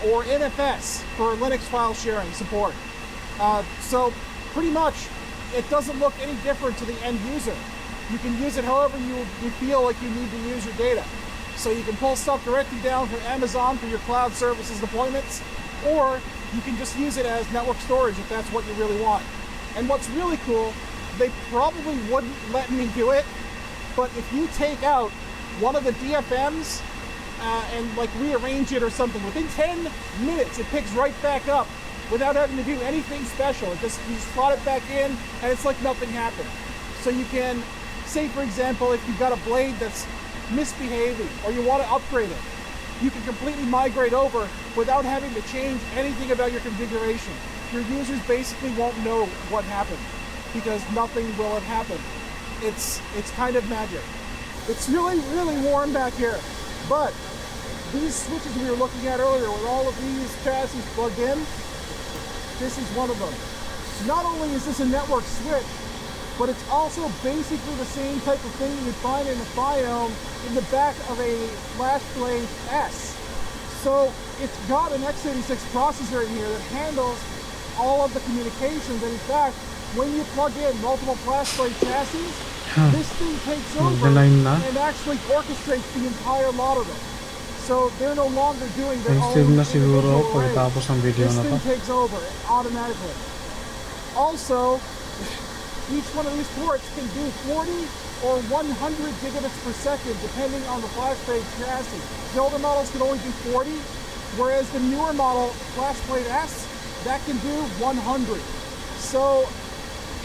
[SPEAKER 9] or NFS for Linux file sharing support. So pretty much it doesn't look any different to the end user. You can use it however you feel like you need to use your data. So you can pull stuff directly down from Amazon for your cloud services deployments, or you can just use it as network storage if that's what you really want. And what's really cool, they probably wouldn't let me do it, but if you take out one of the DFMs and rearrange it or something, within 10 minutes it picks right back up without having to do anything special. You just slot it back in and it's like nothing happened. So you can, say for example, if you've got a blade that's misbehaving or you want to upgrade it, you can completely migrate over without having to change anything about your configuration. Your users basically won't know what happened because nothing will have happened. It's kind of magic. It's really, really warm back here, but these switches we were looking at earlier with all of these chassis plugged in, this is one of them. Not only is this a network switch, but it's also basically the same type of thing you would find in a Biome in the back of a FlashBlade S. So it's got an x86 processor in here that handles all of the communications, and in fact, when you plug in multiple FlashBlade chassis, this thing takes over and actually orchestrates the entire lot of them. So they're no longer doing their own individual arrays. This thing takes over automatically. Also, each one of these ports can do 40 or 100 gigabits per second depending on the FlashBlade chassis. The older models can only do 40, whereas the newer model, FlashBlade S, that can do 100. So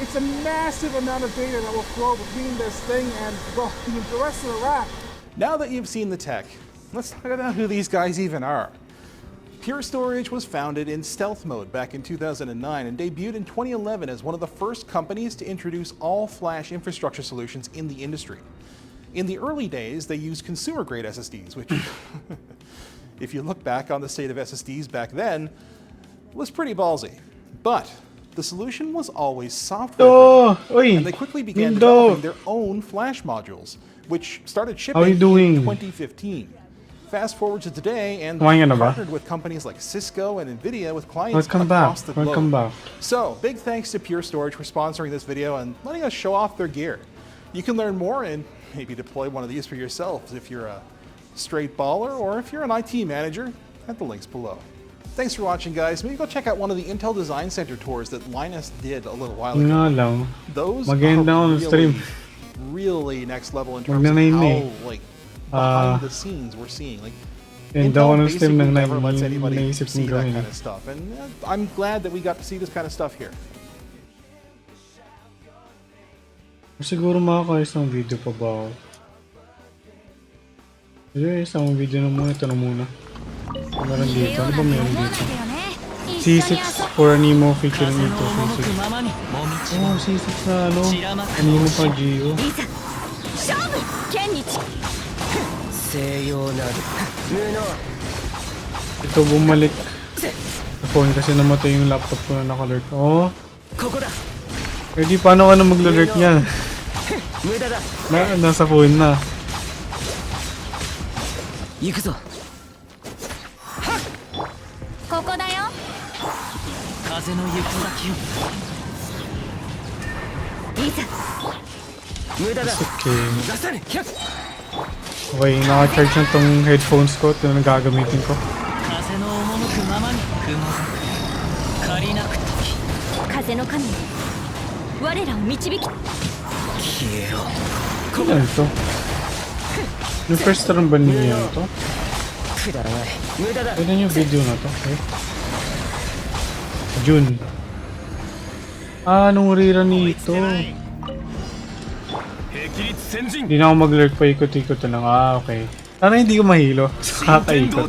[SPEAKER 9] it's a massive amount of data that will flow between this thing and the rest of the rack.
[SPEAKER 8] Now that you've seen the tech, let's talk about who these guys even are. Pure Storage was founded in stealth mode back in 2009 and debuted in 2011 as one of the first companies to introduce all-flash infrastructure solutions in the industry. In the early days, they used consumer-grade SSDs, which, if you look back on the state of SSDs back then, was pretty ballsy. But the solution was always software, and they quickly began developing their own flash modules, which started shipping in 2015. Fast forward to today, and partnered with companies like Cisco and Nvidia with clients across the globe. So, big thanks to Pure Storage for sponsoring this video and letting us show off their gear. You can learn more and maybe deploy one of these for yourselves if you're a straight baller or if you're an IT manager at the links below. Thanks for watching, guys. Maybe go check out one of the Intel Design Center tours that Linus did a little while ago. Those are really next level in terms of how behind the scenes we're seeing. Intel basically never lets anybody see that kind of stuff, and I'm glad that we got to see this kind of stuff here.
[SPEAKER 1] Siguro makakaisang video pa ba ako? Isang video na muna. Ito na muna. Meron dito. Ano ba meron dito? C6 for Animo featuring Ito C6. Oh, C6 na ano? Animo pa Gio. Ito bumalik. Sa phone kasi namatay yung laptop ko na nakalurk. Oh. Eh di paano ka na maglalurk niya? Nasa phone na.
[SPEAKER 10] 行くぞ
[SPEAKER 3] ここだよ。
[SPEAKER 10] 風の行く先をいざ無駄だ
[SPEAKER 1] Okay.
[SPEAKER 10] 出され100
[SPEAKER 1] Okay, naka-charge na tong headphones ko. Ito na gagamitin ko.
[SPEAKER 10] 風の赴くままに雲が借りなく時
[SPEAKER 3] 風の神、我らを導き。
[SPEAKER 10] 消えろ
[SPEAKER 1] Ano ito? Yung first run ba niya ito?
[SPEAKER 10] くだらない無駄だ
[SPEAKER 1] Pwede yung video na to. Okay. June. Ah, anong rerun nito? Hindi na ako mag-lurk pa ikot-ikot na lang. Ah, okay. Sana hindi ko mahilo. Kakaikot.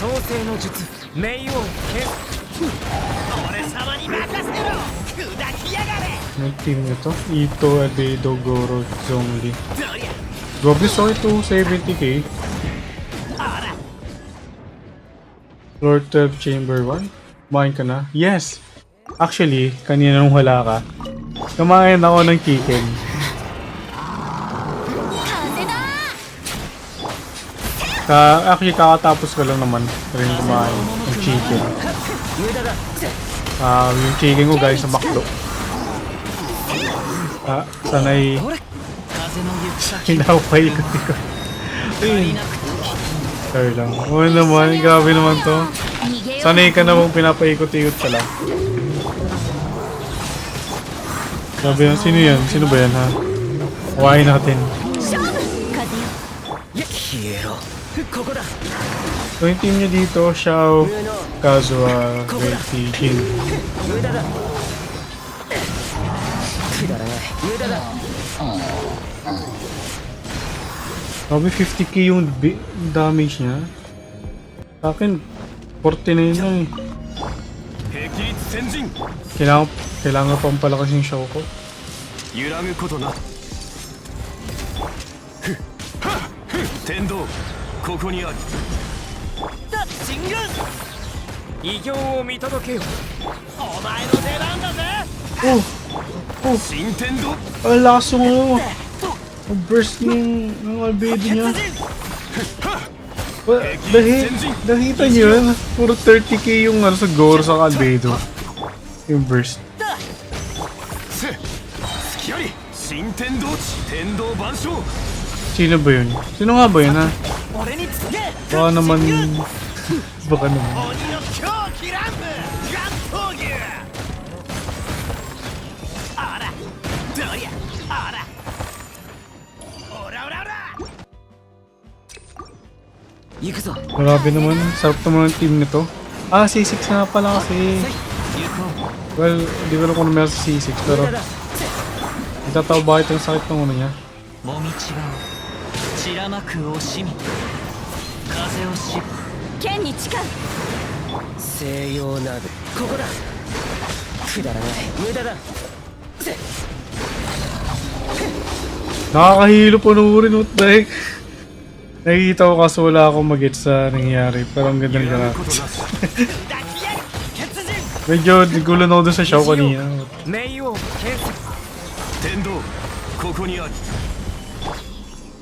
[SPEAKER 10] 創世の術冥王剣俺様に任せろ砕きやがれ
[SPEAKER 1] May team nito. Ito, Albedo, Goro, Zongli. Grabe so ito, 70k. Floor 12, Chamber 1. Kumain ka na? Yes! Actually, kanina nung wala ka, kumain ako ng chicken. Actually, kakatapos ko lang naman rin kumain ng chicken. Yung chicken ko guys sa McDo. Sanay
[SPEAKER 10] 風の行く先
[SPEAKER 1] pinapaikot-ikot. Ayun. Sorry lang. Oo naman, grabe naman to. Sanay ka namang pinapaikot-ikot ka lang. Grabe yan, sino yan? Sino ba yan ha? Huwain natin.
[SPEAKER 10] 消えろここだ
[SPEAKER 1] So yung team niya dito, Xiao, Kazuha, Veti, Jin.
[SPEAKER 10] 無駄だくだらない無駄だ
[SPEAKER 1] Grabe 50k yung damage niya. Sa akin, 49 na eh. Kailangan pang palakas yung Xiao ko.
[SPEAKER 5] 揺らぐことな天道ここにある
[SPEAKER 10] だ神軍異形を見届けよお前の出番だぜ
[SPEAKER 5] 新天道
[SPEAKER 1] Ang lakas yung ano. Ang burst ng albedo niya. Nakita niyo yun? Puro 30k yung ano sa Goro sa albedo. Yung burst.
[SPEAKER 5] 月より新天道地天道万象
[SPEAKER 1] Sino ba yun? Sino nga ba yun ha?
[SPEAKER 10] 俺につけ
[SPEAKER 1] Baka naman... Baka naman.
[SPEAKER 10] 鬼の狂気乱舞乱闘牛あらどりゃあらオラオラオラ行くぞ
[SPEAKER 1] Grabe naman. Sarap naman ng team nito. Ah, C6 na pala kasi.
[SPEAKER 10] 行こう
[SPEAKER 1] Well, di ko alam kung ano meron sa C6 pero... Itataw bakit ang sakit ng uno niya?
[SPEAKER 10] もみちが散らまく惜しみ風をし
[SPEAKER 3] 剣に誓う。
[SPEAKER 10] 西洋などここだくだらない無駄だ
[SPEAKER 1] Nakakahilo panuorin, what the heck? Nakikita ko kaso wala akong mag-get sa nangyayari pero ang ganda ng graphics. Medyo gulo na ako dun sa show kanina.
[SPEAKER 10] 冥王剣
[SPEAKER 5] 天道ここにある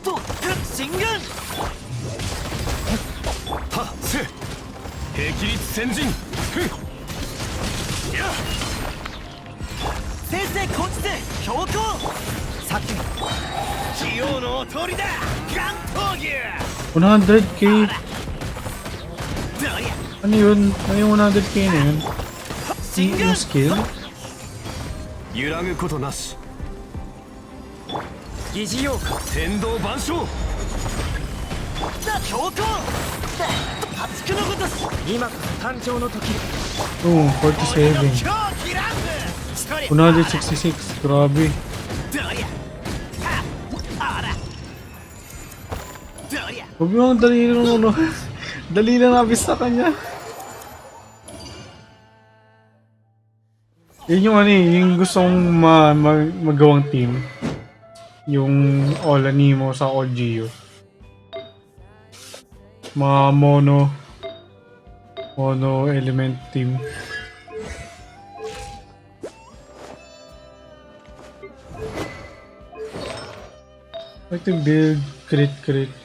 [SPEAKER 10] と神軍
[SPEAKER 5] はっせ霹靂先陣や
[SPEAKER 10] 先生こっちで強行さっき器用のお通りだ関東牛
[SPEAKER 1] 100k?
[SPEAKER 10] どりゃ
[SPEAKER 1] Ano yun? Ano yung 100k na yun? Yung skill?
[SPEAKER 5] 揺らぐことなし
[SPEAKER 10] 疑似用か
[SPEAKER 5] 天道万象
[SPEAKER 10] だ強行発くのごとし今こそ誕生の時
[SPEAKER 1] Oh, 47.
[SPEAKER 10] 狂気乱舞そりゃ
[SPEAKER 1] 166. Grabe.
[SPEAKER 10] どりゃはあらどりゃ
[SPEAKER 1] Huwag mo ang dali lang ano. Dali lang nabis sa kanya. Yun yung ano eh, yung gusto kong magawang team. Yung All Animo sa All Geo. Mga mono element team. Like to build crit,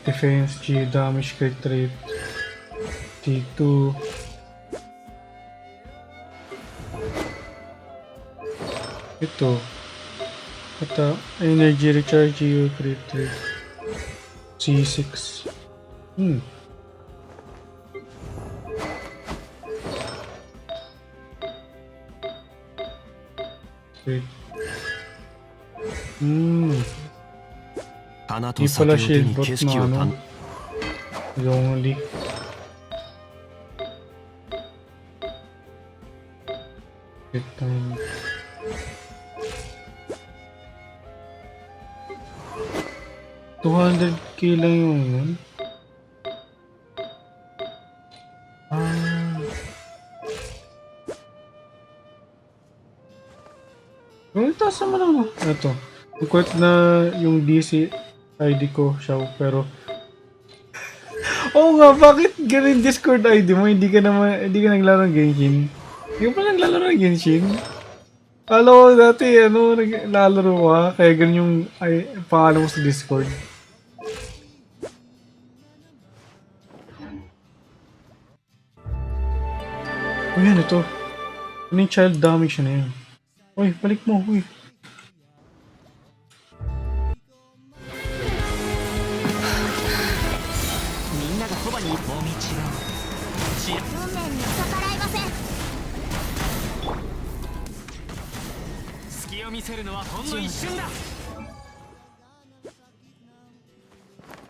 [SPEAKER 1] defense, G, damage, crit rate, T2. Ito. Energy recharge, G, crit rate, C6. Crit.
[SPEAKER 5] 花
[SPEAKER 1] Di
[SPEAKER 5] と酒
[SPEAKER 1] pala
[SPEAKER 5] を手
[SPEAKER 1] shield
[SPEAKER 5] に
[SPEAKER 1] bot
[SPEAKER 5] 景色
[SPEAKER 1] na
[SPEAKER 5] を
[SPEAKER 1] ano.
[SPEAKER 5] 堪
[SPEAKER 1] Lonely. Ito. $200k lang yung yun. Taas naman ako. Ito. Quit na yung DC ID ko, siya, pero oo nga, bakit ganun Discord ID mo? Hindi ka naglalaro ng Genshin. Hindi ka pa naglalaro ng Genshin? Kala ko dati, naglalaro ka, kaya ganun yung pangalan mo sa Discord. O yan, ito. Ano yung child damage na yan? Uy, balik mo, uy.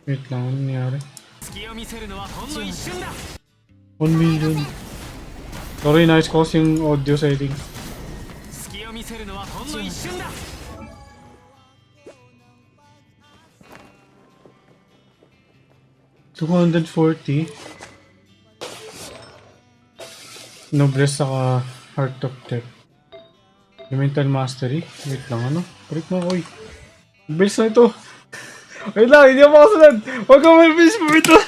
[SPEAKER 1] Wait lang, ano nangyari? 1 million. Sorry, nice cause yung audio settings. 240. Noblesse saka Heart of Tech. Elemental Mastery. Wait lang, ano? Break mo, oy. Bilis na ito. Wait lang, hindi ako makasunod. Huwag ka mabilis mo ito.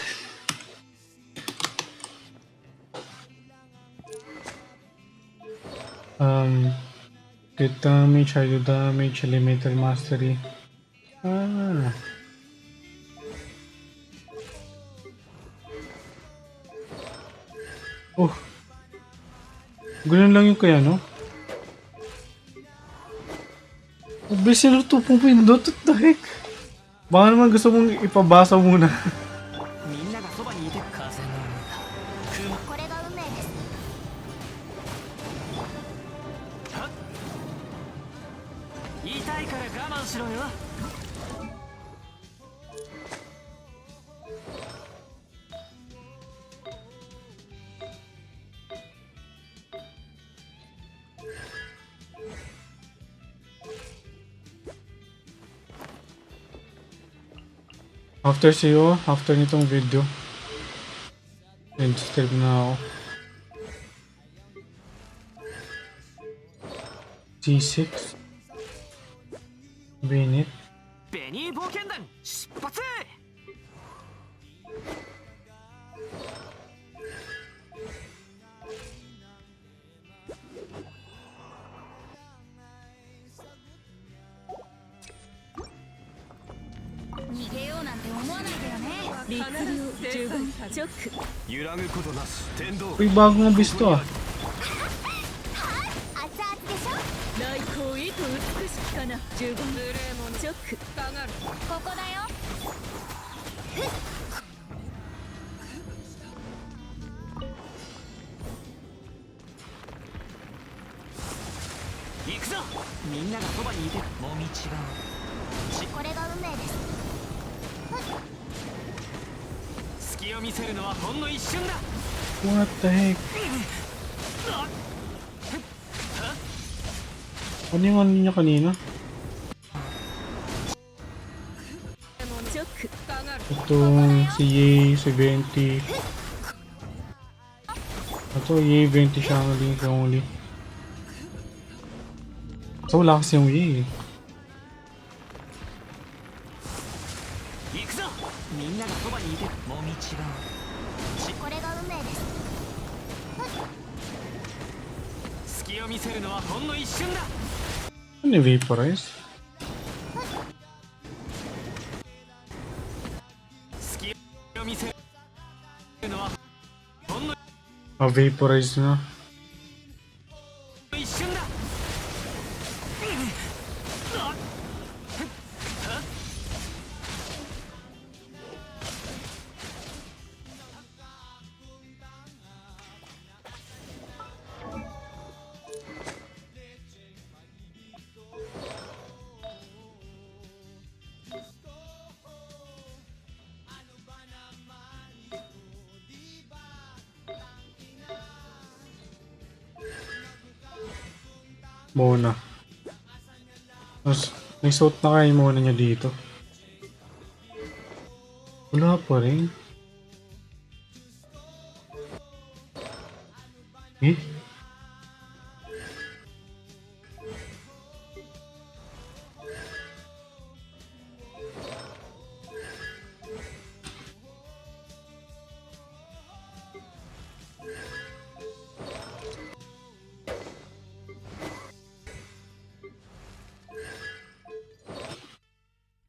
[SPEAKER 1] Crit damage, hydro damage, elemental mastery. Oh. Ganun lang yung kaya, no? Obvious na ito pong pindot. What the heck? Baka naman gusto mong ipabasa muna. After sa'yo, after nitong video. Disturb na ako. C6. Bennett.
[SPEAKER 10] ベニー冒険団出発。
[SPEAKER 3] 逃げようなんて思わないでよね。
[SPEAKER 5] 揺らぐことなし天道
[SPEAKER 1] Uy, bagong abis to ah.
[SPEAKER 3] 熱々でしょ。
[SPEAKER 11] 内向へと美しきかな。十分無礼者チョックかがる。
[SPEAKER 3] ここだよ。
[SPEAKER 10] 行くぞ。みんながそばにいてもみちが
[SPEAKER 3] これが運命です。
[SPEAKER 10] 好隙を見せるのはほんの一瞬だ。
[SPEAKER 1] What the heck? Ano yung ano niya kanina? Itong si Ye 70. Ito Ye 20 siya ang link only. So wala kasi yung Ye eh.
[SPEAKER 10] 行くぞ。みんながそばにいてもみちが
[SPEAKER 3] これが運命です。
[SPEAKER 10] 隙を見せるのはほんの一瞬だ。
[SPEAKER 1] Ano yung vaporize?
[SPEAKER 10] 隙を見せるのはほんの
[SPEAKER 1] Ah, vaporize na.
[SPEAKER 10] 一瞬だ。
[SPEAKER 1] Mona. Mas, may suot na kaya yung Mona niya dito. Wala pa rin. Eh?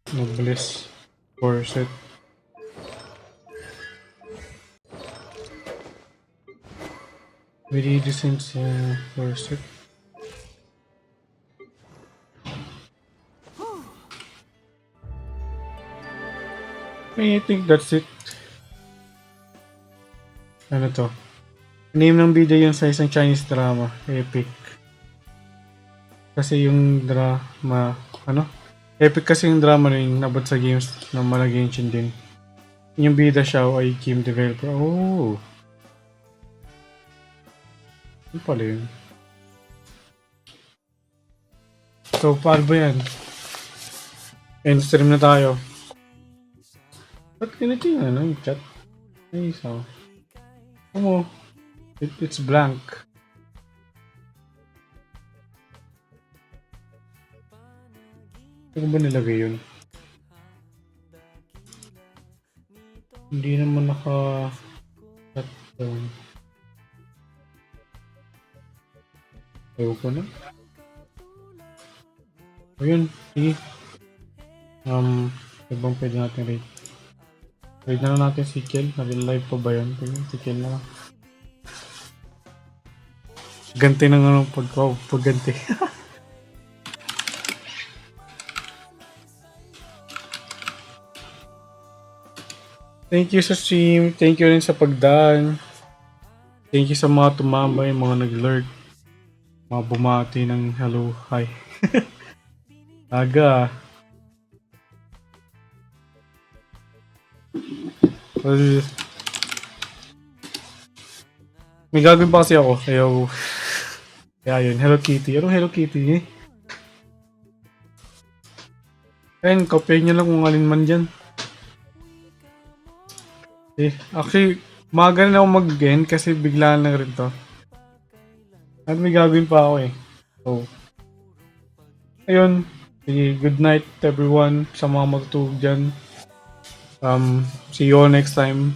[SPEAKER 1] Noblesse corset. Very decent corset. I think that's it. Ano to? Name ng video yung sa isang Chinese drama. Epic. Kasi yung drama, ano? Epic kasi yung drama na yun, nabot sa games ng mga Genshin din. Yung bida siya ay game developer. Oh! Ano pala yun? So, paano ba yan? End stream na tayo. Ba't ganito yung ano, yung chat? Ay, so. Ano? It's blank. Ano ba nilagay yun? Hindi naman naka-cut down. Ayaw ko na. Ayun, sige. Ibang pwede natin rate. Rate na lang natin si Kel. Nag-live pa ba yun? Si Kel na lang. Ganti ng ano pagganti. Thank you sa stream. Thank you rin sa pagdaan. Thank you sa mga tumambay, mga nag-lurk. Mga bumati ng hello, hi. Aga. Well, may gagawin pa kasi ako. Kaya yun, Hello Kitty. Anong Hello Kitty eh? Ayun, kopyahin nyo lang kung alin man dyan. Actually, maga na ako mag-end kasi biglaan lang rin to. At may gagawin pa ako eh. So, ayun. Sige, good night everyone sa mga matutulog dyan. See you all next time.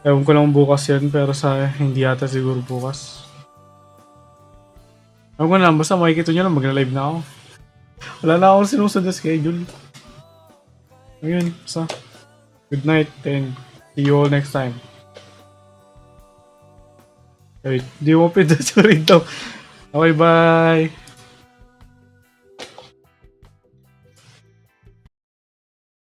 [SPEAKER 1] Ewan ko lang bukas yan pero sa hindi yata siguro bukas. Ewan ko na, basta makikita nyo lang mag-live na ako. Wala na akong sinusunod na schedule. Ayun, basta. Good night and see you all next time. Wait, di mo pinda sa rin daw. Okay, bye!